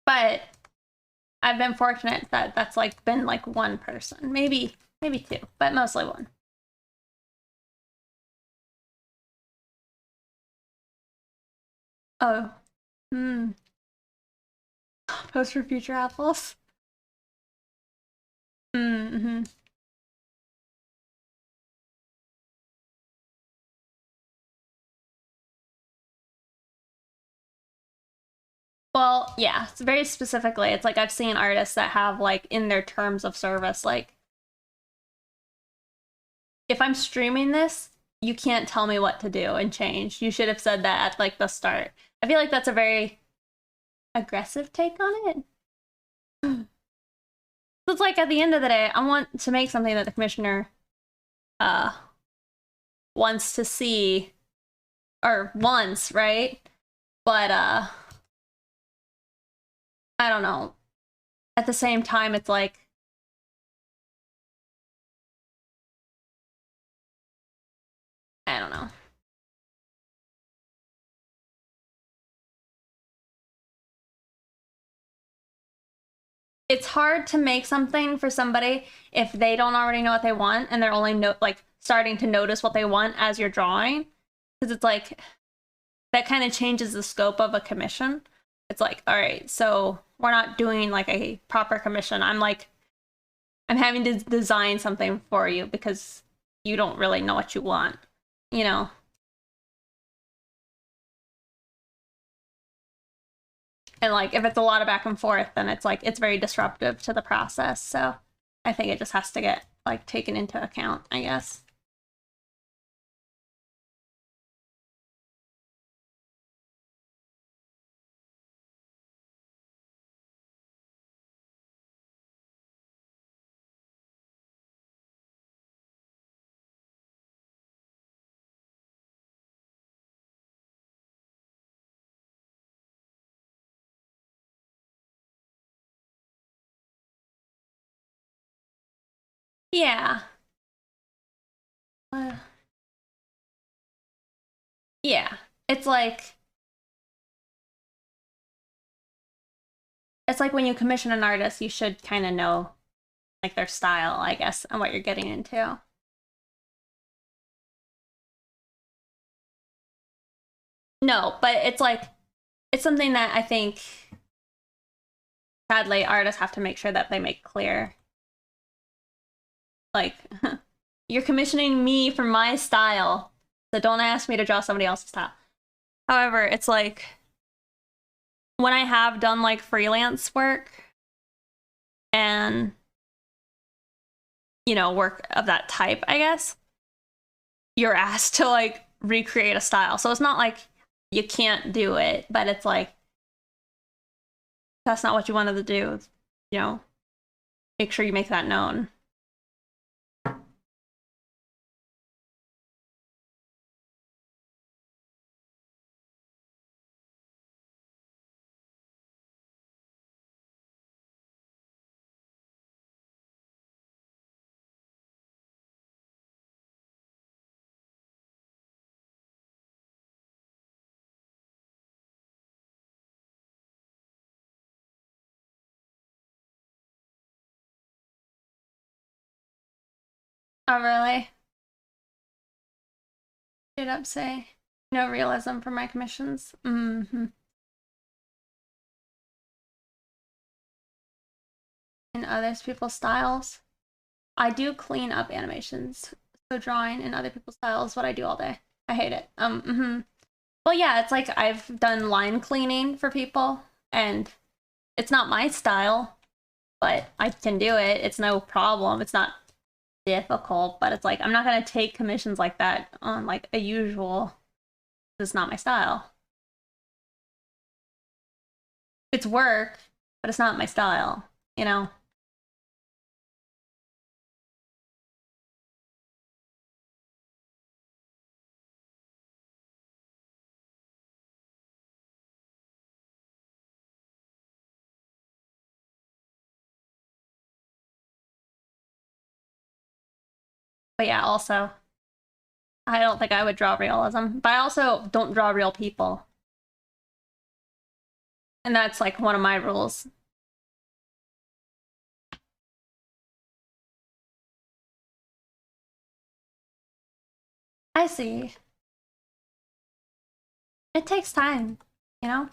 But I've been fortunate that that's like been like one person, maybe two, but mostly one. Oh, hmm. Post for future apples. Mm-hmm. Well, yeah, it's very specifically. It's like I've seen artists that have like in their terms of service, like if I'm streaming this, you can't tell me what to do and change. You should have said that at like the start. I feel like that's a very aggressive take on it. So it's like at the end of the day, I want to make something that the commissioner uh wants to see or wants, right? But I don't know. At the same time, it's like I don't know. It's hard to make something for somebody if they don't already know what they want and they're only like starting to notice what they want as you're drawing, because it's like that kind of changes the scope of a commission. It's like, all right, so we're not doing like a proper commission. I'm having to design something for you because you don't really know what you want, you know? And like if it's a lot of back and forth, then it's like it's very disruptive to the process. So I think it just has to get like taken into account, I guess. Yeah. Uh, yeah. It's like it's like when you commission an artist, you should kind of know like their style, I guess, and what you're getting into. No, but it's like it's something that I think sadly artists have to make sure that they make clear. Like you're commissioning me for my style, so don't ask me to draw somebody else's style. However, it's like when I have done like freelance work and work of that type, I guess, you're asked to like recreate a style. So it's not like you can't do it, but it's like that's not what you wanted to do, you know, make sure you make that known. Oh, really? Straight up say no realism for my commissions. In other people's styles. I do clean up animations. So drawing in other people's styles is what I do all day. I hate it. Well, yeah, it's like I've done line cleaning for people, and it's not my style, but I can do it. It's no problem. It's not difficult, but it's like I'm not gonna take commissions like that on like a usual. It's not my style. It's work, but it's not my style, you know? But yeah, also, I don't think I would draw realism, but I also don't draw real people. And that's like one of my rules. I see. It takes time, you know?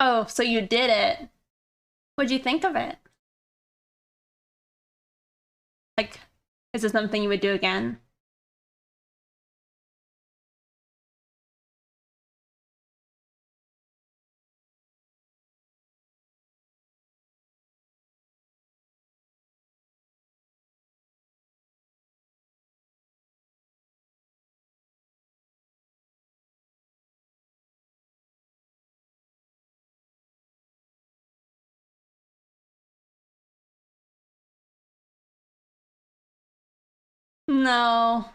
Oh, so you did it. What'd you think of it? Like, is this something you would do again? No.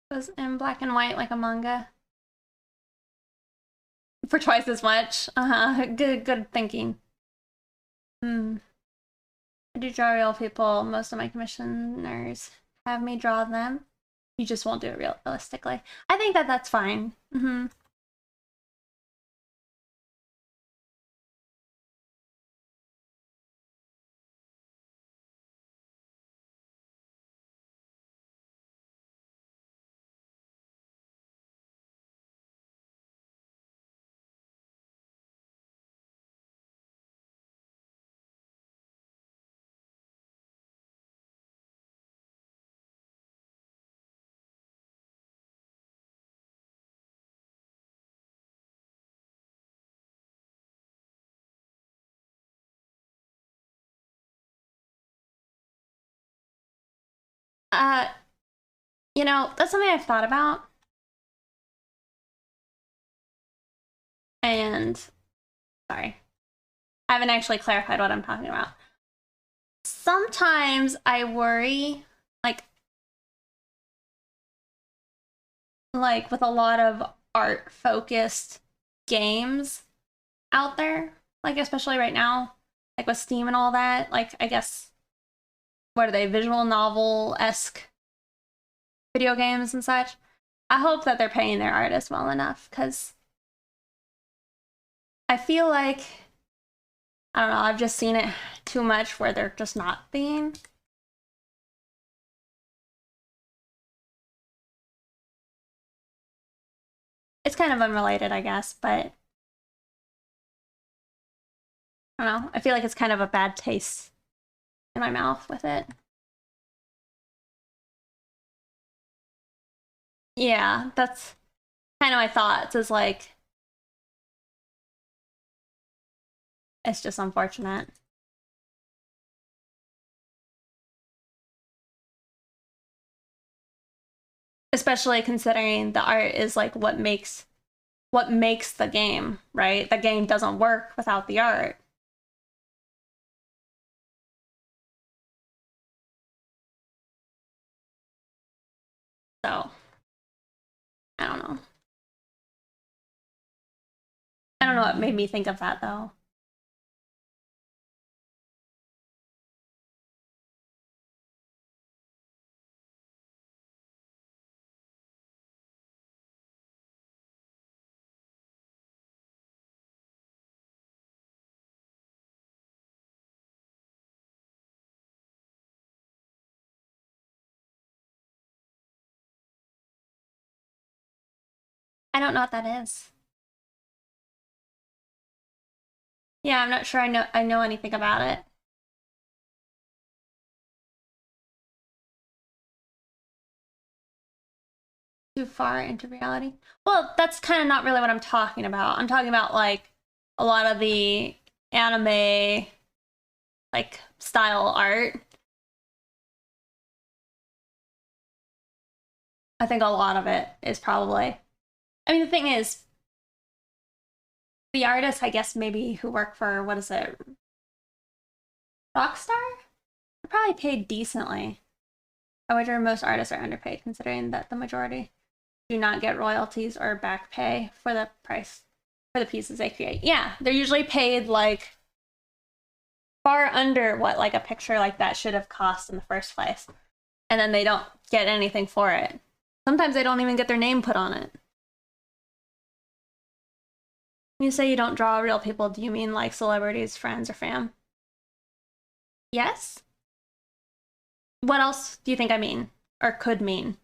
It was in black and white like a manga. For twice as much. Uh-huh. Good thinking. Hmm. I do draw real people. Most of my commissioners have me draw them. You just won't do it realistically. I think that that's fine. Mm-hmm. Uh, that's something I've thought about. And sorry, I haven't actually clarified what I'm talking about. Sometimes I worry, like with a lot of art focused games out there, like especially right now, like with Steam and all that, like I guess what are they, visual novel esque video games and such. I hope that they're paying their artists well enough because I feel like I don't know, I've just seen it too much where they're just not being. It's kind of unrelated, I guess, but I don't know. I feel like it's kind of a bad taste in my mouth with it. Yeah, that's kind of my thoughts is like it's just unfortunate. Especially considering the art is like what makes the game, right? The game doesn't work without the art. So, I don't know. I don't know what made me think of that though. I don't know what that is. Yeah, I'm not sure I know anything about it. Too far into reality. Well, that's kind of not really what I'm talking about. I'm talking about like a lot of the anime like style art. I think a lot of it is probably. I mean, the thing is, The artists, I guess, maybe who work for, what is it, Rockstar? They're probably paid decently. However, most artists are underpaid, considering that the majority do not get royalties or back pay for the price for the pieces they create. Yeah, they're usually paid like far under what like a picture like that should have cost in the first place. And then they don't get anything for it. Sometimes they don't even get their name put on it. When you say you don't draw real people, do you mean like celebrities, friends, or fam? Yes? What else do you think I mean? Or could mean?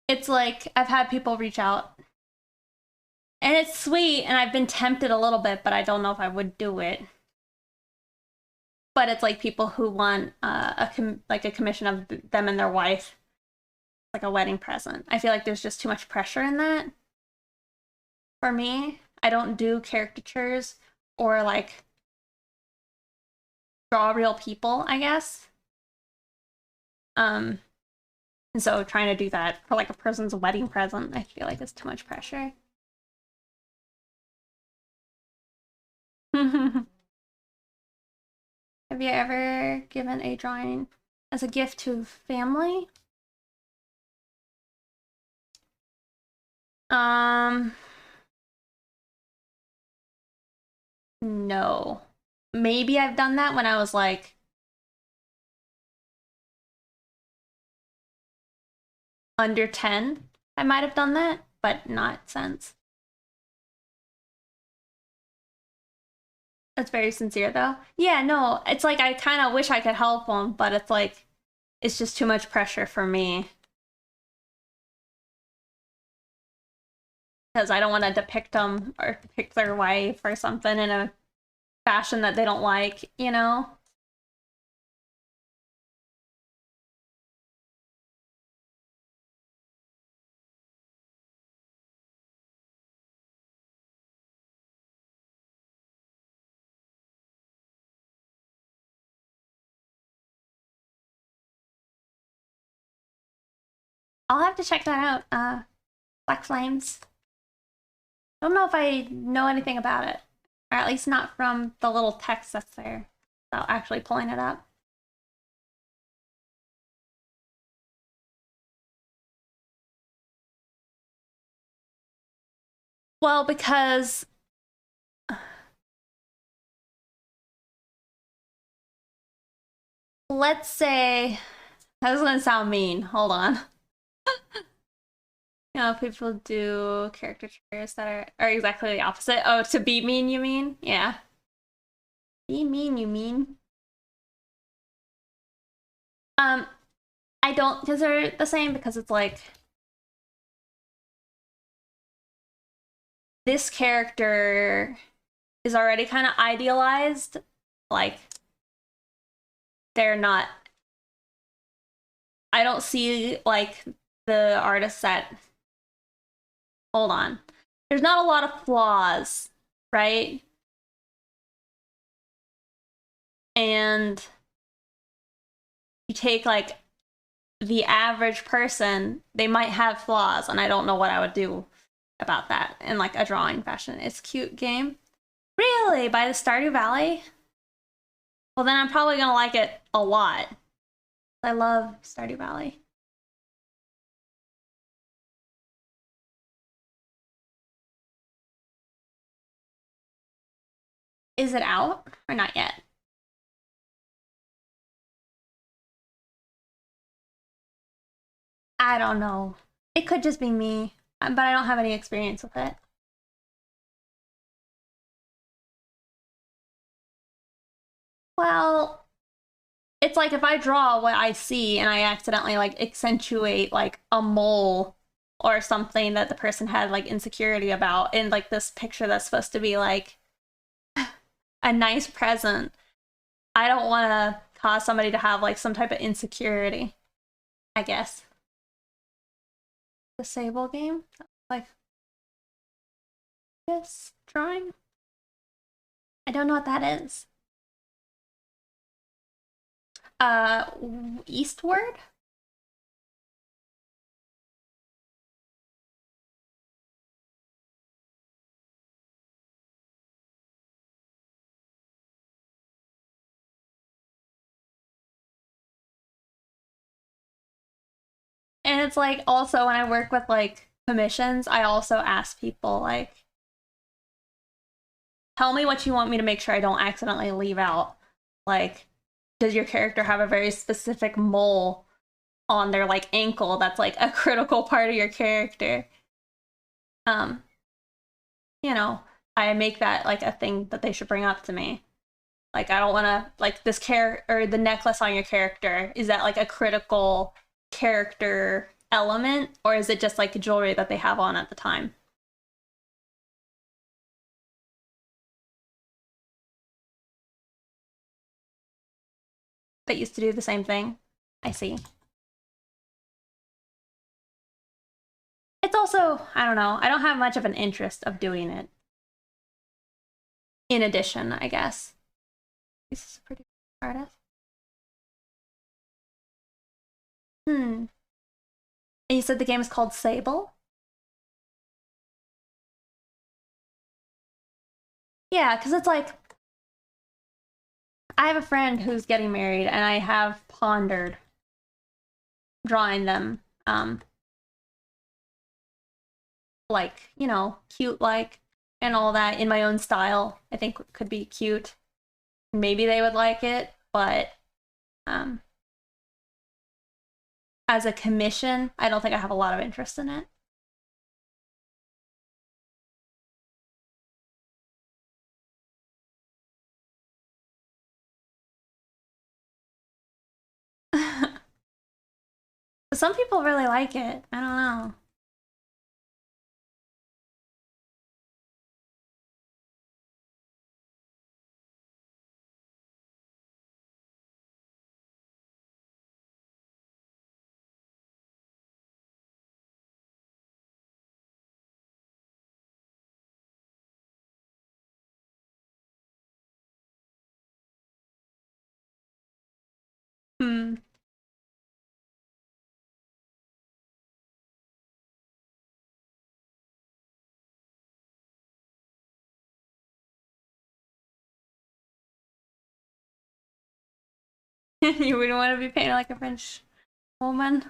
It's like I've had people reach out. And it's sweet, and I've been tempted a little bit, but I don't know if I would do it. But it's like people who want like a commission of them and their wife, like a wedding present. I feel like there's just too much pressure in that. For me, I don't do caricatures or like draw real people, I guess. And so trying to do that for like a person's wedding present, I feel like it's too much pressure. Have you ever given a drawing as a gift to family? No. Maybe I've done that when I was like under 10. I might have done that, but not since. That's very sincere though. Yeah, no, it's like I kind of wish I could help them, but it's like it's just too much pressure for me. Because I don't want to depict them or depict their wife or something in a fashion that they don't like, you know? I'll have to check that out. Black Flames. Don't know if I know anything about it, or at least not from the little text that's there without actually pulling it up. Well, because let's say, this is gonna sound mean. Hold on. You know, people do caricatures that are exactly the opposite. Oh, to be mean, you mean? Yeah. Be mean, you mean? Um, I don't consider it the same because it's like this character is already kind of idealized. Like they're not. I don't see like the artists that. Hold on. There's not a lot of flaws, right? And you take like the average person, they might have flaws, and I don't know what I would do about that in like a drawing fashion. It's a cute game. Really? By the Stardew Valley? Well, then I'm probably gonna like it a lot. I love Stardew Valley. Is it out or not yet? I don't know. It could just be me, but I don't have any experience with it. Well, it's like if I draw what I see and I accidentally like accentuate like a mole or something that the person had like insecurity about in like this picture that's supposed to be like a nice present, I don't want to cause somebody to have like some type of insecurity, I guess. Disable game? Like this drawing? I don't know what that is. Uh, Eastward? And it's like also when I work with like commissions, I also ask people like, tell me what you want me to make sure I don't accidentally leave out. Like, does your character have a very specific mole on their like ankle that's like a critical part of your character? Um, you know, I make that like a thing that they should bring up to me. Like, I don't want to like this or the necklace on your character. Is that like a critical character element, or is it just like jewelry that they have on at the time? That used to do the same thing. I see. It's also, I don't know, I don't have much of an interest of doing it. In addition, I guess. This is a pretty artist. Hmm. And you said the game is called Sable? Yeah, because it's like I have a friend who's getting married, and I have pondered drawing them, like cute, like and all that in my own style. I think could be cute. Maybe they would like it, but um, as a commission, I don't think I have a lot of interest in it. Some people really like it. I don't know. Hmm. You wouldn't want to be painted like a French woman.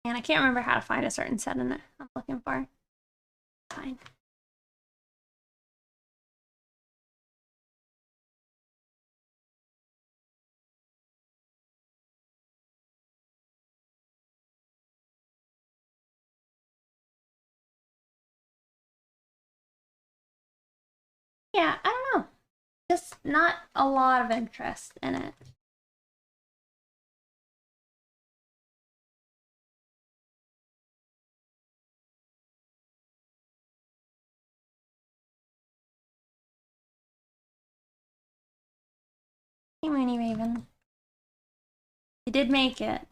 And I can't remember how to find a certain set in it I'm looking for. Fine. Yeah, I don't know. Just not a lot of interest in it. Hey, Mooney Raven. You did make it.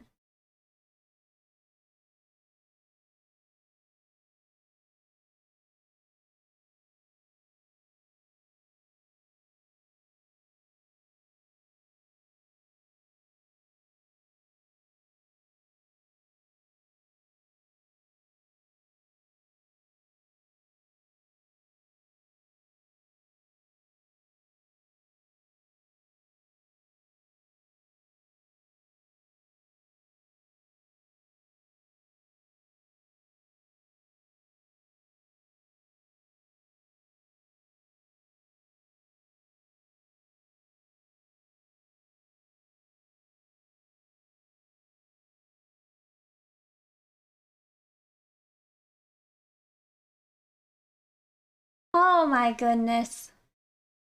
Oh my goodness.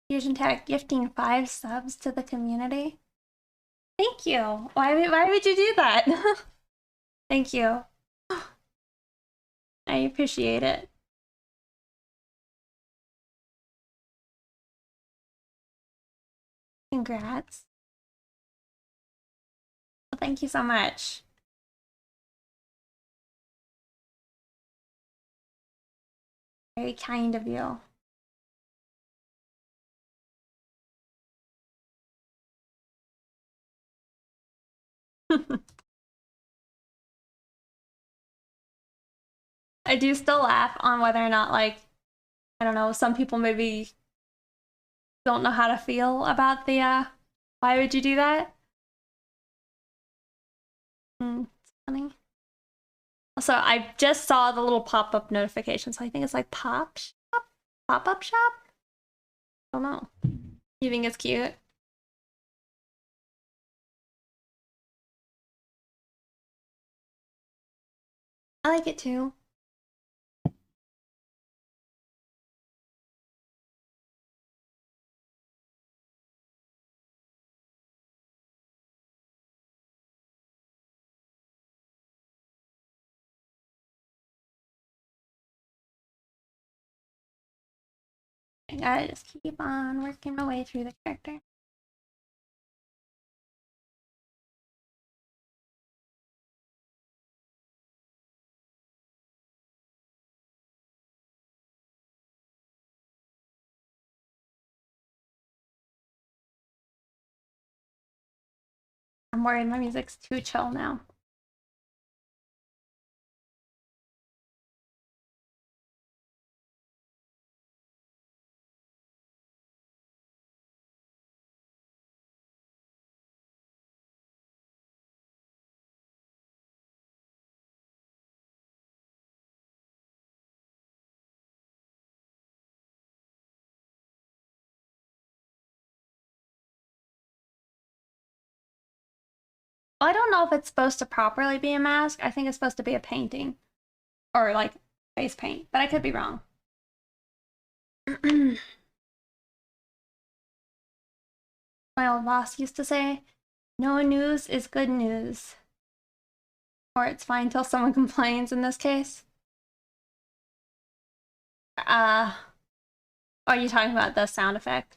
Fusion Tech gifting 5 subs to the community. Thank you. Why would you do that? Thank you. I appreciate it. Congrats. Well, thank you so much. Very kind of you. I do still laugh on whether or not, like, I don't know, some people maybe don't know how to feel about the, why would you do that? It's funny. Also, I just saw the little pop-up notification, so I think it's like Pop Shop? Pop-up shop? I don't know. You think it's cute? I like it too. I gotta just keep on working my way through the character. I'm worried my music's too chill now. I don't know if it's supposed to properly be a mask. I think it's supposed to be a painting. Or like face paint, but I could be wrong. My old boss used to say, no news is good news. Or it's fine till someone complains in this case. Are you talking about the sound effect?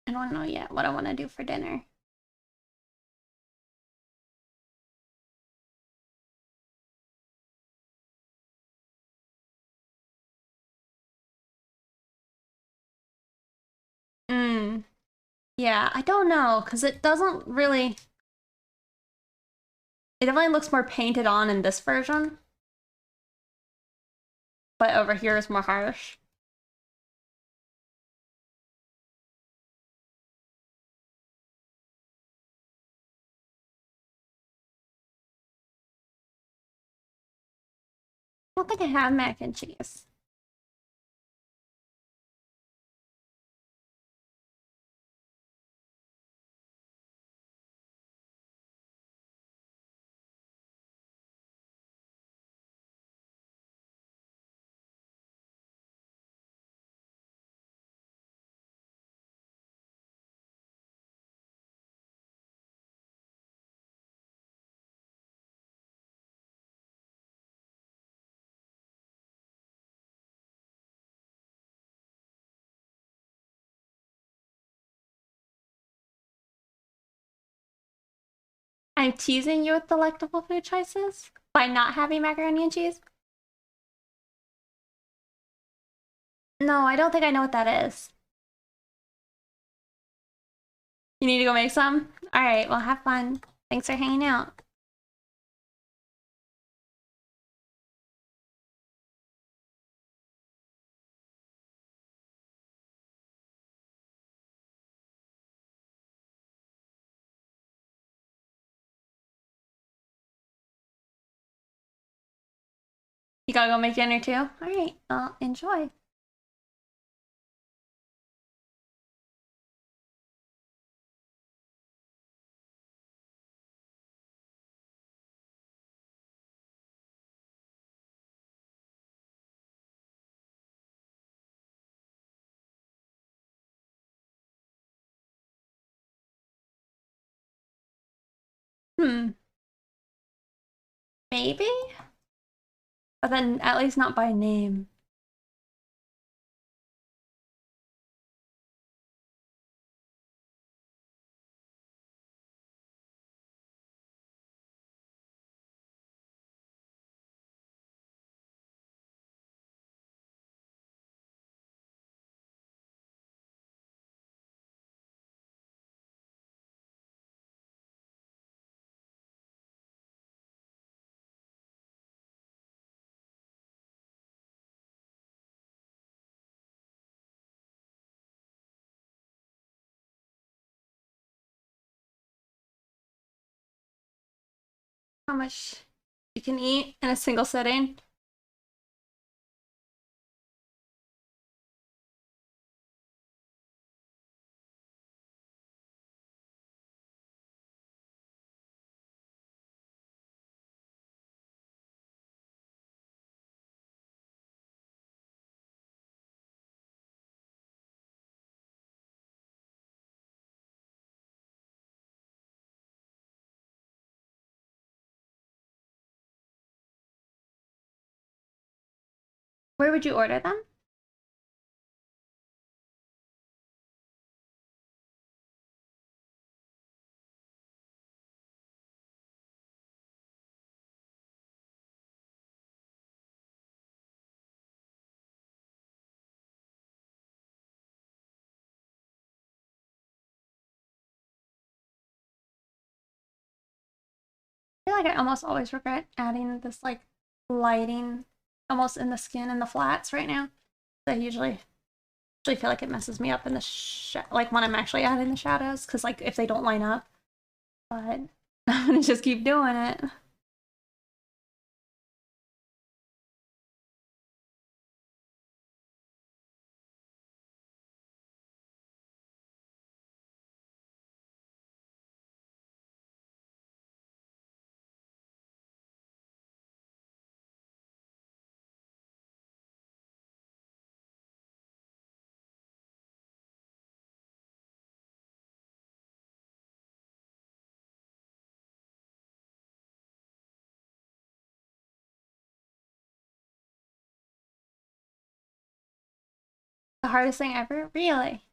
I don't know yet what I want to do for dinner. Yeah, I don't know, because it doesn't really... It definitely looks more painted on in this version. But over here is more harsh. I don't think I have mac and cheese. I'm teasing you with delectable food choices by not having macaroni and cheese. No, I don't think I know what that is. You need to go make some? Alright, well, have fun. Thanks for hanging out. You got gotta go make dinner too? Alright, enjoy. Hmm, maybe? But then at least not by name. How much you can eat in a single sitting? Where would you order them? I feel like I almost always regret adding this like lighting almost in the skin and the flats right now. I usually feel like it messes me up in the like when I'm actually adding the shadows because like if they don't line up. But I'm gonna just keep doing it. The hardest thing ever? Really?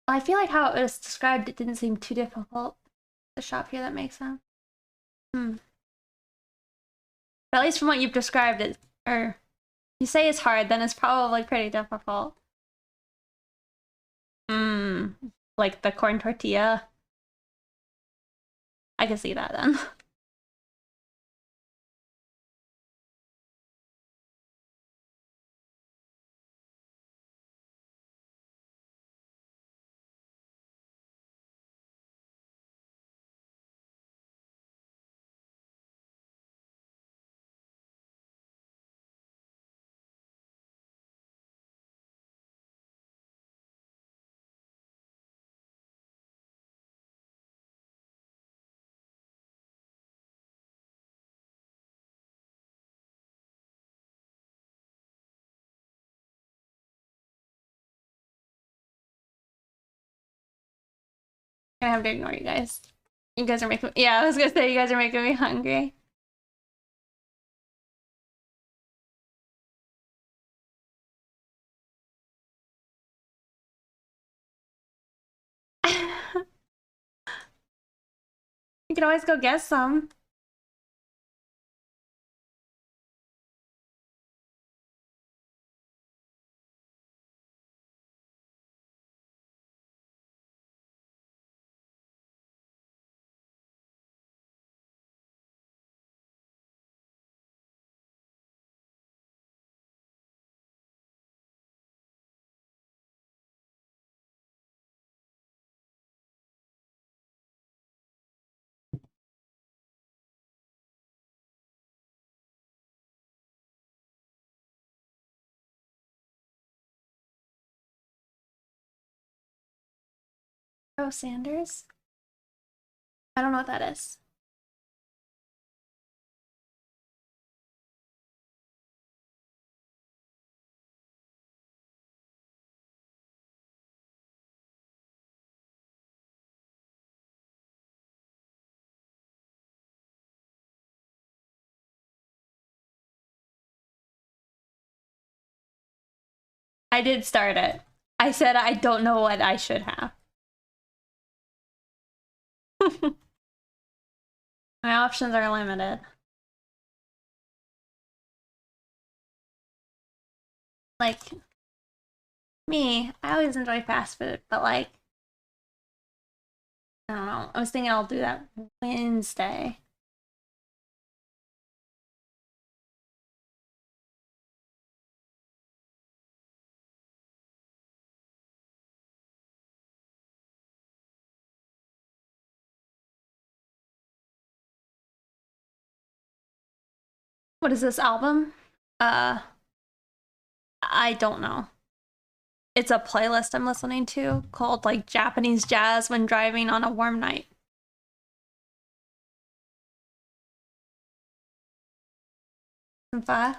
I feel like how it was described, it didn't seem too difficult. The shop here that makes them. Hmm. But at least from what you've described, it or you say it's hard, then it's probably pretty difficult. Hmm. Like the corn tortilla. I can see that then. I have to ignore you guys. You guys are making yeah, I was gonna say you guys are making me hungry. You can always go get some. Oh, Sanders? I don't know what that is. I did start it. I said I don't know what I should have. My options are limited. Like, me, I always enjoy fast food, but like, I don't know. I was thinking I'll do that Wednesday. What is this album? Uh, I don't know. It's a playlist I'm listening to called like Japanese jazz when driving on a warm night. Five.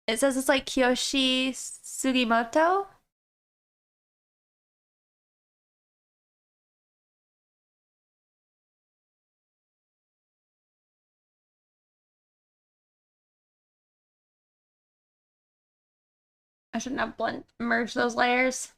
It says it's like Kiyoshi Sugimoto. I shouldn't have merged those layers.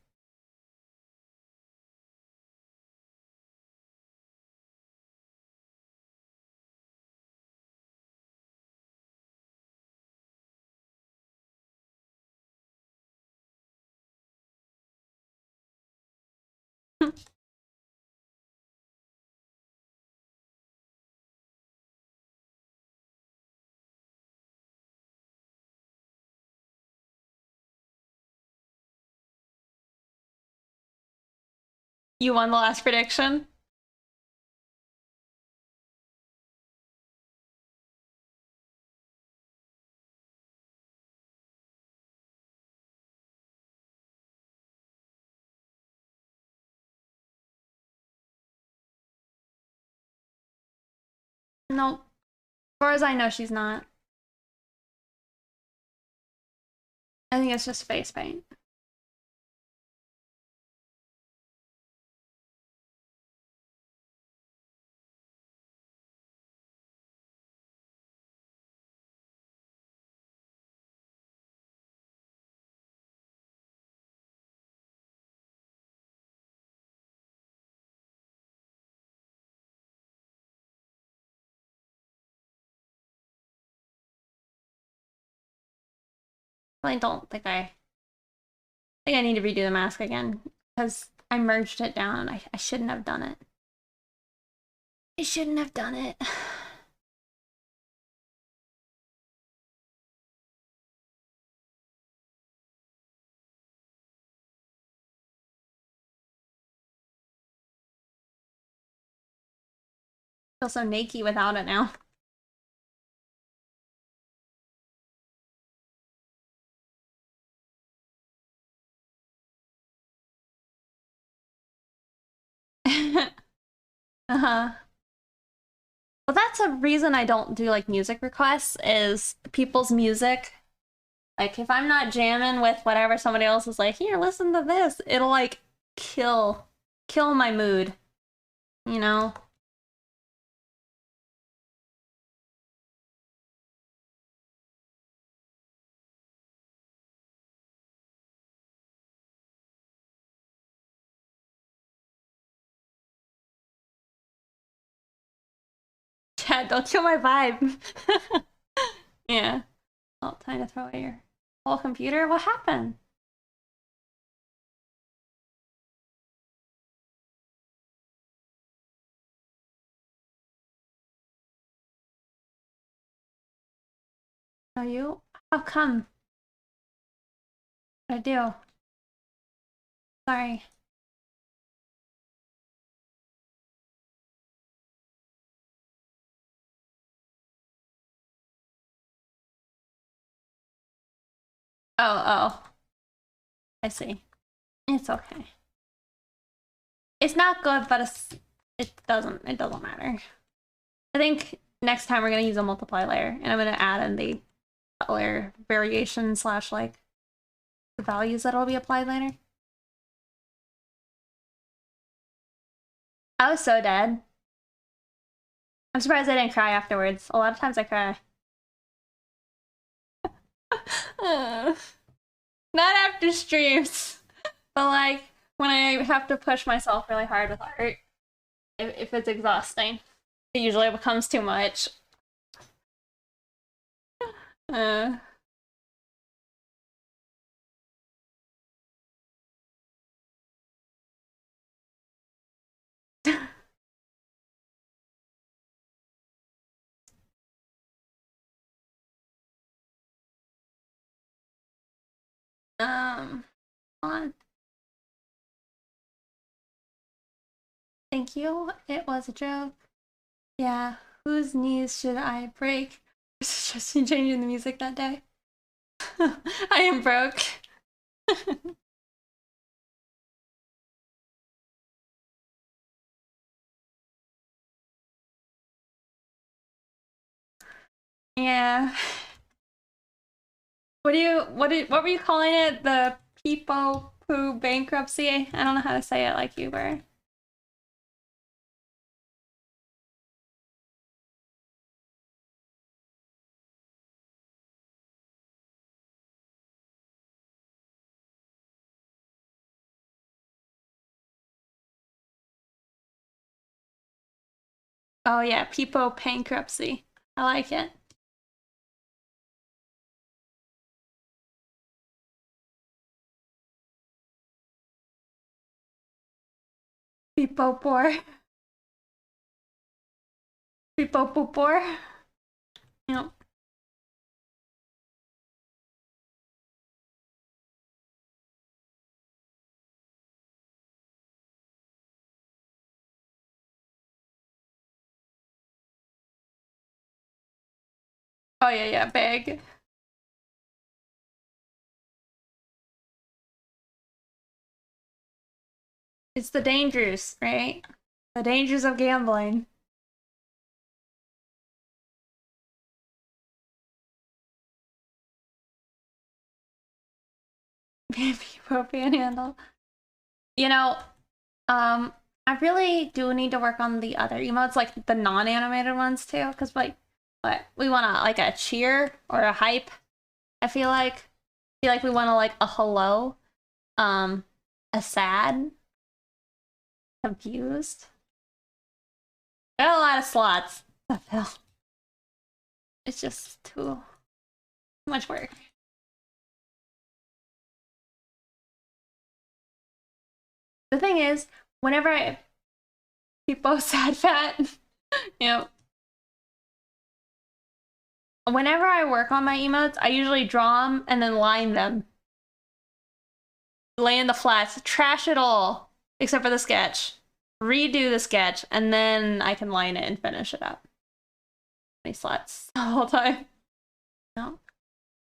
You won the last prediction? Nope. As far as I know, she's not. I think it's just face paint. I don't think I think I need to redo the mask again because I merged it down. I shouldn't have done it. I shouldn't have done it. I feel so naked without it now. Uh-huh. Well, that's a reason I don't do like music requests is people's music. Like if I'm not jamming with whatever somebody else is like, here, listen to this, it'll like kill my mood, you know? Chad, don't kill my vibe. Yeah. Well, time to throw away your whole computer. What happened? Are you? How come? What I do? Sorry. Oh. I see. It's okay. It's not good, but it doesn't matter. I think next time we're gonna use a multiply layer, and I'm gonna add in the color variation slash like the values that'll be applied later. I was so dead. I'm surprised I didn't cry afterwards. A lot of times I cry. Not after streams, but like when I have to push myself really hard with art, if it's exhausting, it usually becomes too much. On. Thank you. It was a joke. Yeah. Whose knees should I break? Suggesting changing the music that day. I am broke. Yeah. What were you calling it? The Peepo Poo bankruptcy? I don't know how to say it like you were. Oh yeah, Peepo bankruptcy. I like it. Peepo poor. Peepo poo poor. Yep. Oh yeah, big. It's the dangers, right? The dangers of gambling. Peepo panhandle. You know, I really do need to work on the other emotes, like the non-animated ones too, because like, what we want to like a cheer or a hype. I feel like we want to like a hello, a sad, confused. Got a lot of slots to fill. It's just too much work. The thing is, whenever I people sad fat, you know, whenever I work on my emotes, I usually draw them and then line them. Lay in the flats, trash it all, except for the sketch. Redo the sketch, and then I can line it and finish it up. Many slots the whole time. No.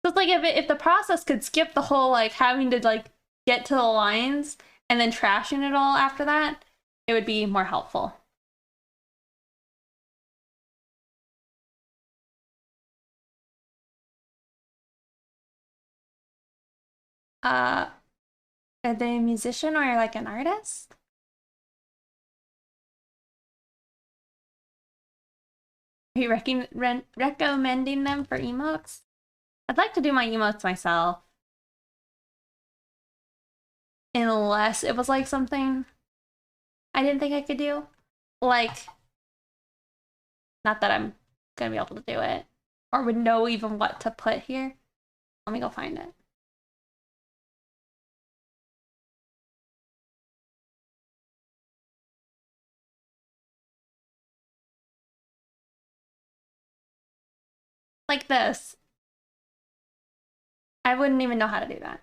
So it's like if the process could skip the whole like having to like get to the lines and then trashing it all after that, it would be more helpful. Are they a musician or like an artist? Are you recommending them for emotes? I'd like to do my emotes myself. Unless it was like something I didn't think I could do. Like, not that I'm gonna be able to do it or would know even what to put here. Let me go find it. Like this. I wouldn't even know how to do that.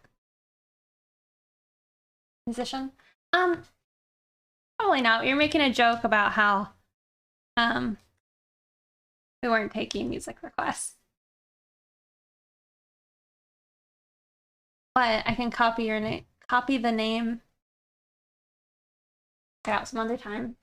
Musician? Probably not. You're making a joke about how we weren't taking music requests. But I can copy your name, copy the name. Get out some other time.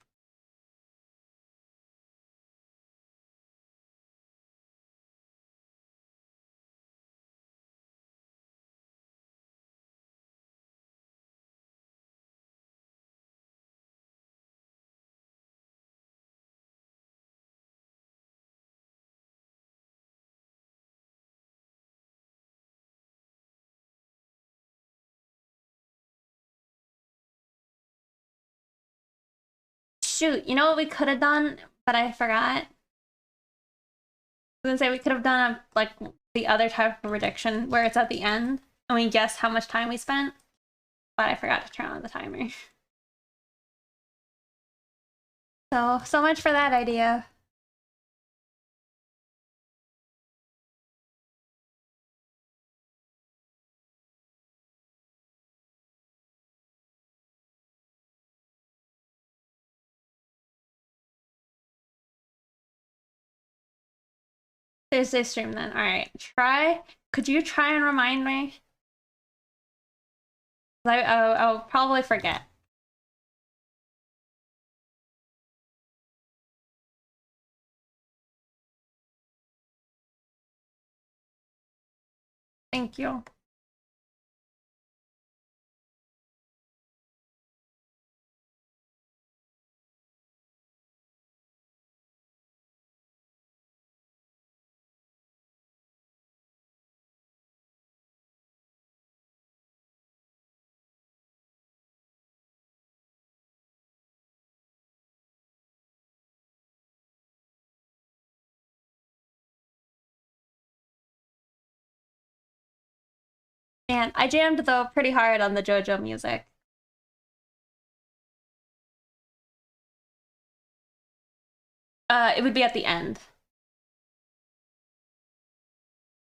Shoot, you know what we could have done, but I forgot? I was gonna say we could have done like the other type of prediction where it's at the end and we guess how much time we spent, but I forgot to turn on the timer. So much for that idea. Thursday stream then. All right, could you try and remind me? I'll probably forget. Thank you. And I jammed though pretty hard on the JoJo music. It would be at the end.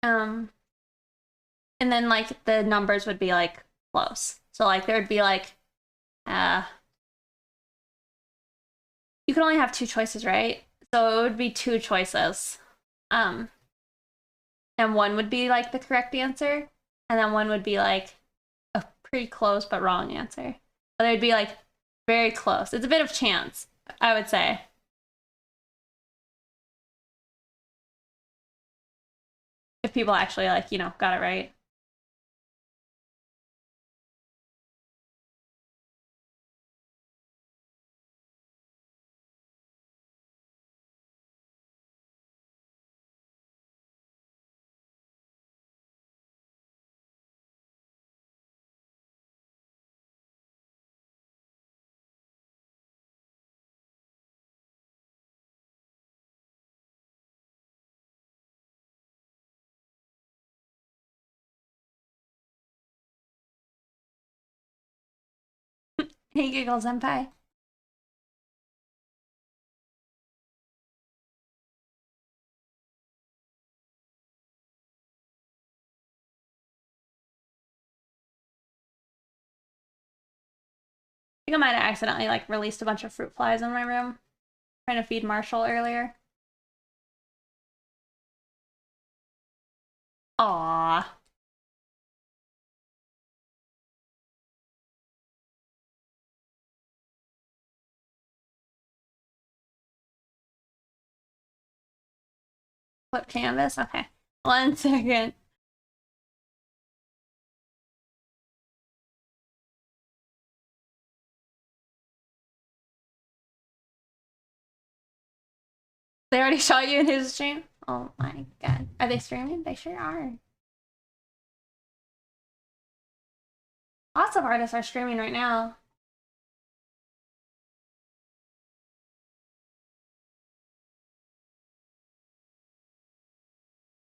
And then like the numbers would be like close. So like there would be like you can only have two choices, right? So it would be two choices. And one would be like the correct answer, and then one would be like a pretty close but wrong answer. But they'd be like very close. It's a bit of chance, I would say. If people actually like, got it right. Hey, Giggle Senpai. I think I might have accidentally like released a bunch of fruit flies in my room. Trying to feed Marshall earlier. Aww. Flip canvas? Okay. 1 second. They already shot you in his stream? Oh my god. Are they streaming? They sure are. Lots of artists are streaming right now.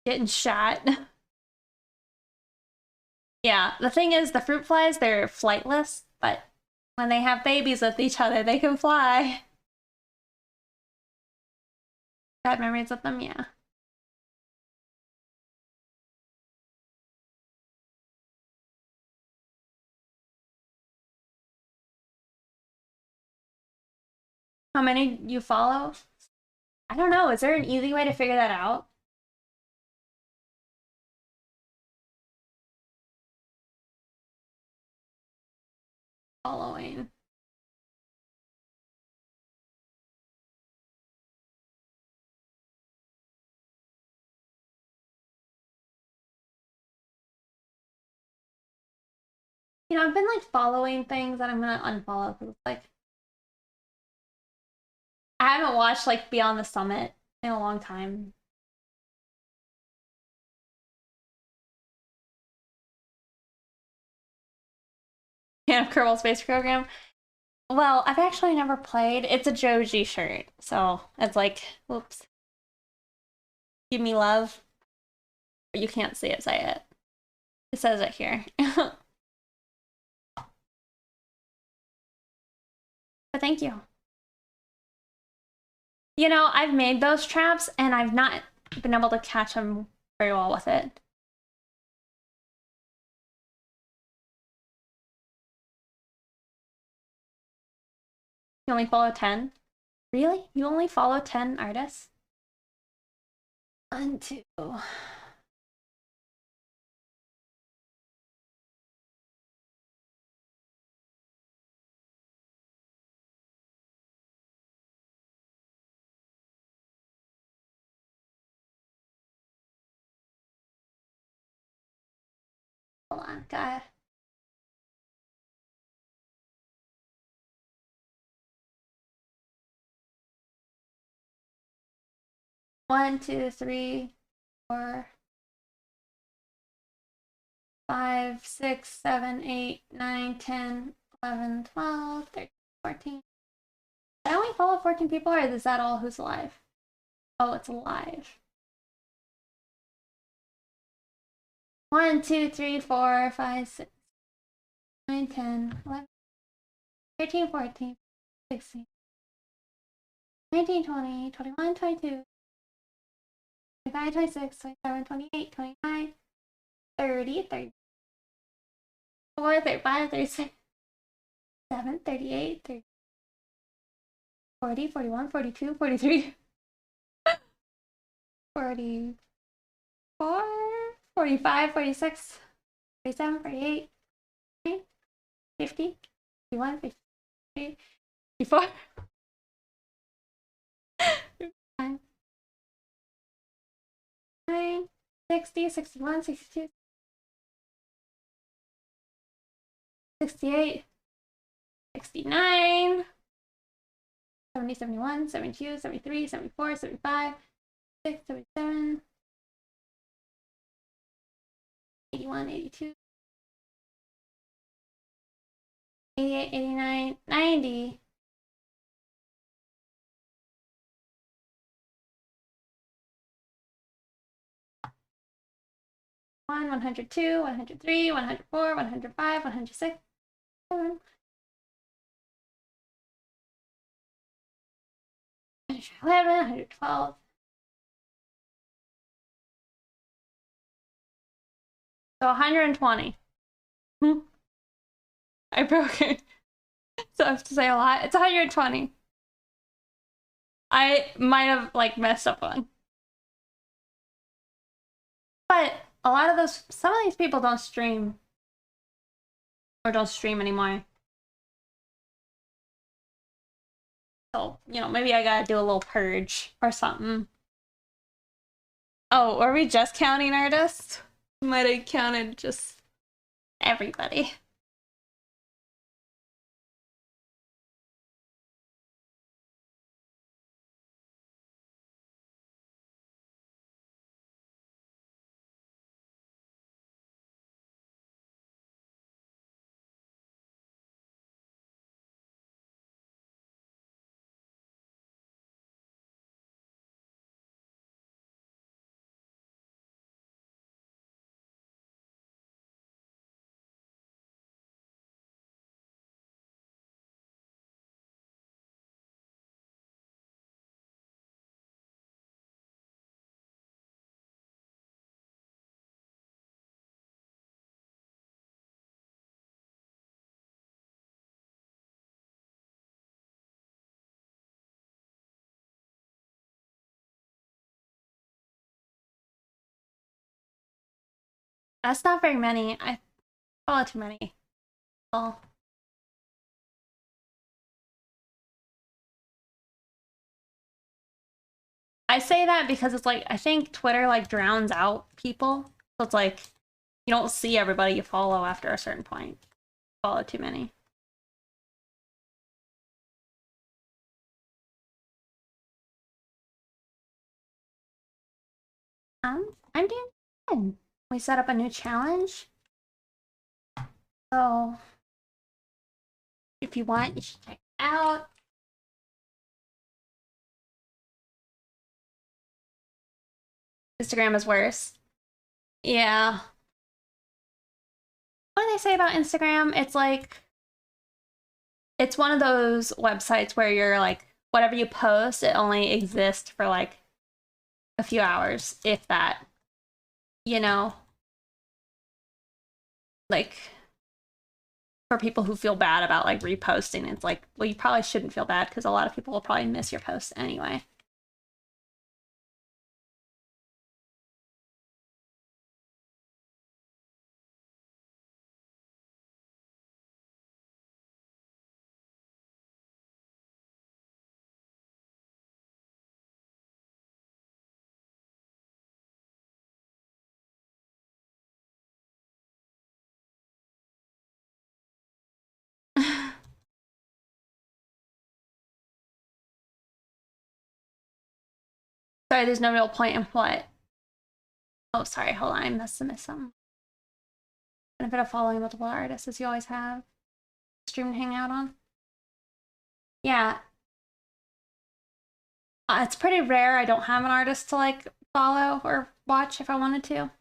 Getting shot. Yeah, the thing is, the fruit flies, they're flightless, but when they have babies with each other, they can fly. Got memories of them, yeah. How many you follow? I don't know. Is there an easy way to figure that out? following. You know, I've been like following things that I'm gonna unfollow because like I haven't watched like Beyond the Summit in a long time. Camp Kerbal Space Program. Well, I've actually never played. It's a Joji shirt, so it's like, whoops. Give me love. You can't see it, say it. It says it here. But thank you. You know, I've made those traps and I've not been able to catch them very well with it. You only follow 10? Really? You only follow 10 artists? 1, 2. Hold on, God. 1, 2, 3, 4, 5, 6, 7, 8, 9, 10, 11, 12, 13, 14. Did I only follow 14 people, or is that all who's alive? Oh, it's alive. 1, 2, 3, 4, 5, 6, 9, 10, 11, 13, 14, 16, 19, 20, 21, 22, 25, 26, 27, 28, 29, 30, 34, 35, 36, 37, 38, 30, 40, 41, 42, 43, 44, 45, 46, 47, 48, 50, 51, 53, 54, 55, 59, 60, 61, 62, 68, 69, 70, 71, 72, 73, 74, 75, 76, 77, 81, 82, 88, 89, 90. 102, 103, 104, 105, 106, 111, 112. So 120. I broke it. So I have to say a lot. It's 120. I might have like messed up one. But a lot of those, some of these people don't stream. Or don't stream anymore. So, you know, maybe I gotta do a little purge or something. Oh, are we just counting artists? Might have counted just everybody. That's not very many. I follow too many. Oh. I say that because it's like I think Twitter like drowns out people. So it's like you don't see everybody you follow after a certain point. Follow too many. I'm doing good. We set up a new challenge. So if you want, you should check it out. Instagram is worse. Yeah. What do they say about Instagram? It's like it's one of those websites where you're like whatever you post, it only exists for like a few hours, if that. You know, like for people who feel bad about like reposting, it's like, well, you probably shouldn't feel bad because a lot of people will probably miss your posts anyway. Sorry, there's no real point in what. Oh, sorry, hold on, I must have missed something. Benefit of following multiple artists as you always have. Stream and hang out on. Yeah. It's pretty rare I don't have an artist to like follow or watch if I wanted to.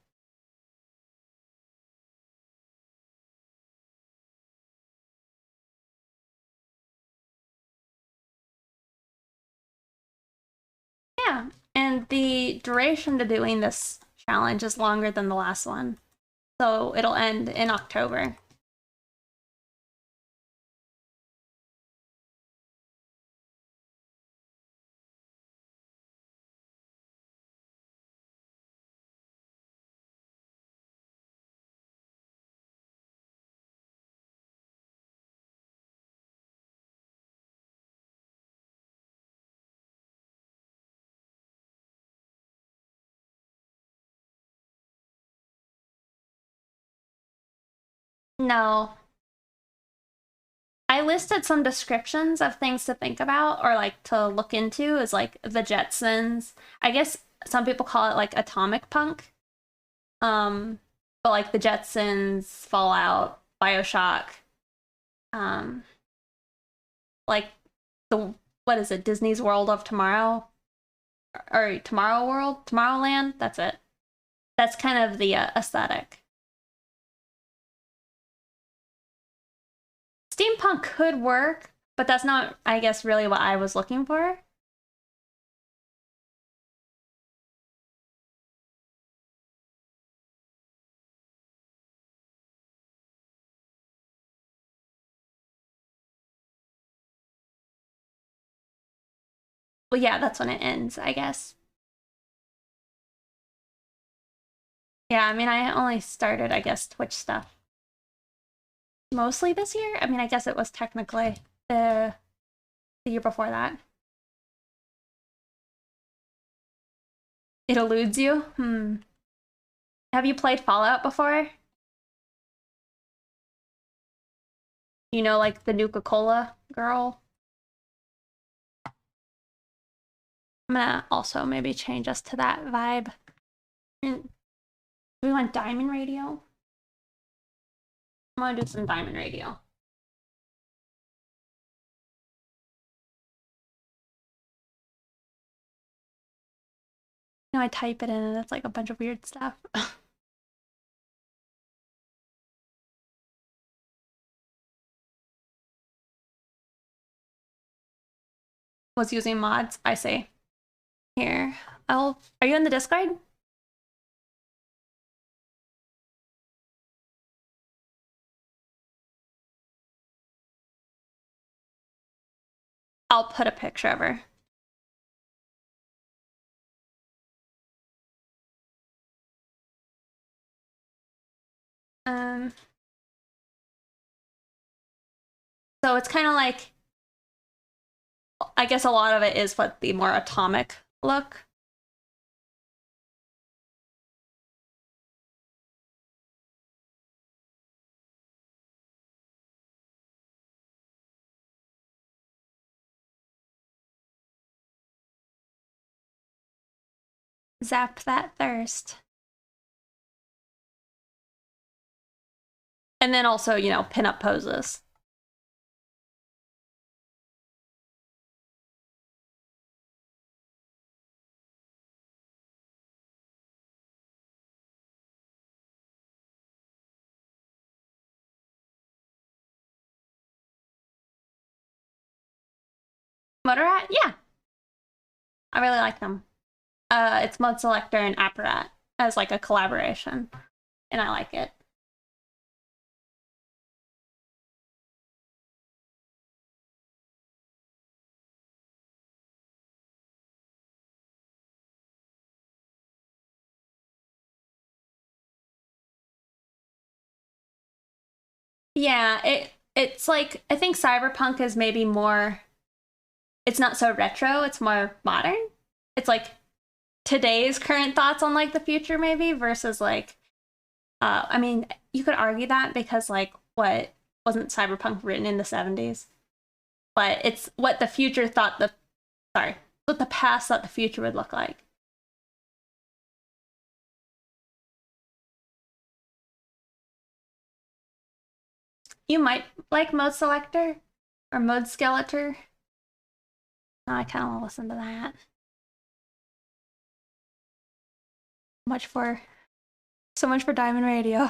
Yeah, and the duration to doing this challenge is longer than the last one. So it'll end in October. No. I listed some descriptions of things to think about or like to look into is like the Jetsons. I guess some people call it like atomic punk. But like the Jetsons, Fallout, BioShock, um, like the what is it, Disney's World of Tomorrow? Or Tomorrow World? Tomorrowland? That's it. That's kind of the aesthetic. Steampunk could work, but that's not, I guess, really what I was looking for. Well, yeah, that's when it ends, I guess. Yeah, I mean, I only started, I guess, Twitch stuff mostly this year. I mean, I guess it was technically the year before that. It eludes you? Hmm. Have you played Fallout before? You know, like the Nuka-Cola girl? I'm gonna also maybe change us to that vibe. We want Diamond Radio? I want to do some Diamond Radio. You know, I type it in and it's like a bunch of weird stuff. Was using mods, I say. Here, are you in the Discord? I'll put a picture of her. So it's kind of like, I guess a lot of it is what the more atomic look. Zap that thirst. And then also, you know, pin up poses. Motorat? Yeah. I really like them. It's Mode Selector and Apparat as like a collaboration, and I like it. Yeah, it's like I think Cyberpunk is maybe more, it's not so retro, it's more modern. It's like today's current thoughts on like the future maybe versus like I mean, you could argue that because like what wasn't Cyberpunk written in the 70s? But it's what the future thought the sorry, what the past thought the future would look like. You might like Mode Selector or Mode Skeletor. Oh, I kind of want to listen to that. Much for so much for Diamond Radio.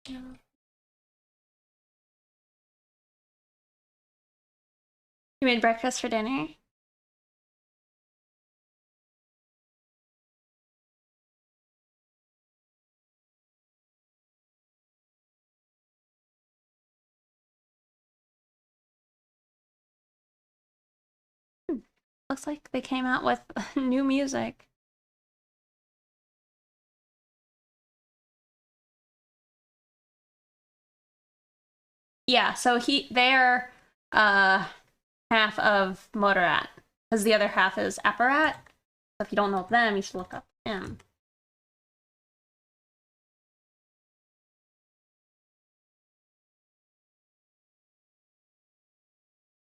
You made breakfast for dinner? Hmm. Looks like they came out with new music. Yeah, so they're uh half of Motorat because the other half is Apparat. So if you don't know them, you should look up him.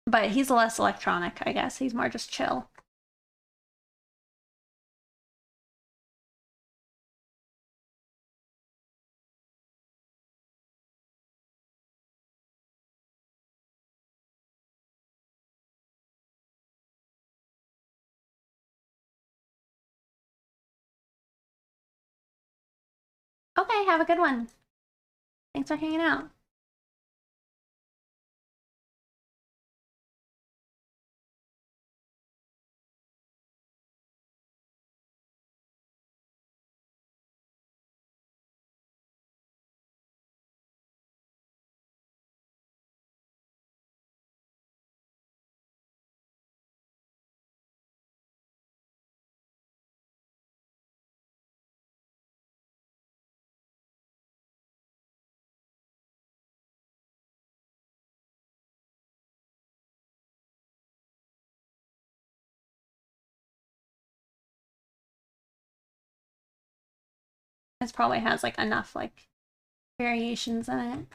But he's less electronic, I guess. He's more just chill. Okay, have a good one. Thanks for hanging out. This probably has like enough like variations in it.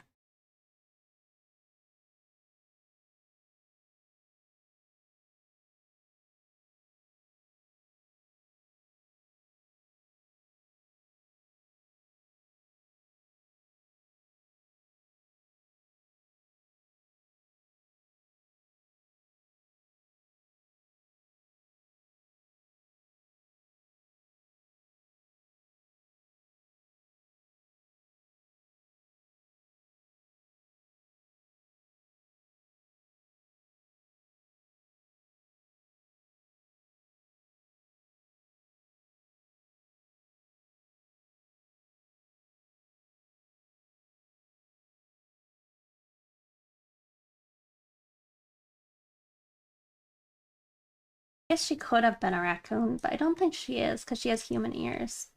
I guess she could have been a raccoon, but I don't think she is because she has human ears.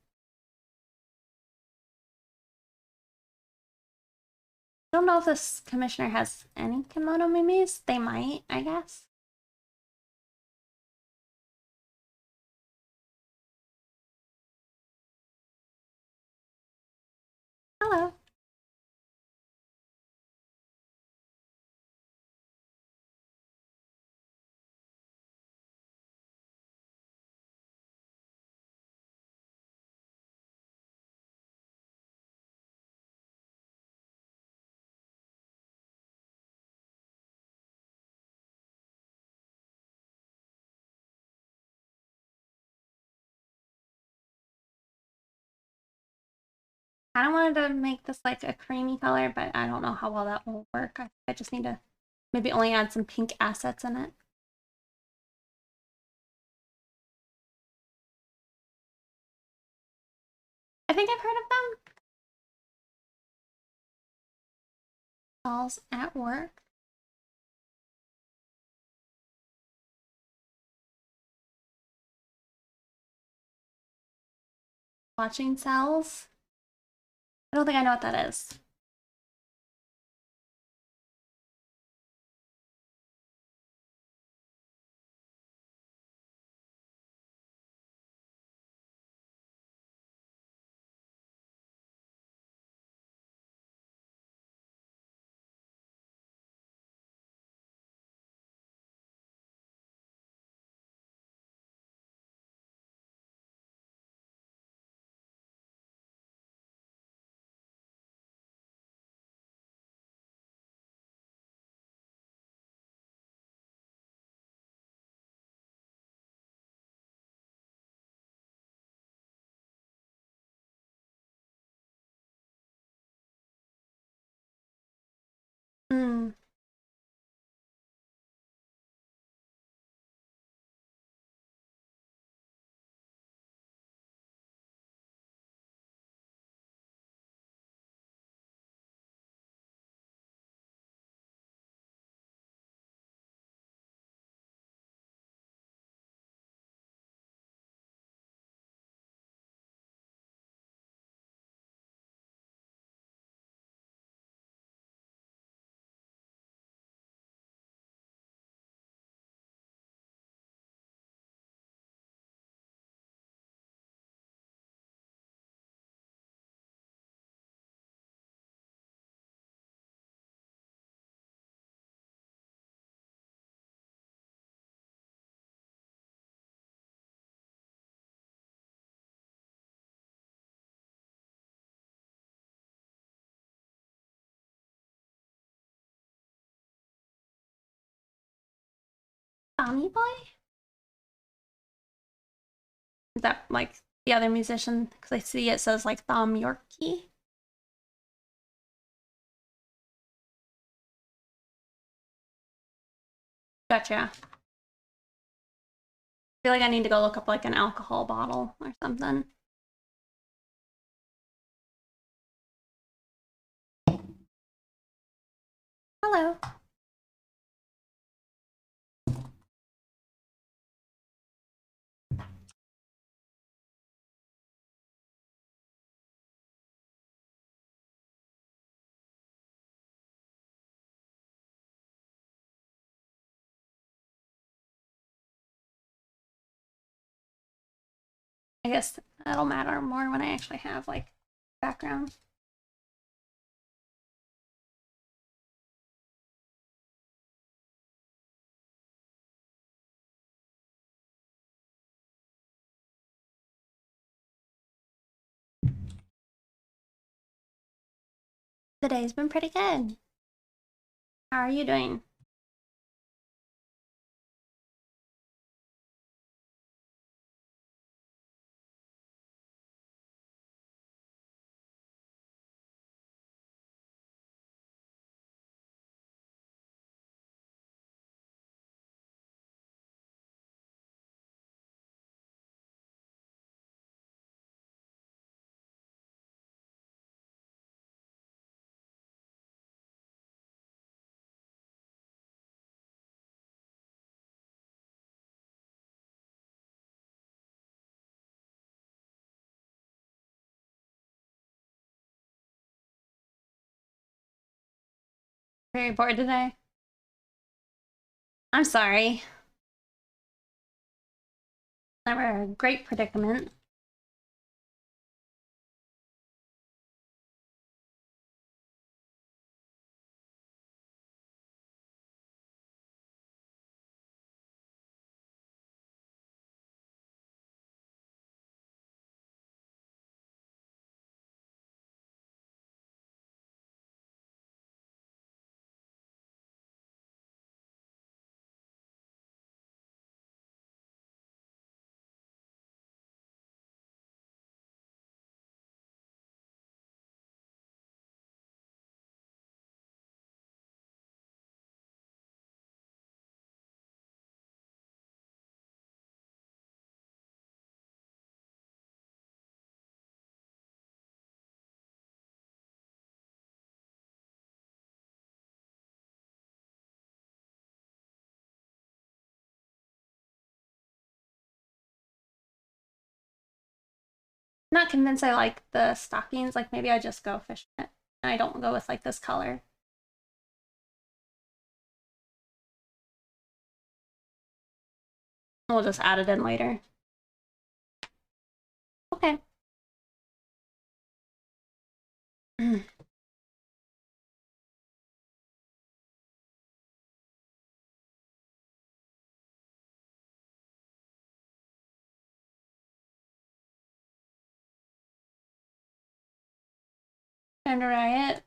I don't know if this commissioner has any kimono mimis. They might, I guess. Hello. I don't wanted to make this like a creamy color, but I don't know how well that will work. I just need to maybe only add some pink assets in it. I think I've heard of them. Dolls at work. Watching cells. I don't think I know what that is. Hmm. Tommy Boy? Is that like the other musician? Because I see it says like Thom Yorke. Gotcha. I feel like I need to go look up like an alcohol bottle or something. Hello. I guess that'll matter more when I actually have like background. The day's been pretty good. How are you doing? Very bored today. I'm sorry. Never a great predicament. Not convinced I like the stockings. Like maybe I just go fishnet and I don't go with like this color. We'll just add it in later. Okay. Time to riot.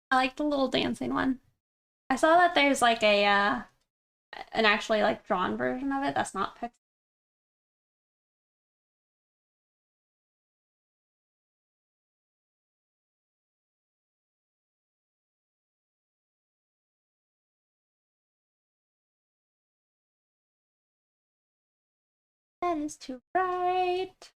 I like the little dancing one. I saw that there's like a an actually like drawn version of it that's not pixel. That is too bright.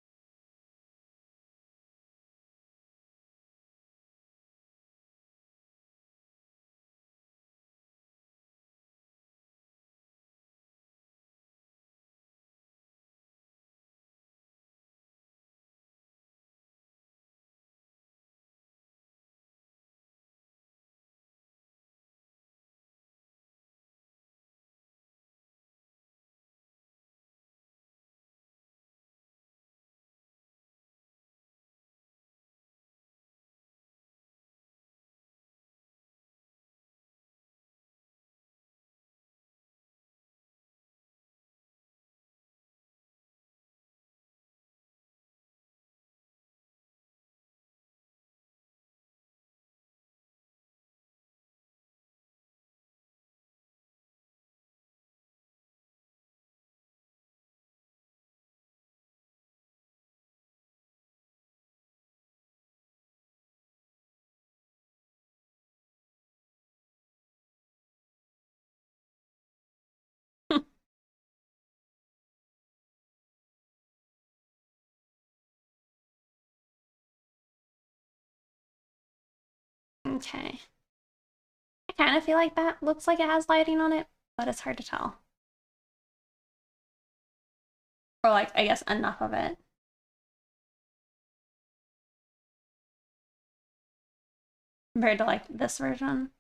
Okay. I kind of feel like that looks like it has lighting on it, but it's hard to tell. Or like, I guess enough of it. Compared to like this version.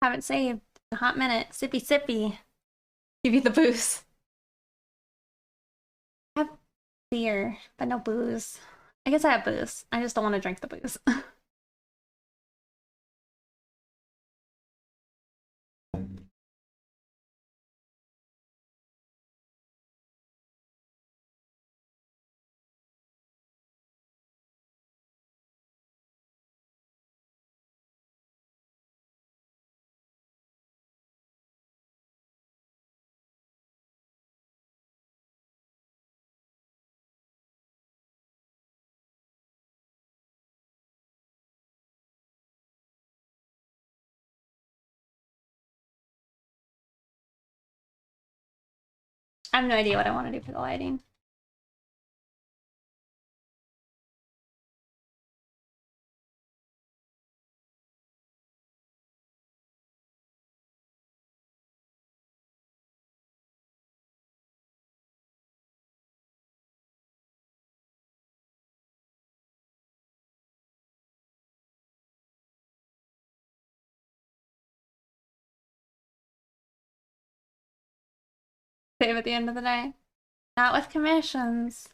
Haven't saved in a hot minute. Sippy sippy. Give you the booze. I have beer, but no booze. I guess I have booze. I just don't want to drink the booze. I have no idea what I want to do for the lighting. Save at the end of the day. Not with commissions.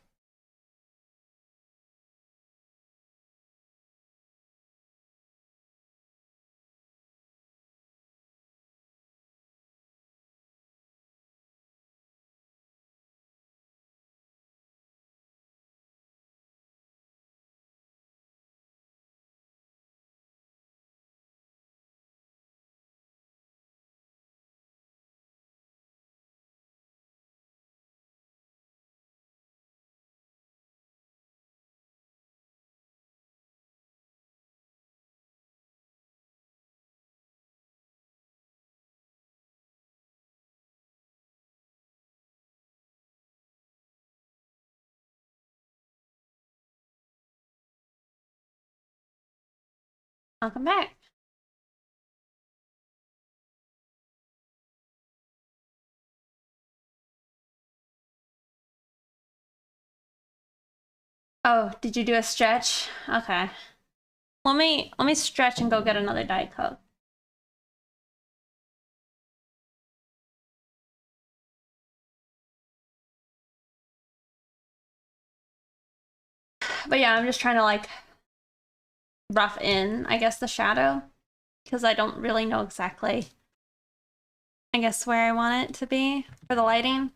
Welcome back. Oh, did you do a stretch? Okay. Let me stretch and go get another Diet Coke. But yeah, I'm just trying to like rough in, I guess, the shadow because I don't really know exactly, I guess, where I want it to be for the lighting.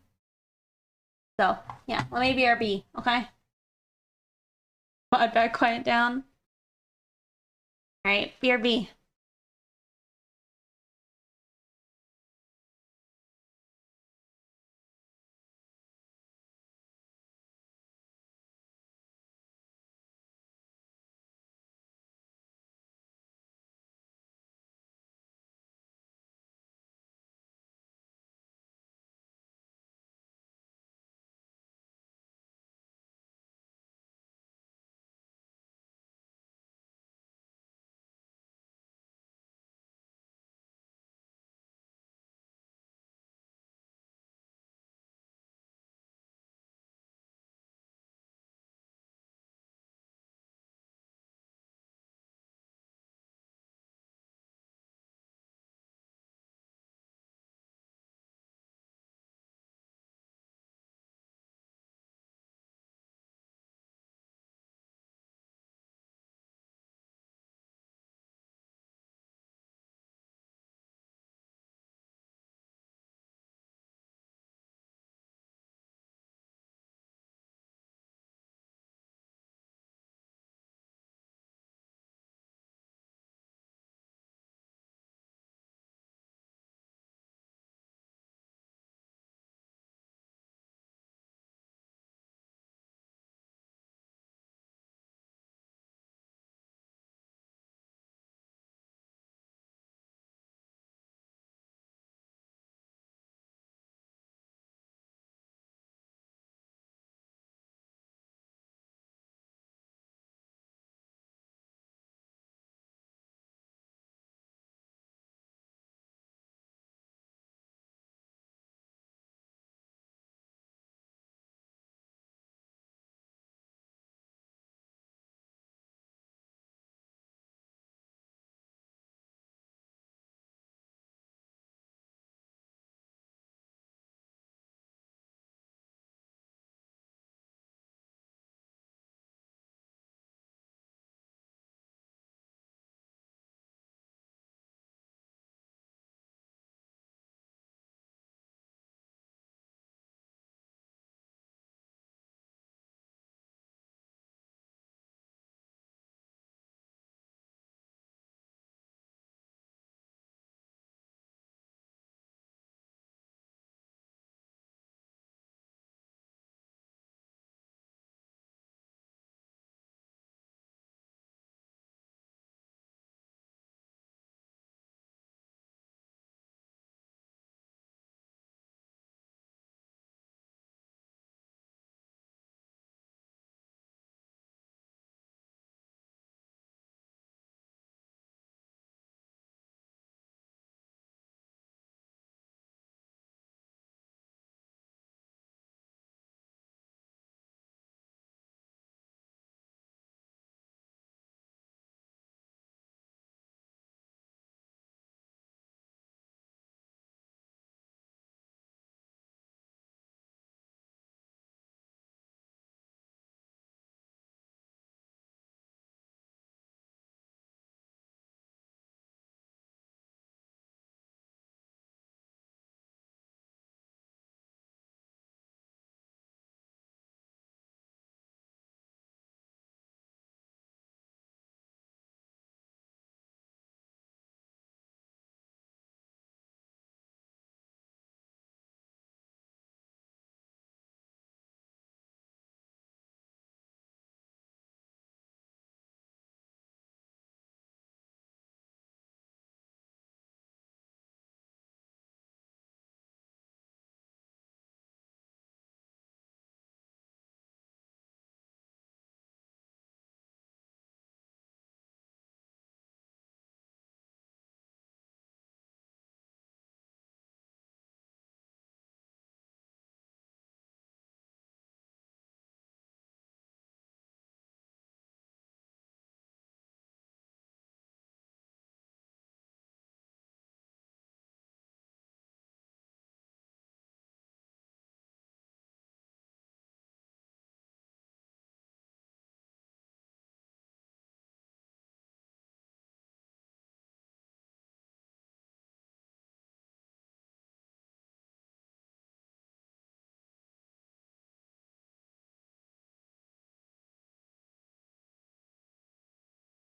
So yeah, let me BRB, okay? Mod back, quiet down. All right, BRB.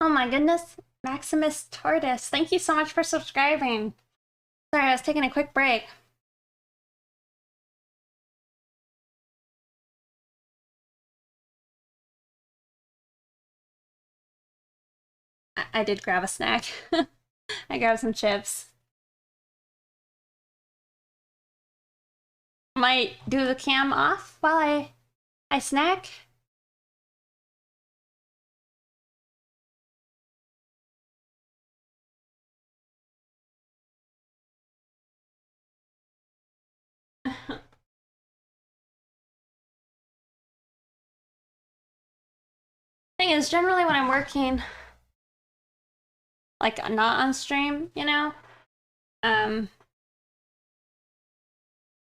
Oh my goodness, Maximus Tortoise, thank you so much for subscribing. Sorry, I was taking a quick break. I did grab a snack. I grabbed some chips. Might do the cam off while I snack. Thing is, generally when I'm working, like not on stream, you know, um,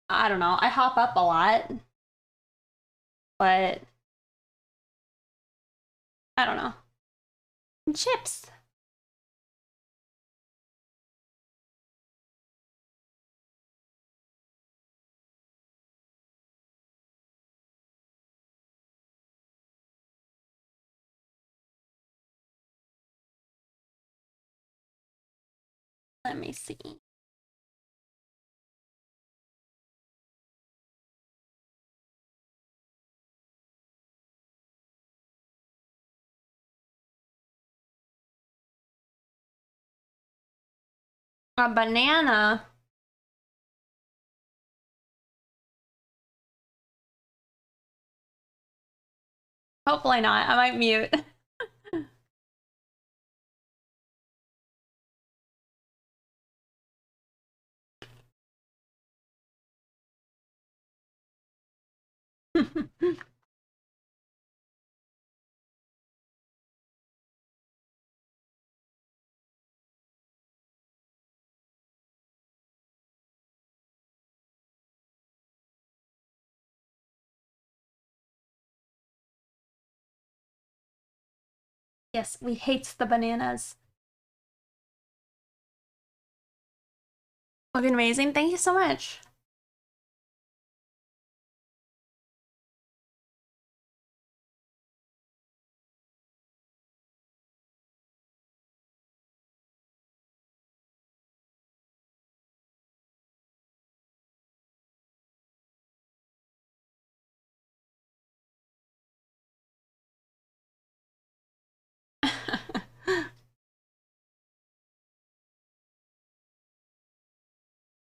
I don't know. I hop up a lot, but I don't know. Chips. Let me see. A banana. Hopefully not. I might mute. Yes, we hate the bananas. Looking amazing. Thank you so much.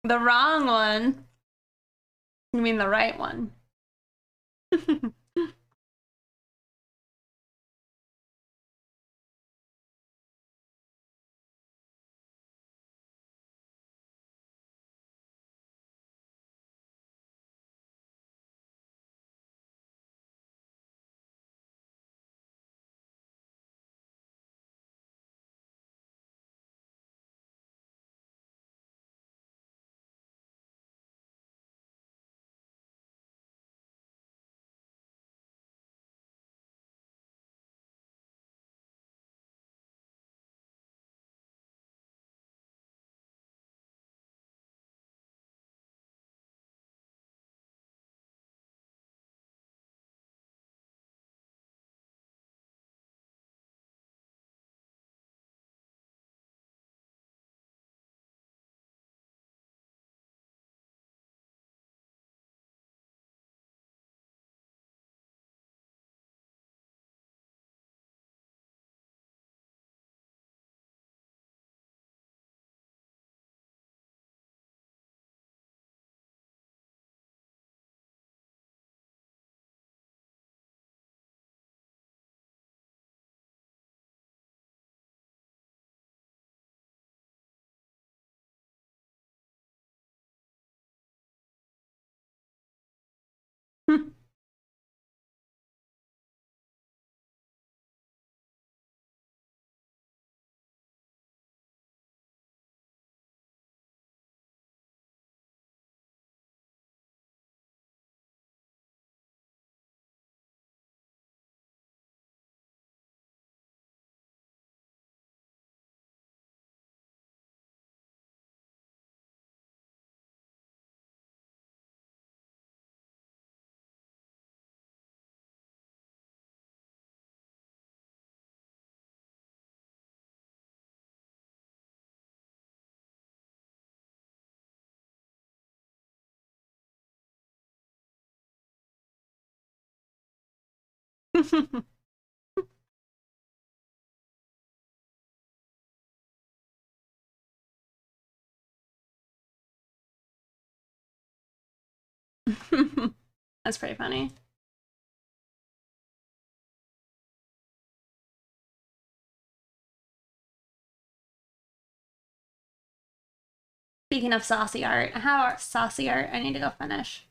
The wrong one. You mean the right one? That's pretty funny. Speaking of saucy art, I have our saucy art I need to go finish.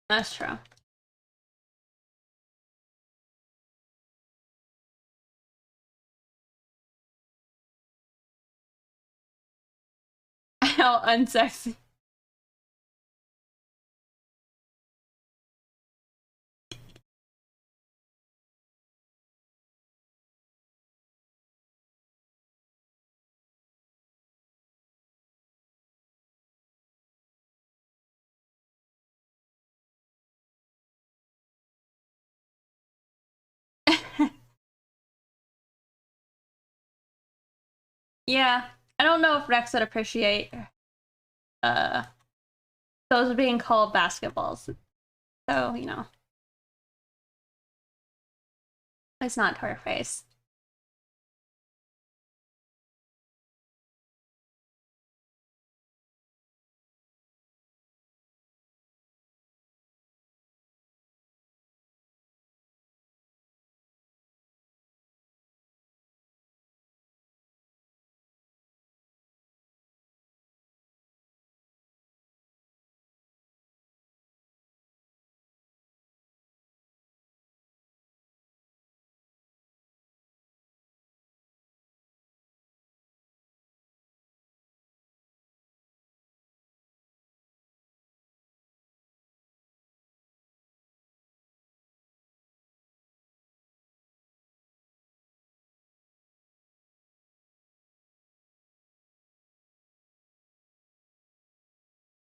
That's true. How unsexy. Yeah, I don't know if Rex would appreciate uh those being called basketballs. So, you know, it's not to her face.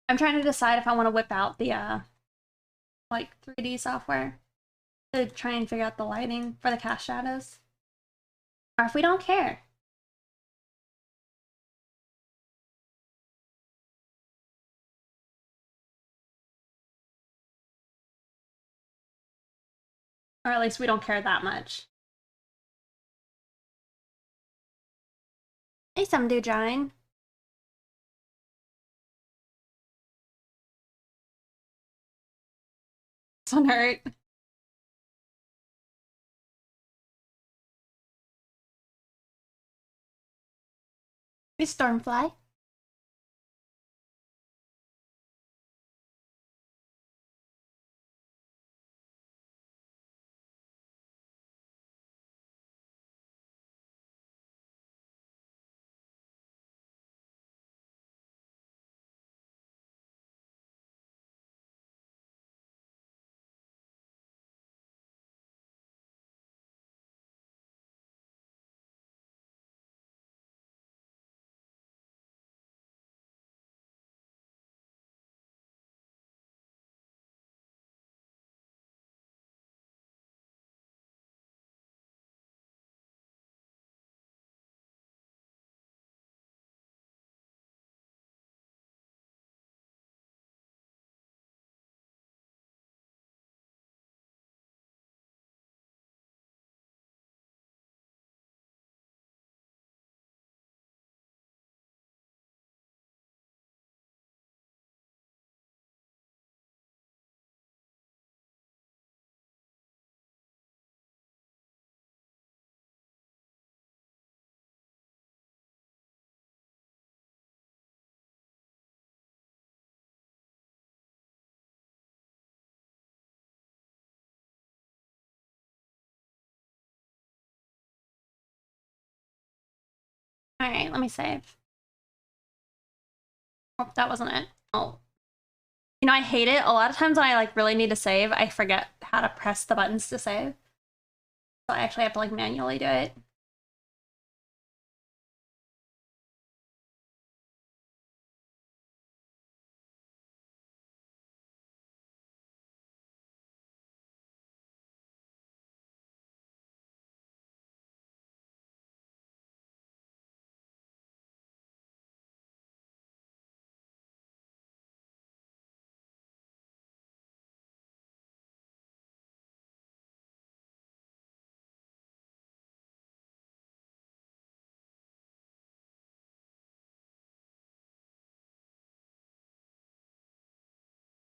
I'm trying to decide if I want to whip out the like 3D software to try and figure out the lighting for the cast shadows. Or if we don't care. Or at least we don't care that much. Hey, some dude giant. This one hurt. Hey, Stormfly. Alright, let me save. Oh, that wasn't it. Oh. You know, I hate it. A lot of times when I like really need to save, I forget how to press the buttons to save. So I actually have to like manually do it.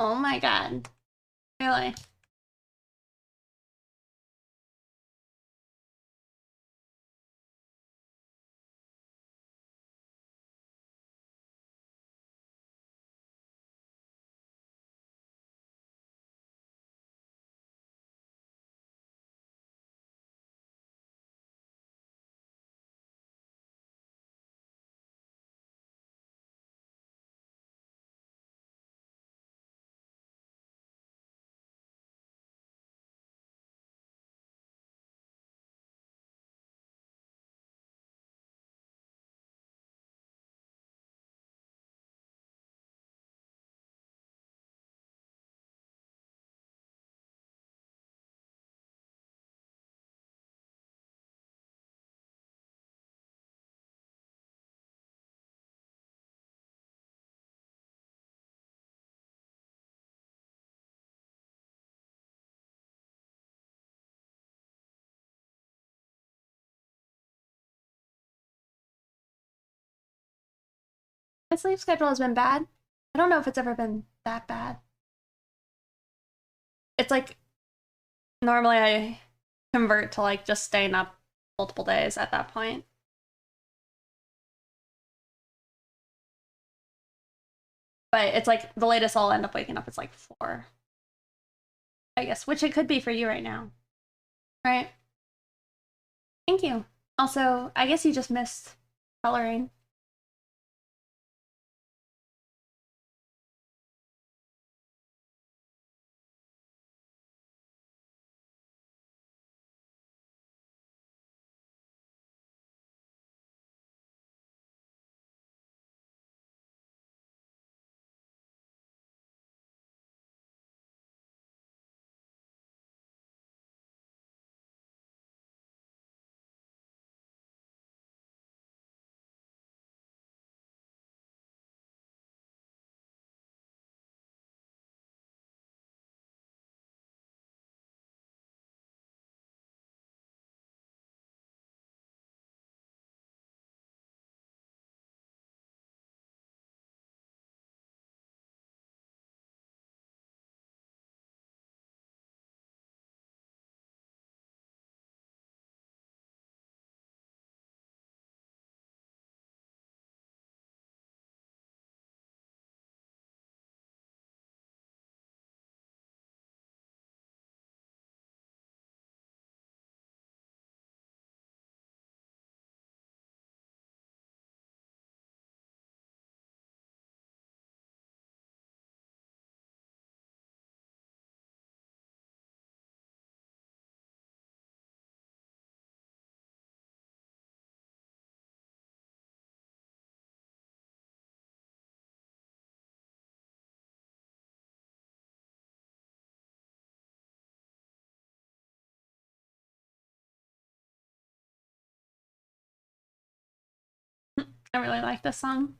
Oh my god. Really? My sleep schedule has been bad. I don't know if it's ever been that bad. It's like normally I convert to like just staying up multiple days at that point. But it's like the latest I'll end up waking up is like 4, I guess, which it could be for you right now. Right? Thank you. Also, I guess you just missed coloring. I really like this song.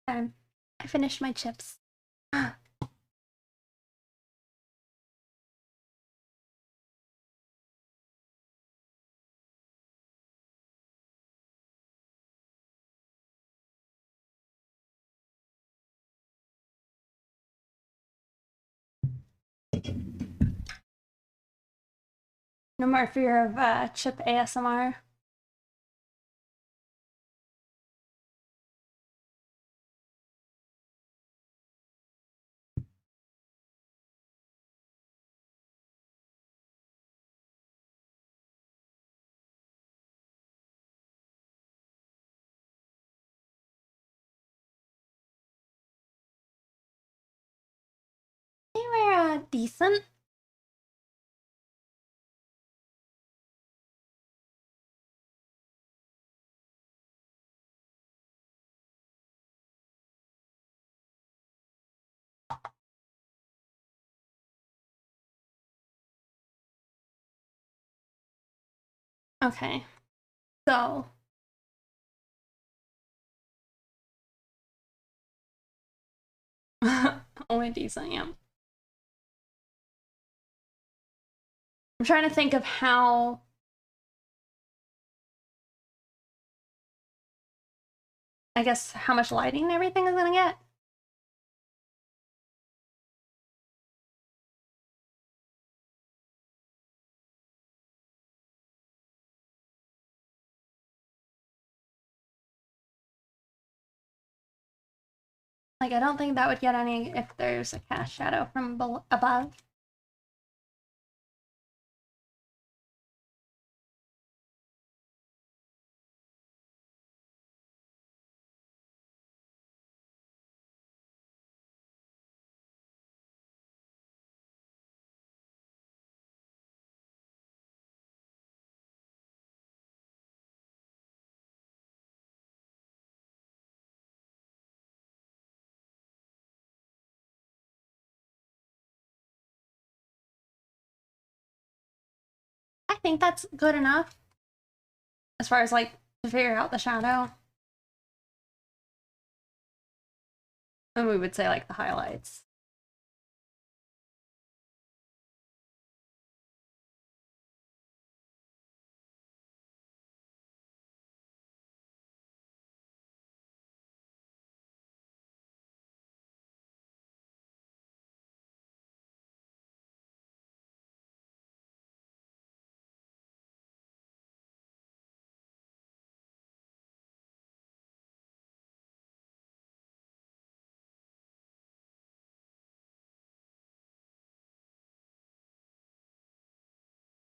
I finished my chips. No more fear of chip ASMR. They were decent. Okay, so only decent, yeah. I'm trying to think of how I guess how much lighting everything is gonna get. Like, I don't think that would get any if there's a cast shadow from above. I think that's good enough as far as like to figure out the shadow. And we would say like the highlights.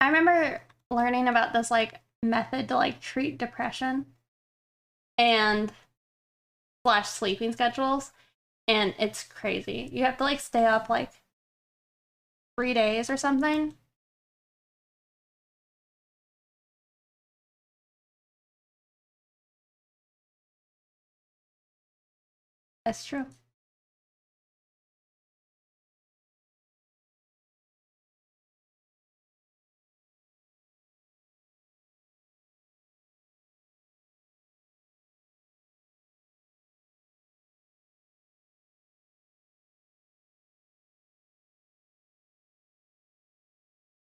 I remember learning about this like method to like treat depression and slash sleeping schedules, and it's crazy. You have to like stay up like 3 days or something. That's true.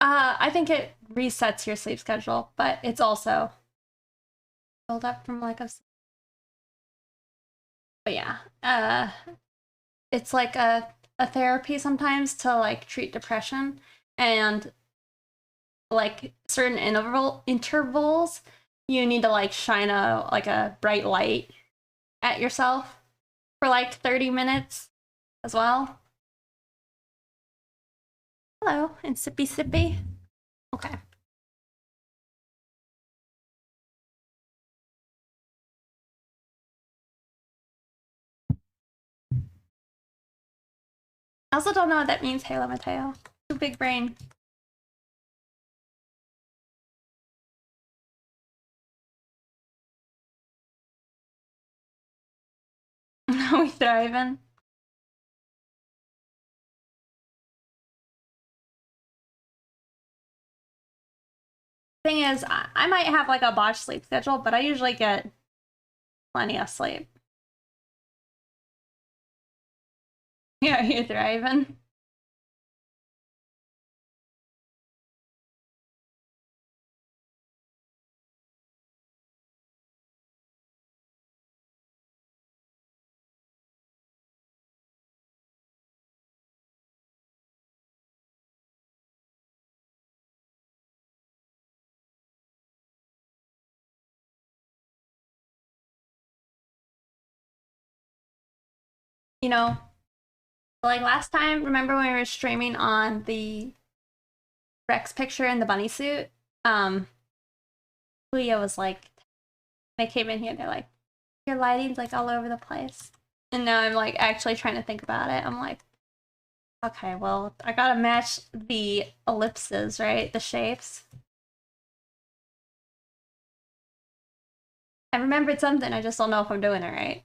I think it resets your sleep schedule, but it's also built up from lack of. But yeah, it's like a therapy sometimes to like treat depression, and like certain intervals you need to like shine a bright light at yourself for like 30 minutes as well. Hello, and sippy sippy. Okay. I also don't know what that means, Halo Mateo. Too big brain. We thriving. Thing is, I might have like a botched sleep schedule, but I usually get plenty of sleep. Yeah, you're thriving. You know, like last time, remember when we were streaming on the Rex picture in the bunny suit? Leah was like, they came in here, they're like, your lighting's like all over the place. And now I'm like actually trying to think about it. I'm like, okay, well, I gotta match the ellipses, right? The shapes. I remembered something, I just don't know if I'm doing it right.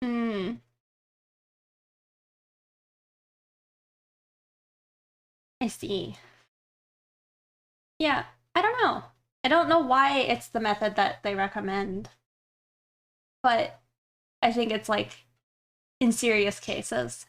Hmm, I see. Yeah, I don't know. I don't know why it's the method that they recommend, but I think it's like in serious cases.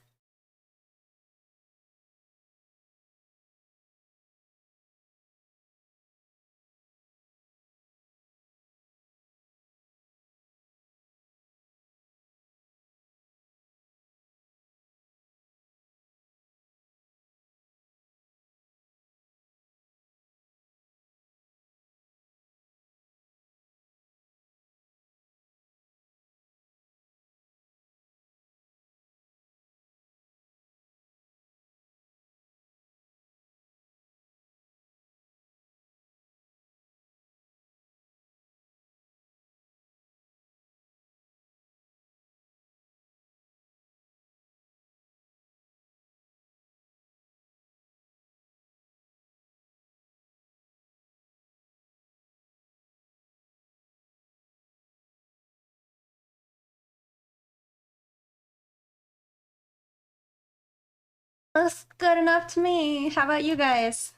Looks good enough to me. How about you guys?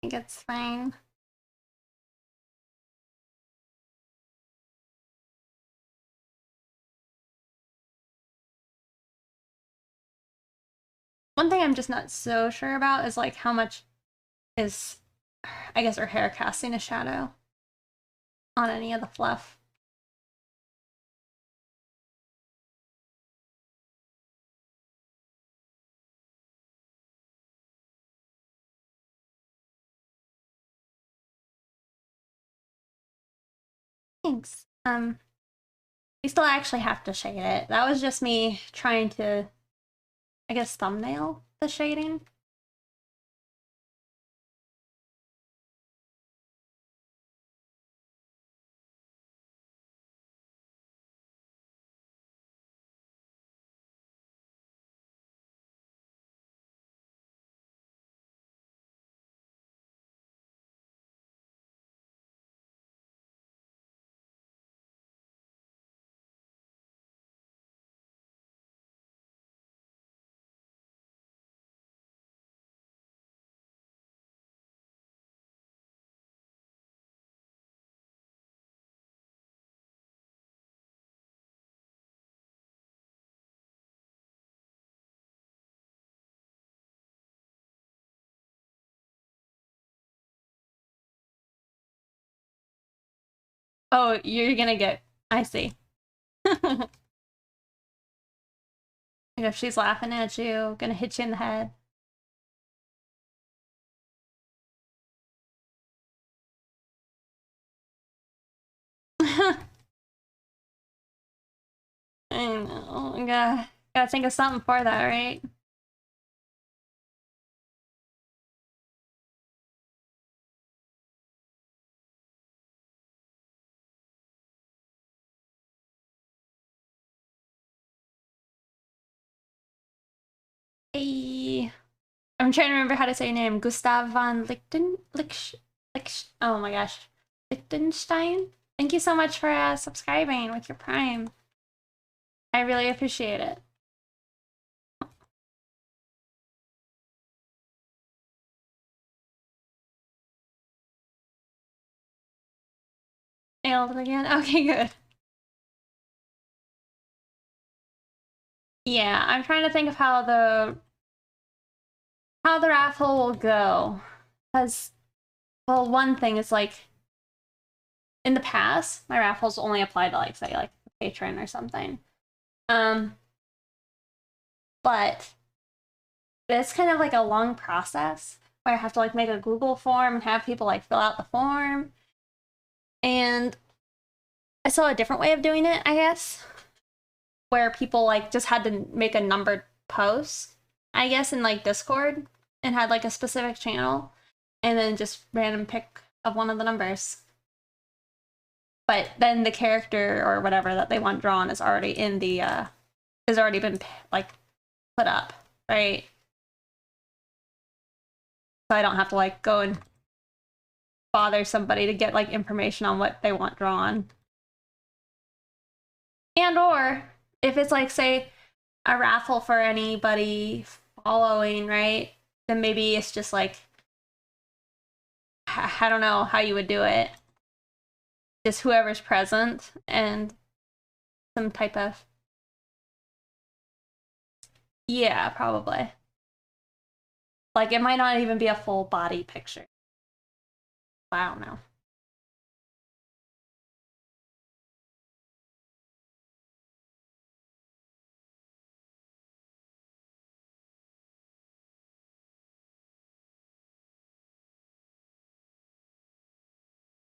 I think it's fine. One thing I'm just not so sure about is like how much is, I guess, her hair casting a shadow on any of the fluff. Thanks. We still actually have to shade it. That was just me trying to, I guess, thumbnail the shading. Oh, you're gonna get, I see. And if she's laughing at you, gonna hit you in the head. I know. Gotta think of something for that, right? Hey. I'm trying to remember how to say your name. Gustav von oh my gosh. Lichtenstein? Thank you so much for subscribing with your Prime. I really appreciate it. nailed it again. Okay, good. Yeah, I'm trying to think of how the raffle will go. Because, well, one thing is like in the past, my raffles only applied to like say like a patron or something. Um, but it's kind of like a long process where I have to like make a Google form and have people like fill out the form. And I saw a different way of doing it, I guess, where people like just had to make a numbered post, I guess, in like Discord and had like a specific channel and then just random pick of one of the numbers. But then the character or whatever that they want drawn is already in the has already been like put up, right? So I don't have to like go and bother somebody to get like information on what they want drawn. And or if it's like say a raffle for anybody following, right? Then maybe it's just like I don't know how you would do it. Just whoever's present and some type of yeah, probably. Like it might not even be a full body picture. I don't know.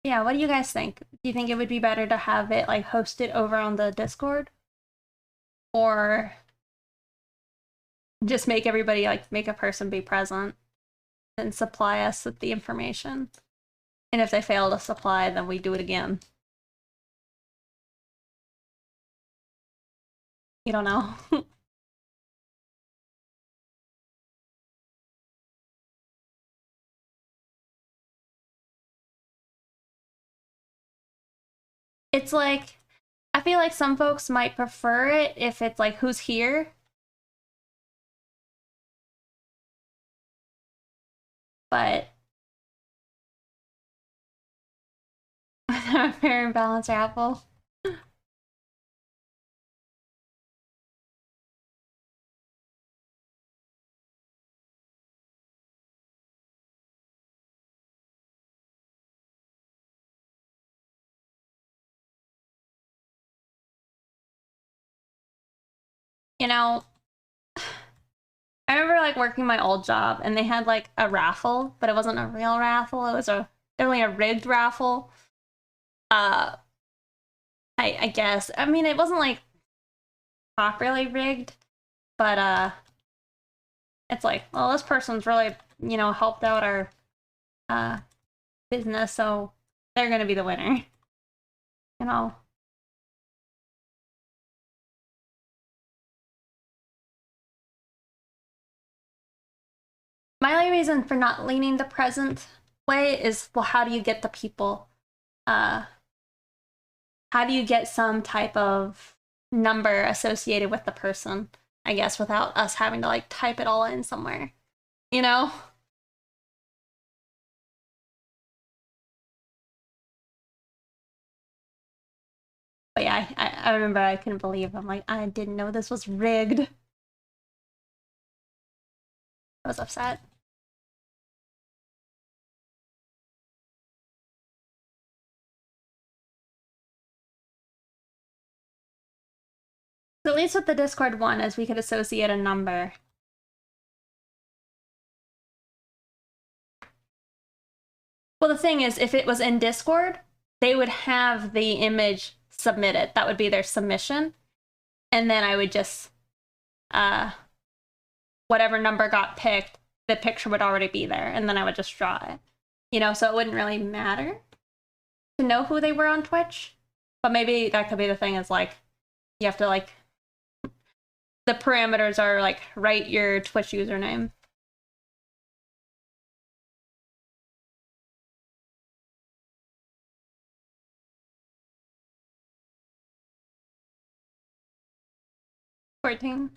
Yeah, what do you guys think? Do you think it would be better to have it like hosted over on the Discord? Or just make everybody like make a person be present and supply us with the information? And if they fail to supply, then we do it again. You don't know. It's like I feel like some folks might prefer it if it's like who's here, but fair and balanced apple. You know, I remember like working my old job and they had like a raffle, but it wasn't a real raffle. It was definitely a rigged raffle. Uh, I guess. I mean, it wasn't like properly rigged, but it's like, well, this person's really helped out our uh business, so they're gonna be the winner. You know. My only reason for not leaning the present way is, well, how do you get the people? Uh, how do you get some type of number associated with the person? I guess without us having to like type it all in somewhere, you know? But yeah, I remember I couldn't believe I'm like I didn't know this was rigged. I was upset. So at least with the Discord one is we could associate a number. Well, the thing is, if it was in Discord, they would have the image submitted. That would be their submission. And then I would just, uh, whatever number got picked, the picture would already be there. And then I would just draw it. So it wouldn't really matter to know who they were on Twitch. But maybe that could be the thing is like, you have to like, the parameters are like, write your Twitch username. 14.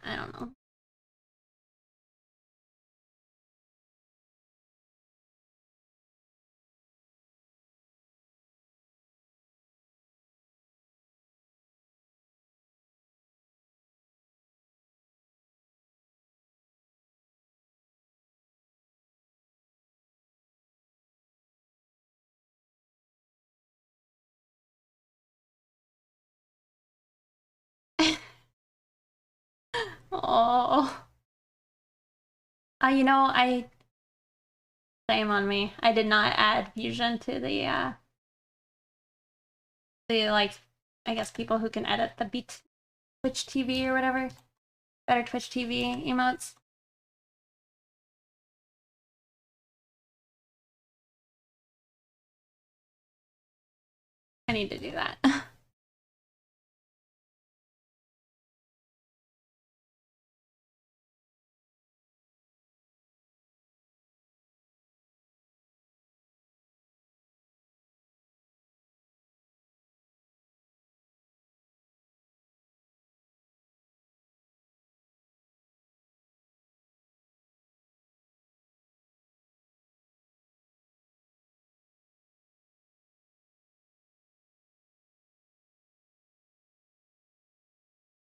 I don't know. Oh. You know, I Shame on me. I did not add Fusion to the like, I guess people who can edit the beat Twitch TV or whatever. Better Twitch TV emotes. I need to do that.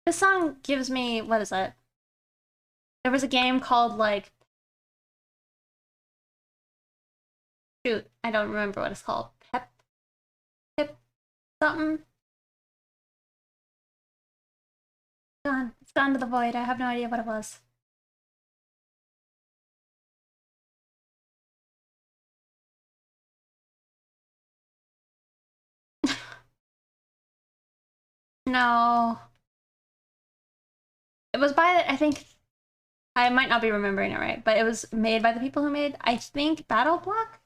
This song gives me, what is it? There was a game called like, shoot, I don't remember what it's called. Pip something. Gone. It's gone to the void. I have no idea what it was. No. It was by, I think, I might not be remembering it right, but it was made by the people who made, I think, Battle Block?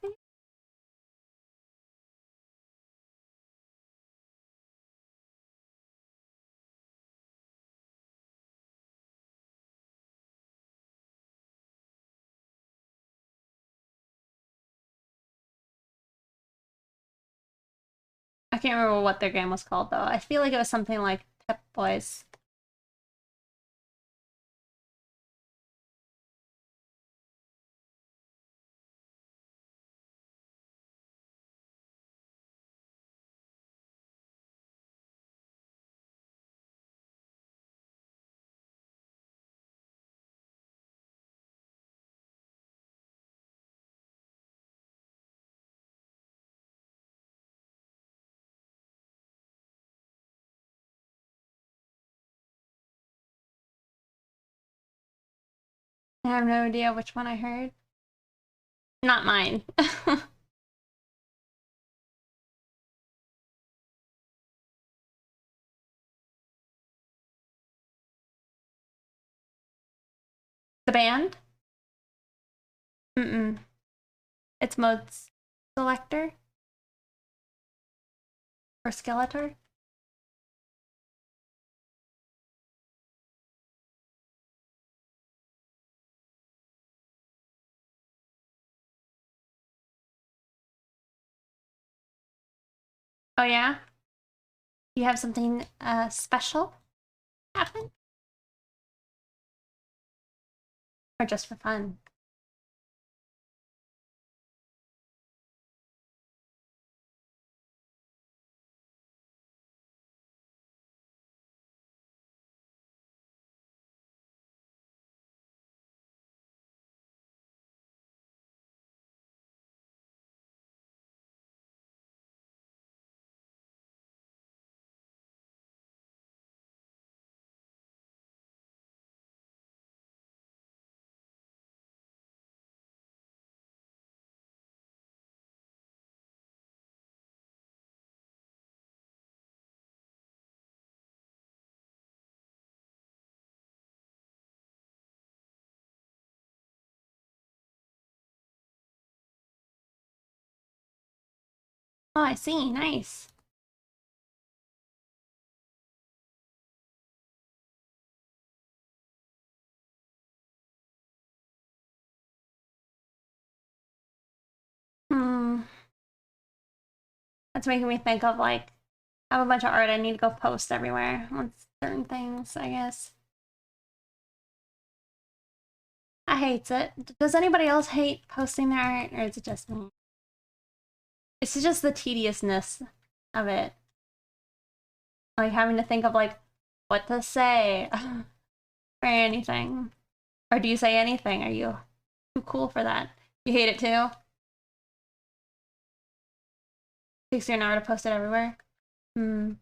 I can't remember what their game was called, though. I feel like it was something like Pep Boys. I have no idea which one I heard. Not mine. The band? Mm-mm. It's Mode Selector? Or Skeletor? Oh yeah? You have something special happen? Or just for fun? Oh, I see. Nice. Hmm. That's making me think of like, I have a bunch of art I need to go post everywhere on certain things, I guess. Cat hates it. Does anybody else hate posting their art, or is it just me? It's just the tediousness of it. Like having to think of like what to say or anything. Or do you say anything? Are you too cool for that? You hate it too? Takes you an hour to post it everywhere? Hmm.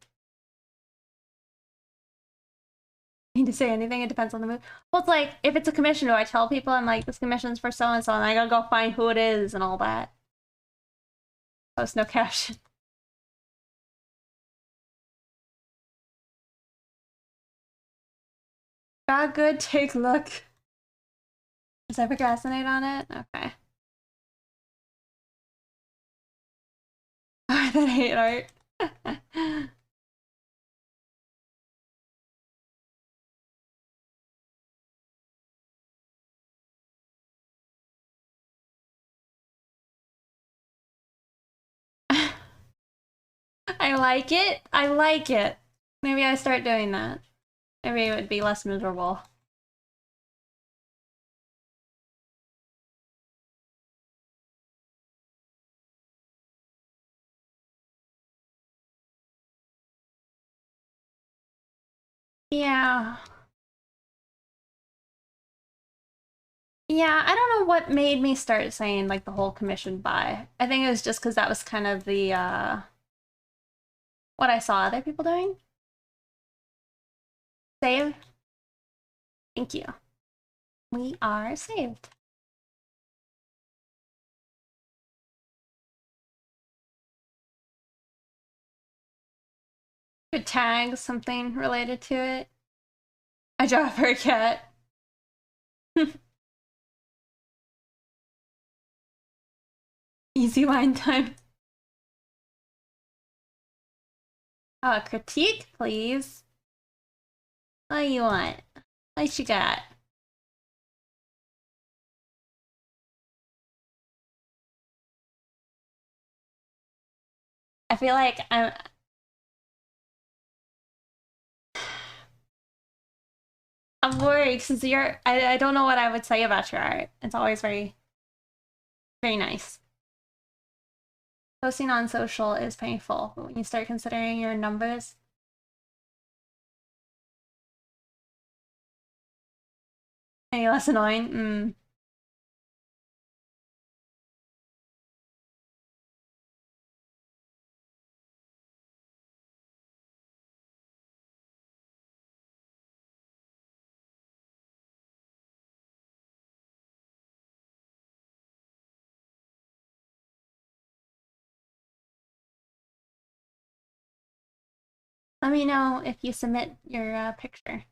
Need to say anything? It depends on the mood. Well, it's like, if it's a commission, do I tell people I'm like, this commission's for so-and-so, and I gotta go find who it is and all that? Post no caption. Got good, take look. Does I procrastinate on it? Okay. I that hate art. I like it. I like it. Maybe I start doing that. Maybe it would be less miserable. Yeah. Yeah, I don't know what made me start saying like the whole commission buy. I think it was just because that was kind of the what I saw other people doing. Save. Thank you. We are saved. Could tag something related to it. I draw for a cat. Easy wine time. Critique, please. What do you want? What you got? I feel like I'm worried since I don't know what I would say about your art. It's always very nice. Posting on social is painful, but when you start considering your numbers, any less annoying? Let me know if you submit your picture.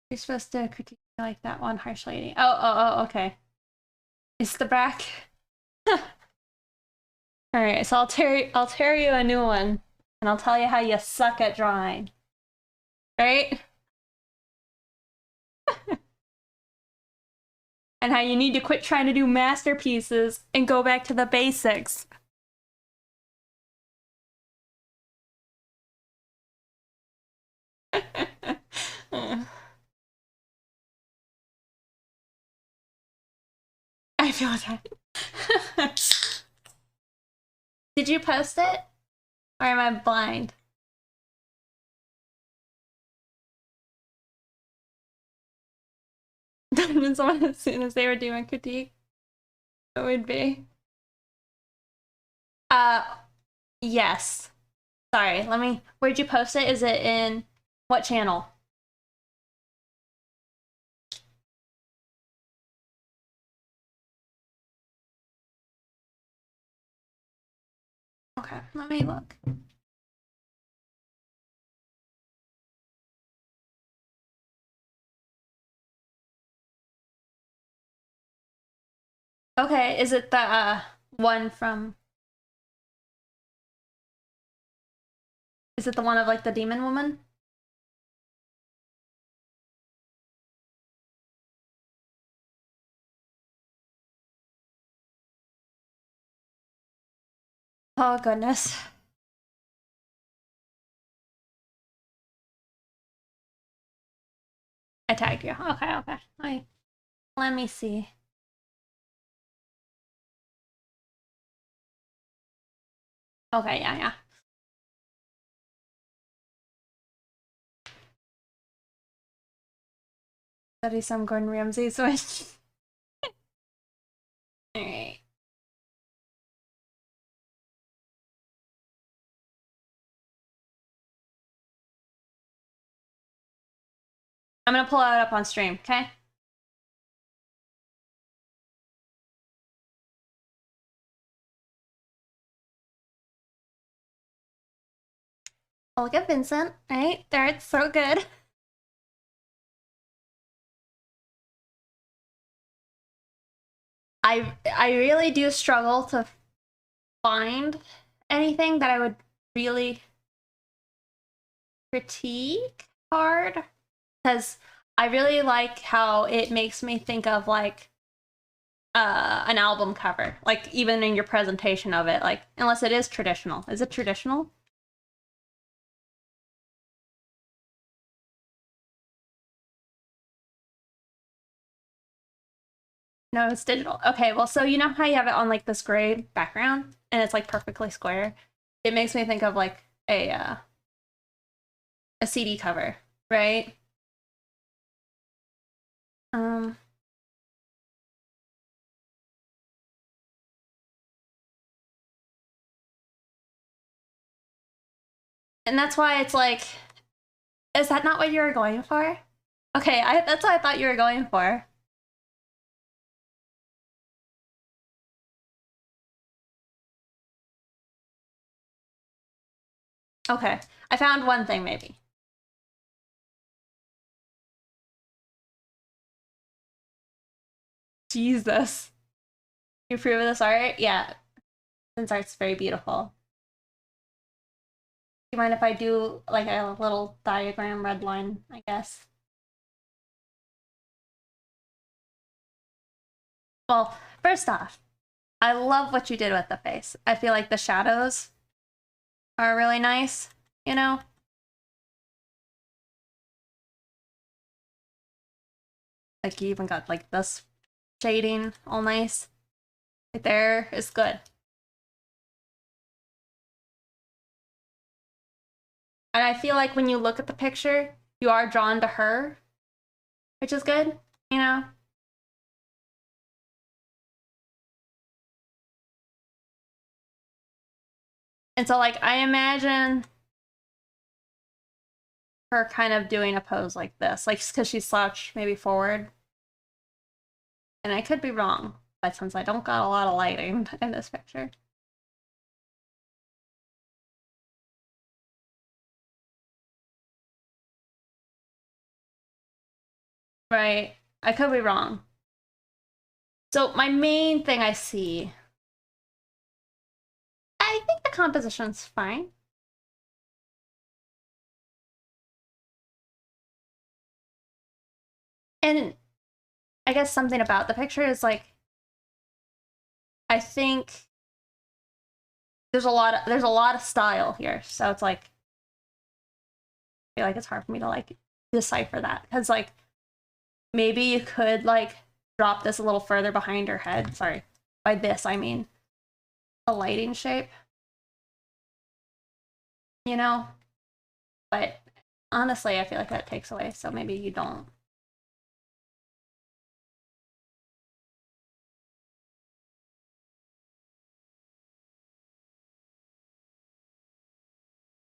You're supposed to critique like that one harsh lady. Oh, okay. It's the Brack. Alright, so I'll tear you a new one, and I'll tell you how you suck at drawing. Right? And how you need to quit trying to do masterpieces and go back to the basics. I feel that. Did you post it? Or am I blind? Someone as soon as they were doing critique, it would be. Uh, yes. Sorry, where'd you post it? Is it in what channel? Okay, let me look. Okay, is it the one from... Is it the one of like the demon woman? Oh goodness. I tagged you. Okay. Let me see. Okay, yeah. Study some Gordon Ramsay switch. Alright. I'm gonna pull it up on stream, okay? Oh, look at Vincent, right? There, it's so good. I really do struggle to find anything that I would really critique hard, because I really like how it makes me think of like an album cover, like even in your presentation of it, like unless it is traditional. Is it traditional? No, it's digital. Okay, well, so you know how you have it on like this gray background and it's like perfectly square? It makes me think of like a CD cover, right? Um and that's why it's like, is that not what you were going for? Okay, that's what I thought you were going for. Okay, I found one thing maybe. Jesus. You approve of this art? Yeah, this art's very beautiful. Do you mind if I do like a little diagram red line, I guess? Well, first off, I love what you did with the face. I feel like the shadows are really nice, you know? Like you even got like this shading all nice. Right there is good. And I feel like when you look at the picture, you are drawn to her, which is good, you know? And so like I imagine her kind of doing a pose like this, like because she's slouched maybe forward. And I could be wrong, but since I don't got a lot of lighting in this picture. Right. I could be wrong. So my main thing I see, I think the composition's fine. And I guess something about the picture is like, I think there's a lot of style here. So it's like, I feel like it's hard for me to like decipher that, because like maybe you could like drop this a little further behind her head. Sorry, by this I mean a lighting shape, you know? But honestly, I feel like that takes away, so maybe you don't.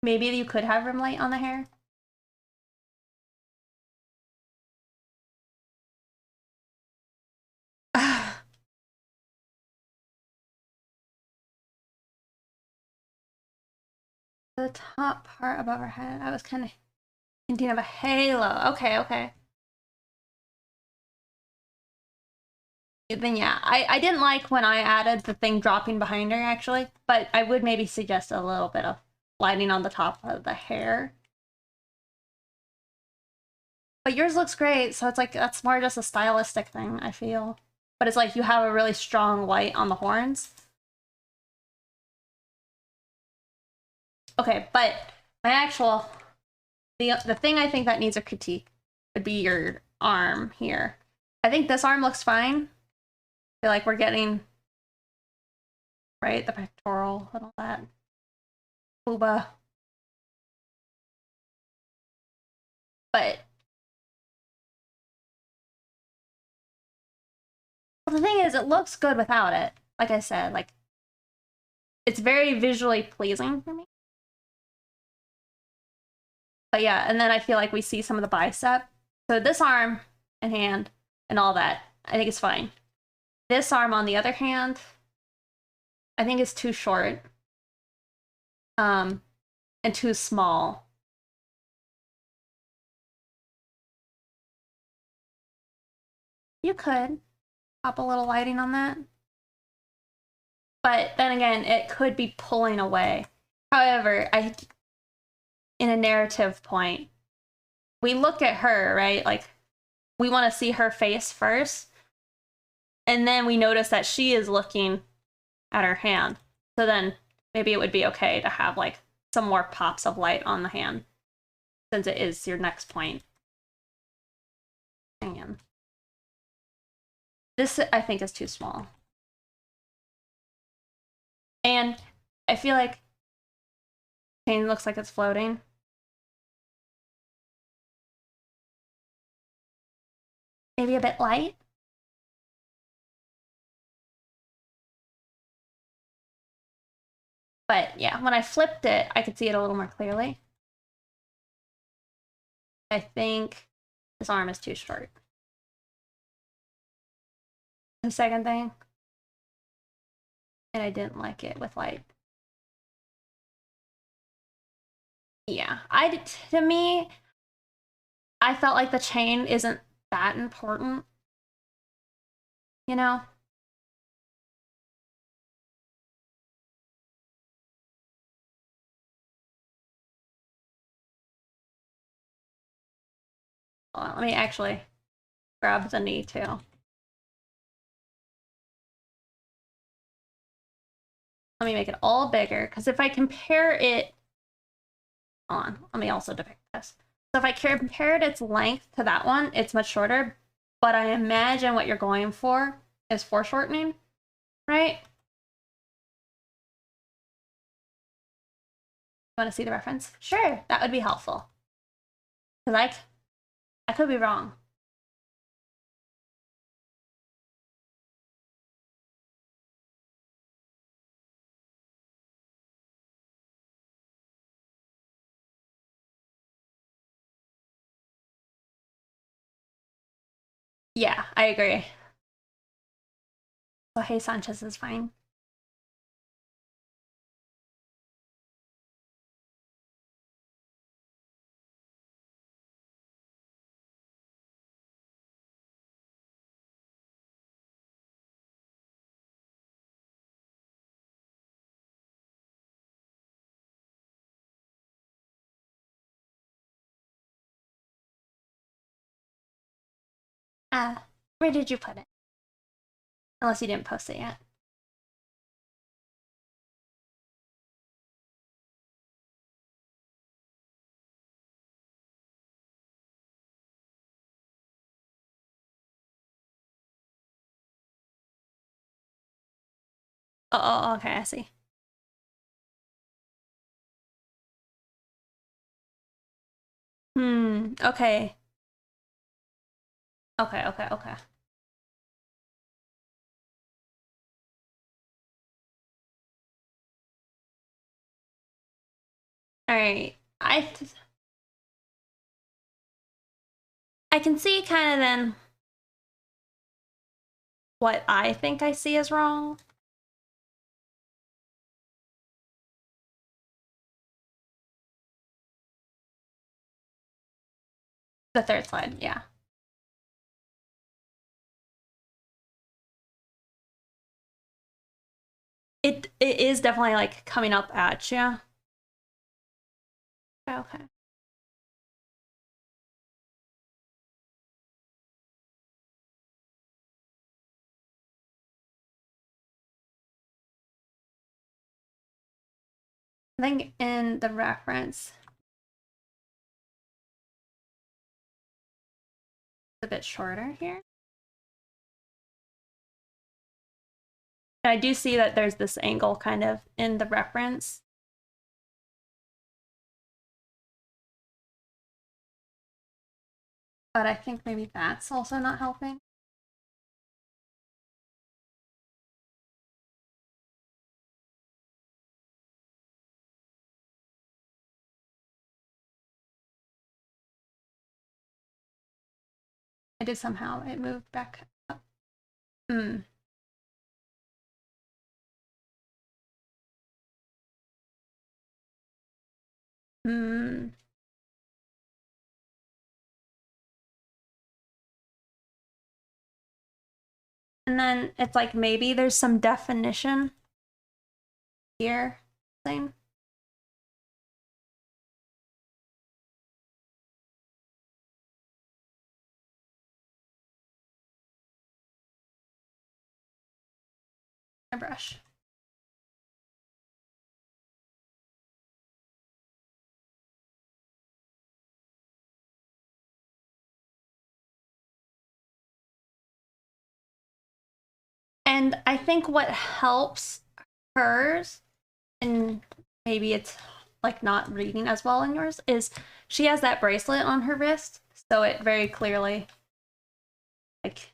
Maybe you could have rim light on the hair. The top part above her head, I was kind of thinking of a halo. Okay. Then yeah, I didn't like when I added the thing dropping behind her actually, but I would maybe suggest a little bit of lighting on the top of the hair. But yours looks great, so it's like that's more just a stylistic thing, I feel. But it's like you have a really strong light on the horns. Okay, but my actual the thing I think that needs a critique would be your arm here. I think this arm looks fine. I feel like we're getting, right, the pectoral and all that. Booba. But the thing is, it looks good without it. Like I said, like, it's very visually pleasing for me. But yeah, and then I feel like we see some of the bicep. So this arm and hand and all that, I think it's fine. This arm, on the other hand, I think is too short. And too small. You could pop a little lighting on that. But then again, it could be pulling away. However, in a narrative point, we look at her, right? Like, we want to see her face first. And then we notice that she is looking at her hand. So then maybe it would be okay to have like some more pops of light on the hand, since it is your next point. And this, I think, is too small. And I feel like chain looks like it's floating. Maybe a bit light. But yeah, when I flipped it, I could see it a little more clearly. I think this arm is too short. The second thing. And I didn't like it with light. Yeah, to me, I felt like the chain isn't that important. You know? Well, let me actually grab the knee too. Let me make it all bigger, because if I compare it, hold on, let me also depict this. So if I compared its length to that one, it's much shorter, but I imagine what you're going for is foreshortening, right? You want to see the reference? Sure, that would be helpful. Because I could be wrong. Yeah, I agree. So hey, Sanchez is fine. Where did you put it? Unless you didn't post it yet. Oh, okay, I see. Okay. Okay. All right. I can see kind of then what I think I see is wrong. The third slide, yeah. It is definitely like coming up at you. Okay. I think in the reference, it's a bit shorter here. And I do see that there's this angle kind of in the reference. But I think maybe that's also not helping. I did somehow, it moved back up. Hmm. Hmm. And then it's like maybe there's some definition here thing. My brush. And I think what helps hers, and maybe it's like not reading as well in yours, is she has that bracelet on her wrist, so it very clearly, like,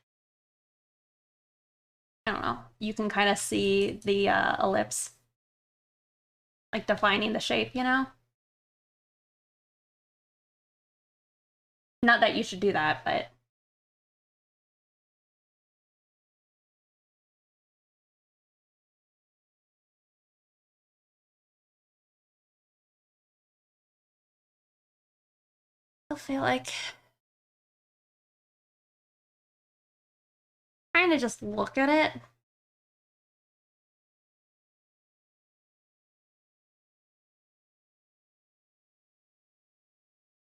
I don't know, you can kind of see the ellipse, like defining the shape, you know? Not that you should do that, but I feel like trying to just look at it.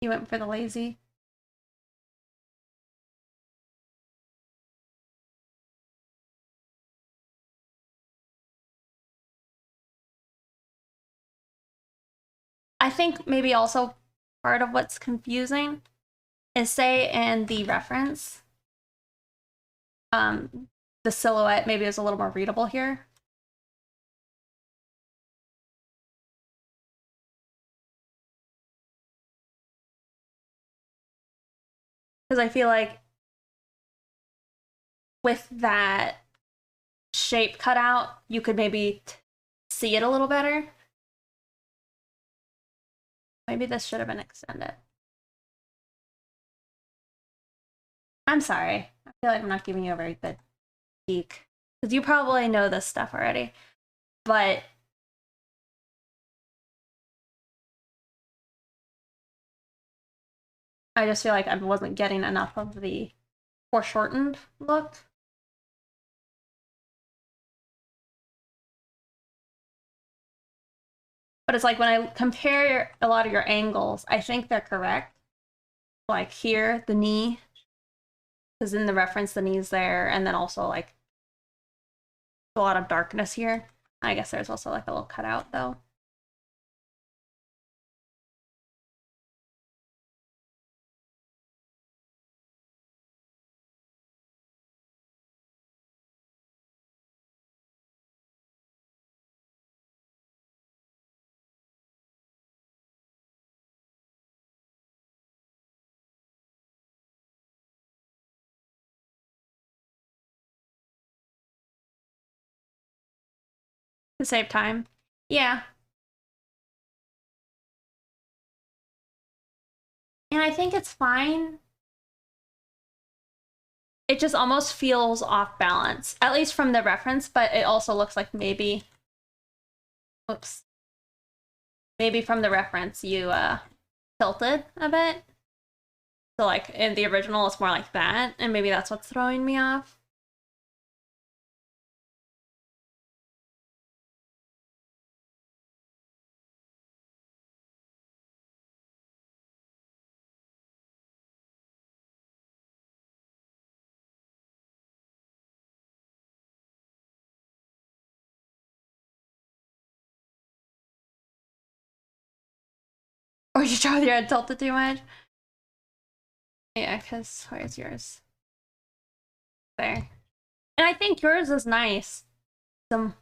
You went for the lazy. I think maybe also part of what's confusing is, say in the reference, the silhouette maybe is a little more readable here. Because I feel like with that shape cut out, you could maybe see it a little better. Maybe this should have been extended. I'm sorry. I feel like I'm not giving you a very good geek. Because you probably know this stuff already. But I just feel like I wasn't getting enough of the foreshortened look. But it's like when I compare a lot of your angles, I think they're correct. Like here, the knee, because in the reference, the knee's there, and then also like a lot of darkness here. I guess there's also like a little cutout though. To save time. Yeah. And I think it's fine. It just almost feels off balance, at least from the reference, but it also looks like maybe, oops, maybe from the reference you tilted a bit. So like in the original, it's more like that, and maybe that's what's throwing me off. Or you draw your head tilted too much. Yeah, because where's yours? There. And I think yours is nice. some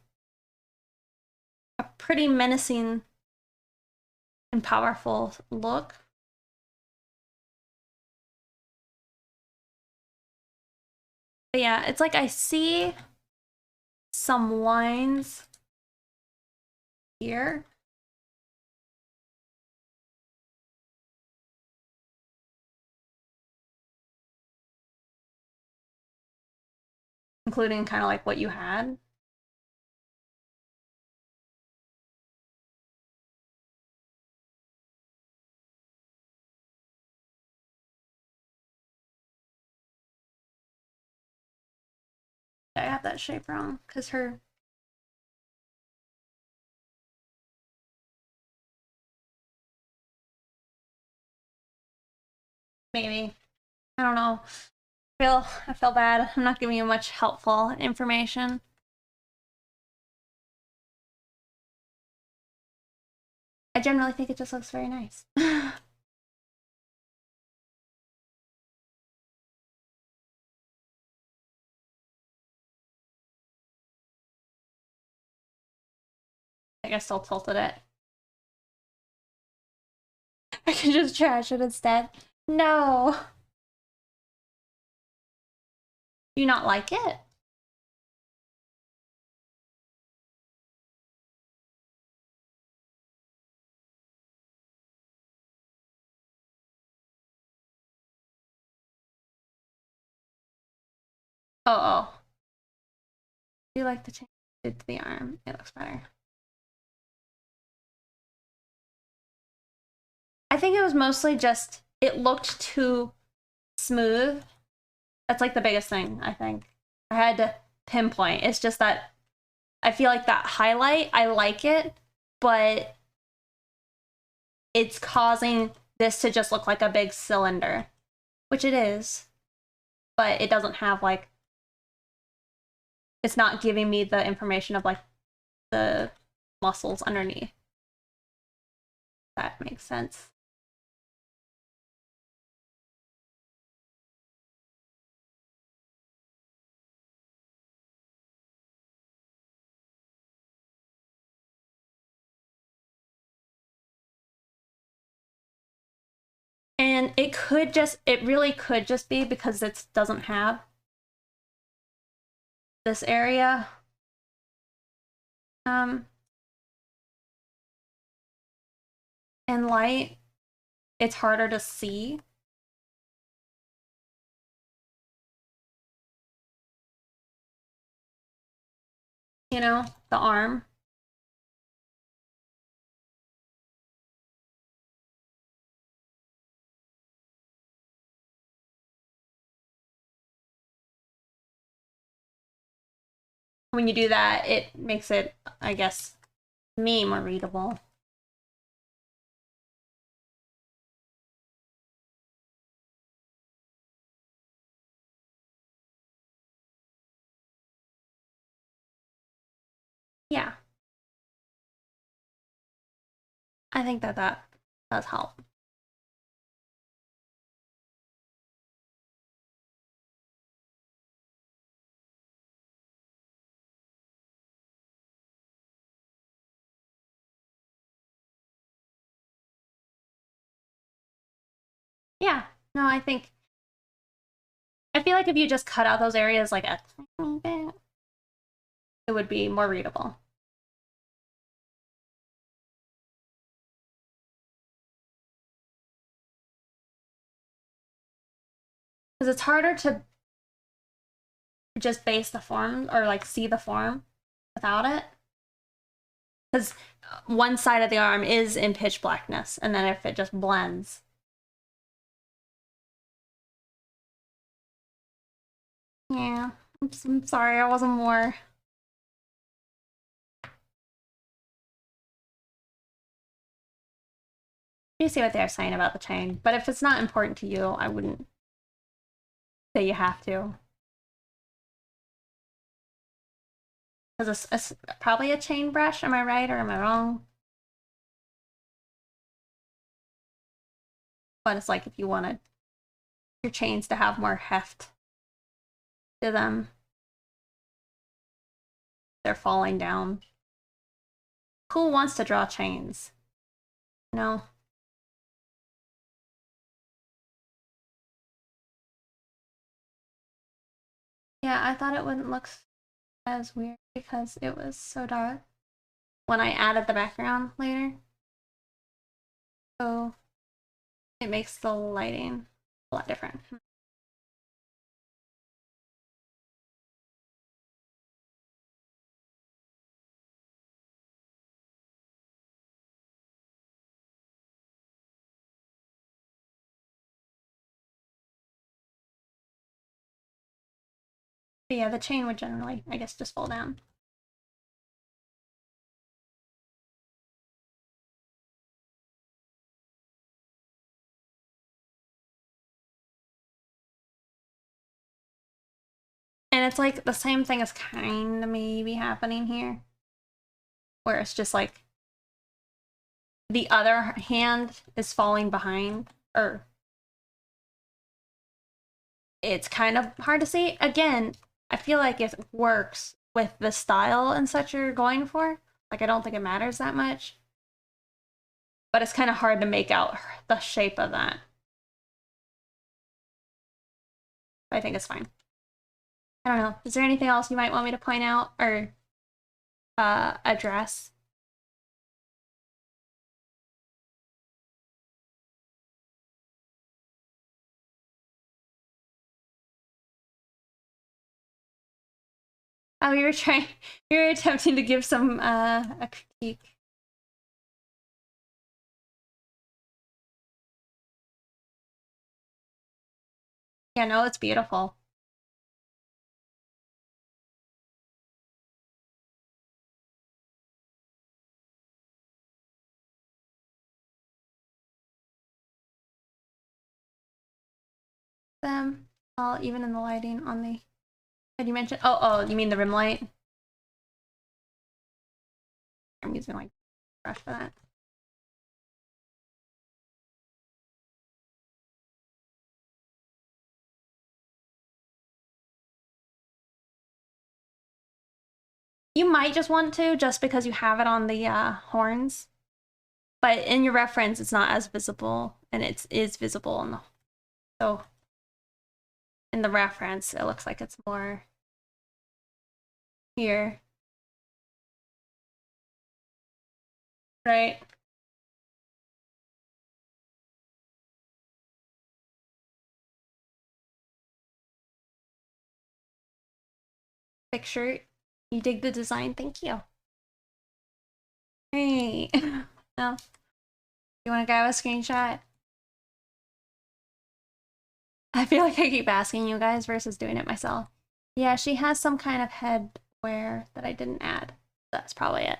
a pretty menacing and powerful look. But yeah, it's like I see some lines here. Including kind of like what you had. I got that shape wrong because her maybe. I don't know. I feel bad. I'm not giving you much helpful information. I generally think it just looks very nice. I guess I'll tilted it. I can just trash it instead. No. Do you not like it? Oh. Do you like to change it to the arm? It looks better. I think it was mostly just, it looked too smooth. That's like the biggest thing, I think. I had to pinpoint. It's just that I feel like that highlight, I like it, but it's causing this to just look like a big cylinder, which it is, but it doesn't have like, it's not giving me the information of like the muscles underneath. That makes sense. And it really could just be because it doesn't have this area. In light, it's harder to see. You know, the arm. When you do that, it makes it, I guess, me more readable. Yeah. I think that does help. Yeah. No, I feel like if you just cut out those areas like a tiny bit, it would be more readable. Because it's harder to just base the form or like see the form without it. Because one side of the arm is in pitch blackness, and then if it just blends. Yeah, I'm sorry, I wasn't more. You see what they're saying about the chain, but if it's not important to you, I wouldn't say you have to. Because it's probably a chain brush, am I right or am I wrong? But it's like if you wanted your chains to have more heft to them, they're falling down. Who wants to draw chains? No. Yeah, I thought it wouldn't look as weird because it was so dark when I added the background later. So it makes the lighting a lot different. But yeah, the chain would generally, I guess, just fall down. And it's like the same thing is kind of maybe happening here. Where it's just like the other hand is falling behind, or it's kind of hard to see. Again, I feel like it works with the style and such you're going for. Like, I don't think it matters that much. But it's kind of hard to make out the shape of that. I think it's fine. I don't know. Is there anything else you might want me to point out or address? Oh, you were attempting to give some a critique. Yeah, no, it's beautiful. Them all even in the lighting on the. Did you mention? Oh, you mean the rim light? I'm using like brush for that. You might just want to, just because you have it on the horns. But in your reference, it's not as visible, and it is visible in the. So in the reference, it looks like it's more here. Right? Picture. You dig the design? Thank you. Hey. No. You want to grab a screenshot? I feel like I keep asking you guys versus doing it myself. Yeah, she has some kind of headwear that I didn't add. That's probably it.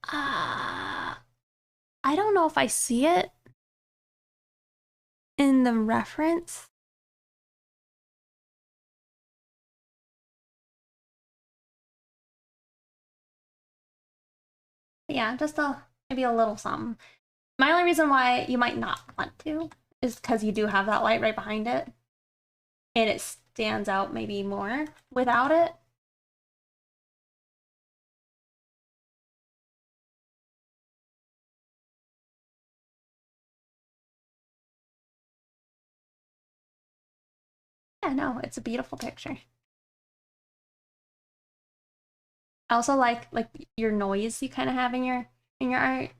I don't know if I see it in the reference. But yeah, just maybe a little something. My only reason why you might not want to is because you do have that light right behind it. And it stands out maybe more without it. Yeah, no, it's a beautiful picture. I also like your noise you kind of have in your art.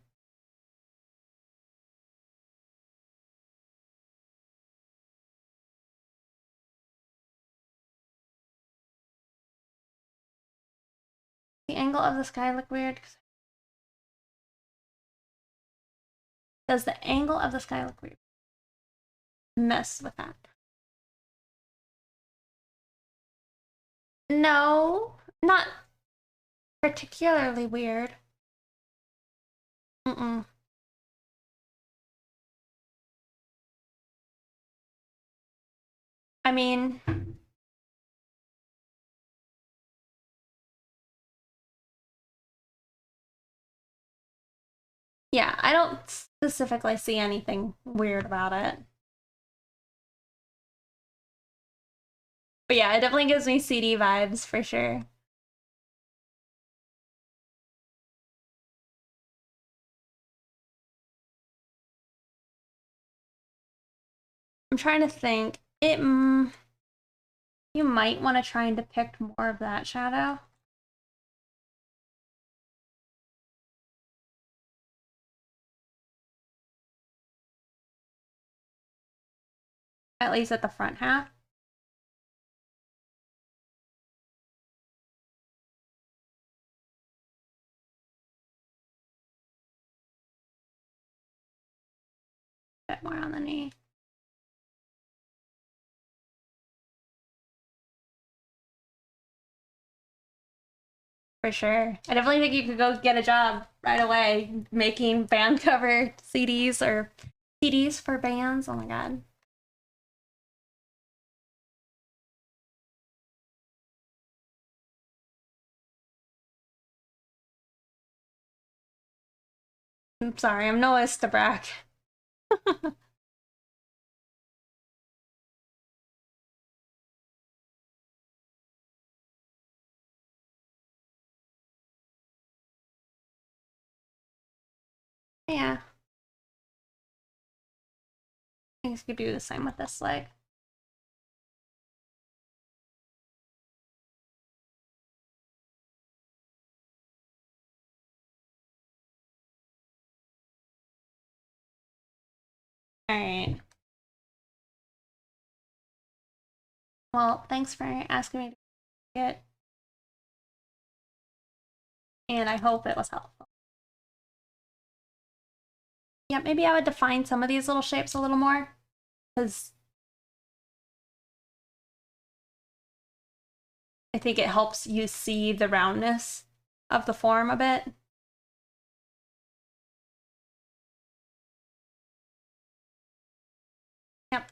The angle of the sky look weird? Does the angle of the sky look weird? Mess with that. No, not particularly weird. Mm-mm. I mean, yeah, I don't specifically see anything weird about it. But yeah, it definitely gives me CD vibes for sure. I'm trying to think. You might want to try and depict more of that shadow. At least at the front half. A bit more on the knee. For sure. I definitely think you could go get a job right away making band cover CDs or CDs for bands. Oh my god. I'm sorry, I'm no Estabrak. Yeah. I guess you could do the same with this leg. Alright. Well, thanks for asking me to get, and I hope it was helpful. Yeah, maybe I would define some of these little shapes a little more, because I think it helps you see the roundness of the form a bit. Yep.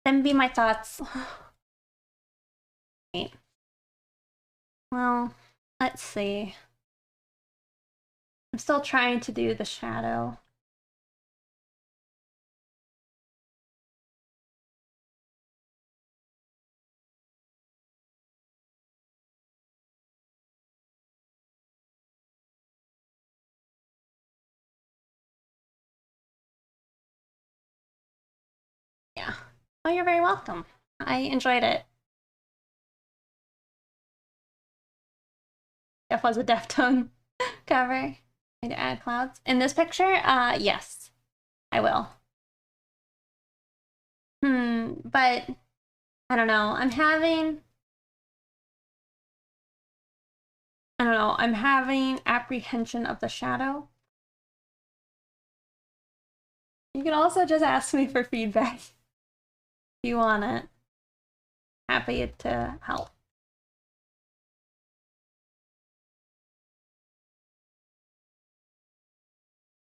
Then be my thoughts. Wait. Well, let's see. I'm still trying to do the shadow. Yeah. Oh, you're very welcome. I enjoyed it. That was a Deftone cover. Need to add clouds. In this picture, yes, I will. But I don't know. I'm having apprehension of the shadow. You can also just ask me for feedback if you want it. Happy to help.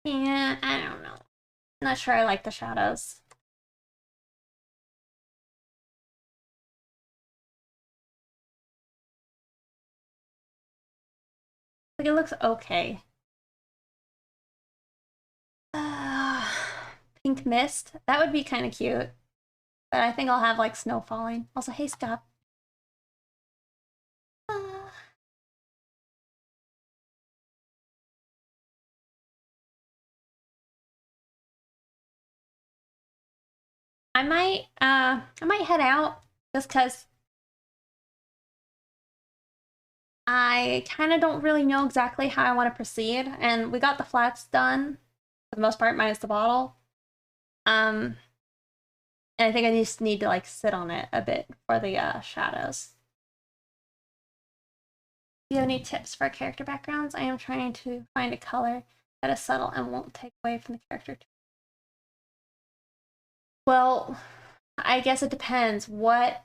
Yeah, I don't know. I'm not sure I like the shadows. Like, it looks okay. Pink mist. That would be kind of cute. But I think I'll have like snow falling. Also, hey, Scott. I might head out just because I kind of don't really know exactly how I want to proceed. And we got the flats done for the most part, minus the bottle. And I think I just need to like sit on it a bit for the shadows. Do you have any tips for character backgrounds? I am trying to find a color that is subtle and won't take away from the character. Well, I guess it depends. What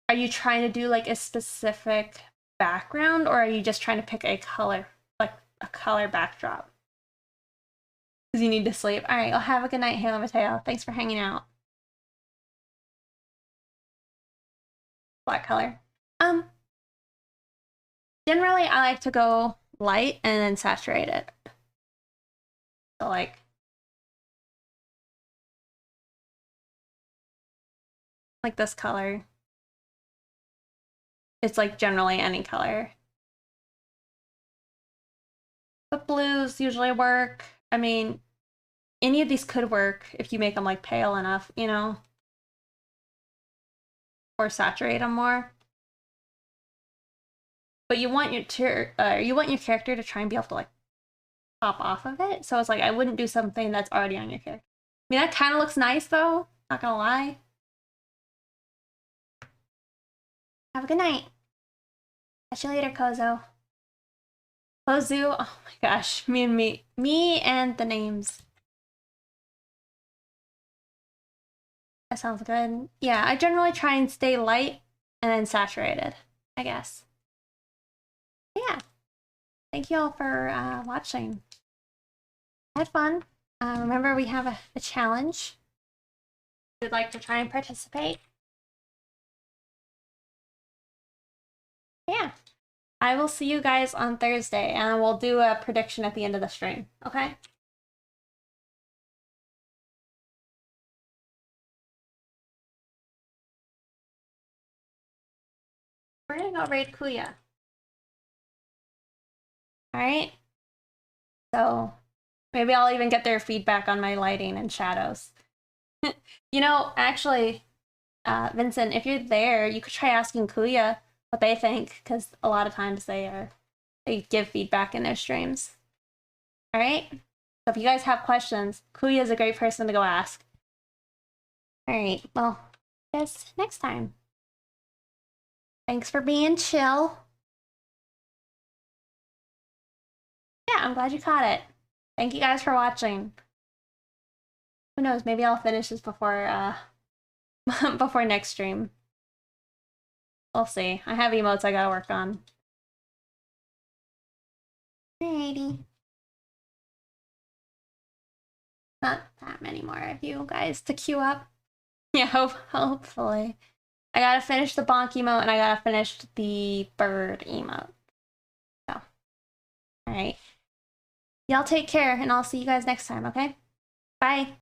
are you trying to do, like a specific background, or are you just trying to pick a color, like a color backdrop? Because you need to sleep. All right, well, have a good night, Halo Mateo. Thanks for hanging out. Black color. Generally, I like to go light and then saturate it. So, like this color. It's like generally any color. But blues usually work. I mean, any of these could work if you make them like pale enough, you know, or saturate them more. But you want your character to try and be able to like pop off of it. So it's like I wouldn't do something that's already on your character. I mean, that kind of looks nice though. Not gonna lie. Have a good night. Catch you later, Kozo. Kozu. Oh my gosh, me and the names. That sounds good. Yeah, I generally try and stay light and then saturated, I guess. Yeah. Thank you all for watching. I had fun. Remember, we have a challenge. If you'd like to try and participate. Yeah. I will see you guys on Thursday, and we'll do a prediction at the end of the stream, okay? We're gonna go raid Kuya. Alright? So, maybe I'll even get their feedback on my lighting and shadows. You know, actually, Vincent, if you're there, you could try asking Kuya what they think, because a lot of times they give feedback in their streams. Alright? So if you guys have questions, Kuya is a great person to go ask. Alright, well, I guess next time. Thanks for being chill. Yeah, I'm glad you caught it. Thank you guys for watching. Who knows, maybe I'll finish this before, before next stream. We'll see. I have emotes I gotta work on. Alrighty. Not that many more of you guys to queue up. Yeah, hopefully. I gotta finish the bonk emote and I gotta finish the bird emote. So, alright. Y'all take care and I'll see you guys next time, okay? Bye.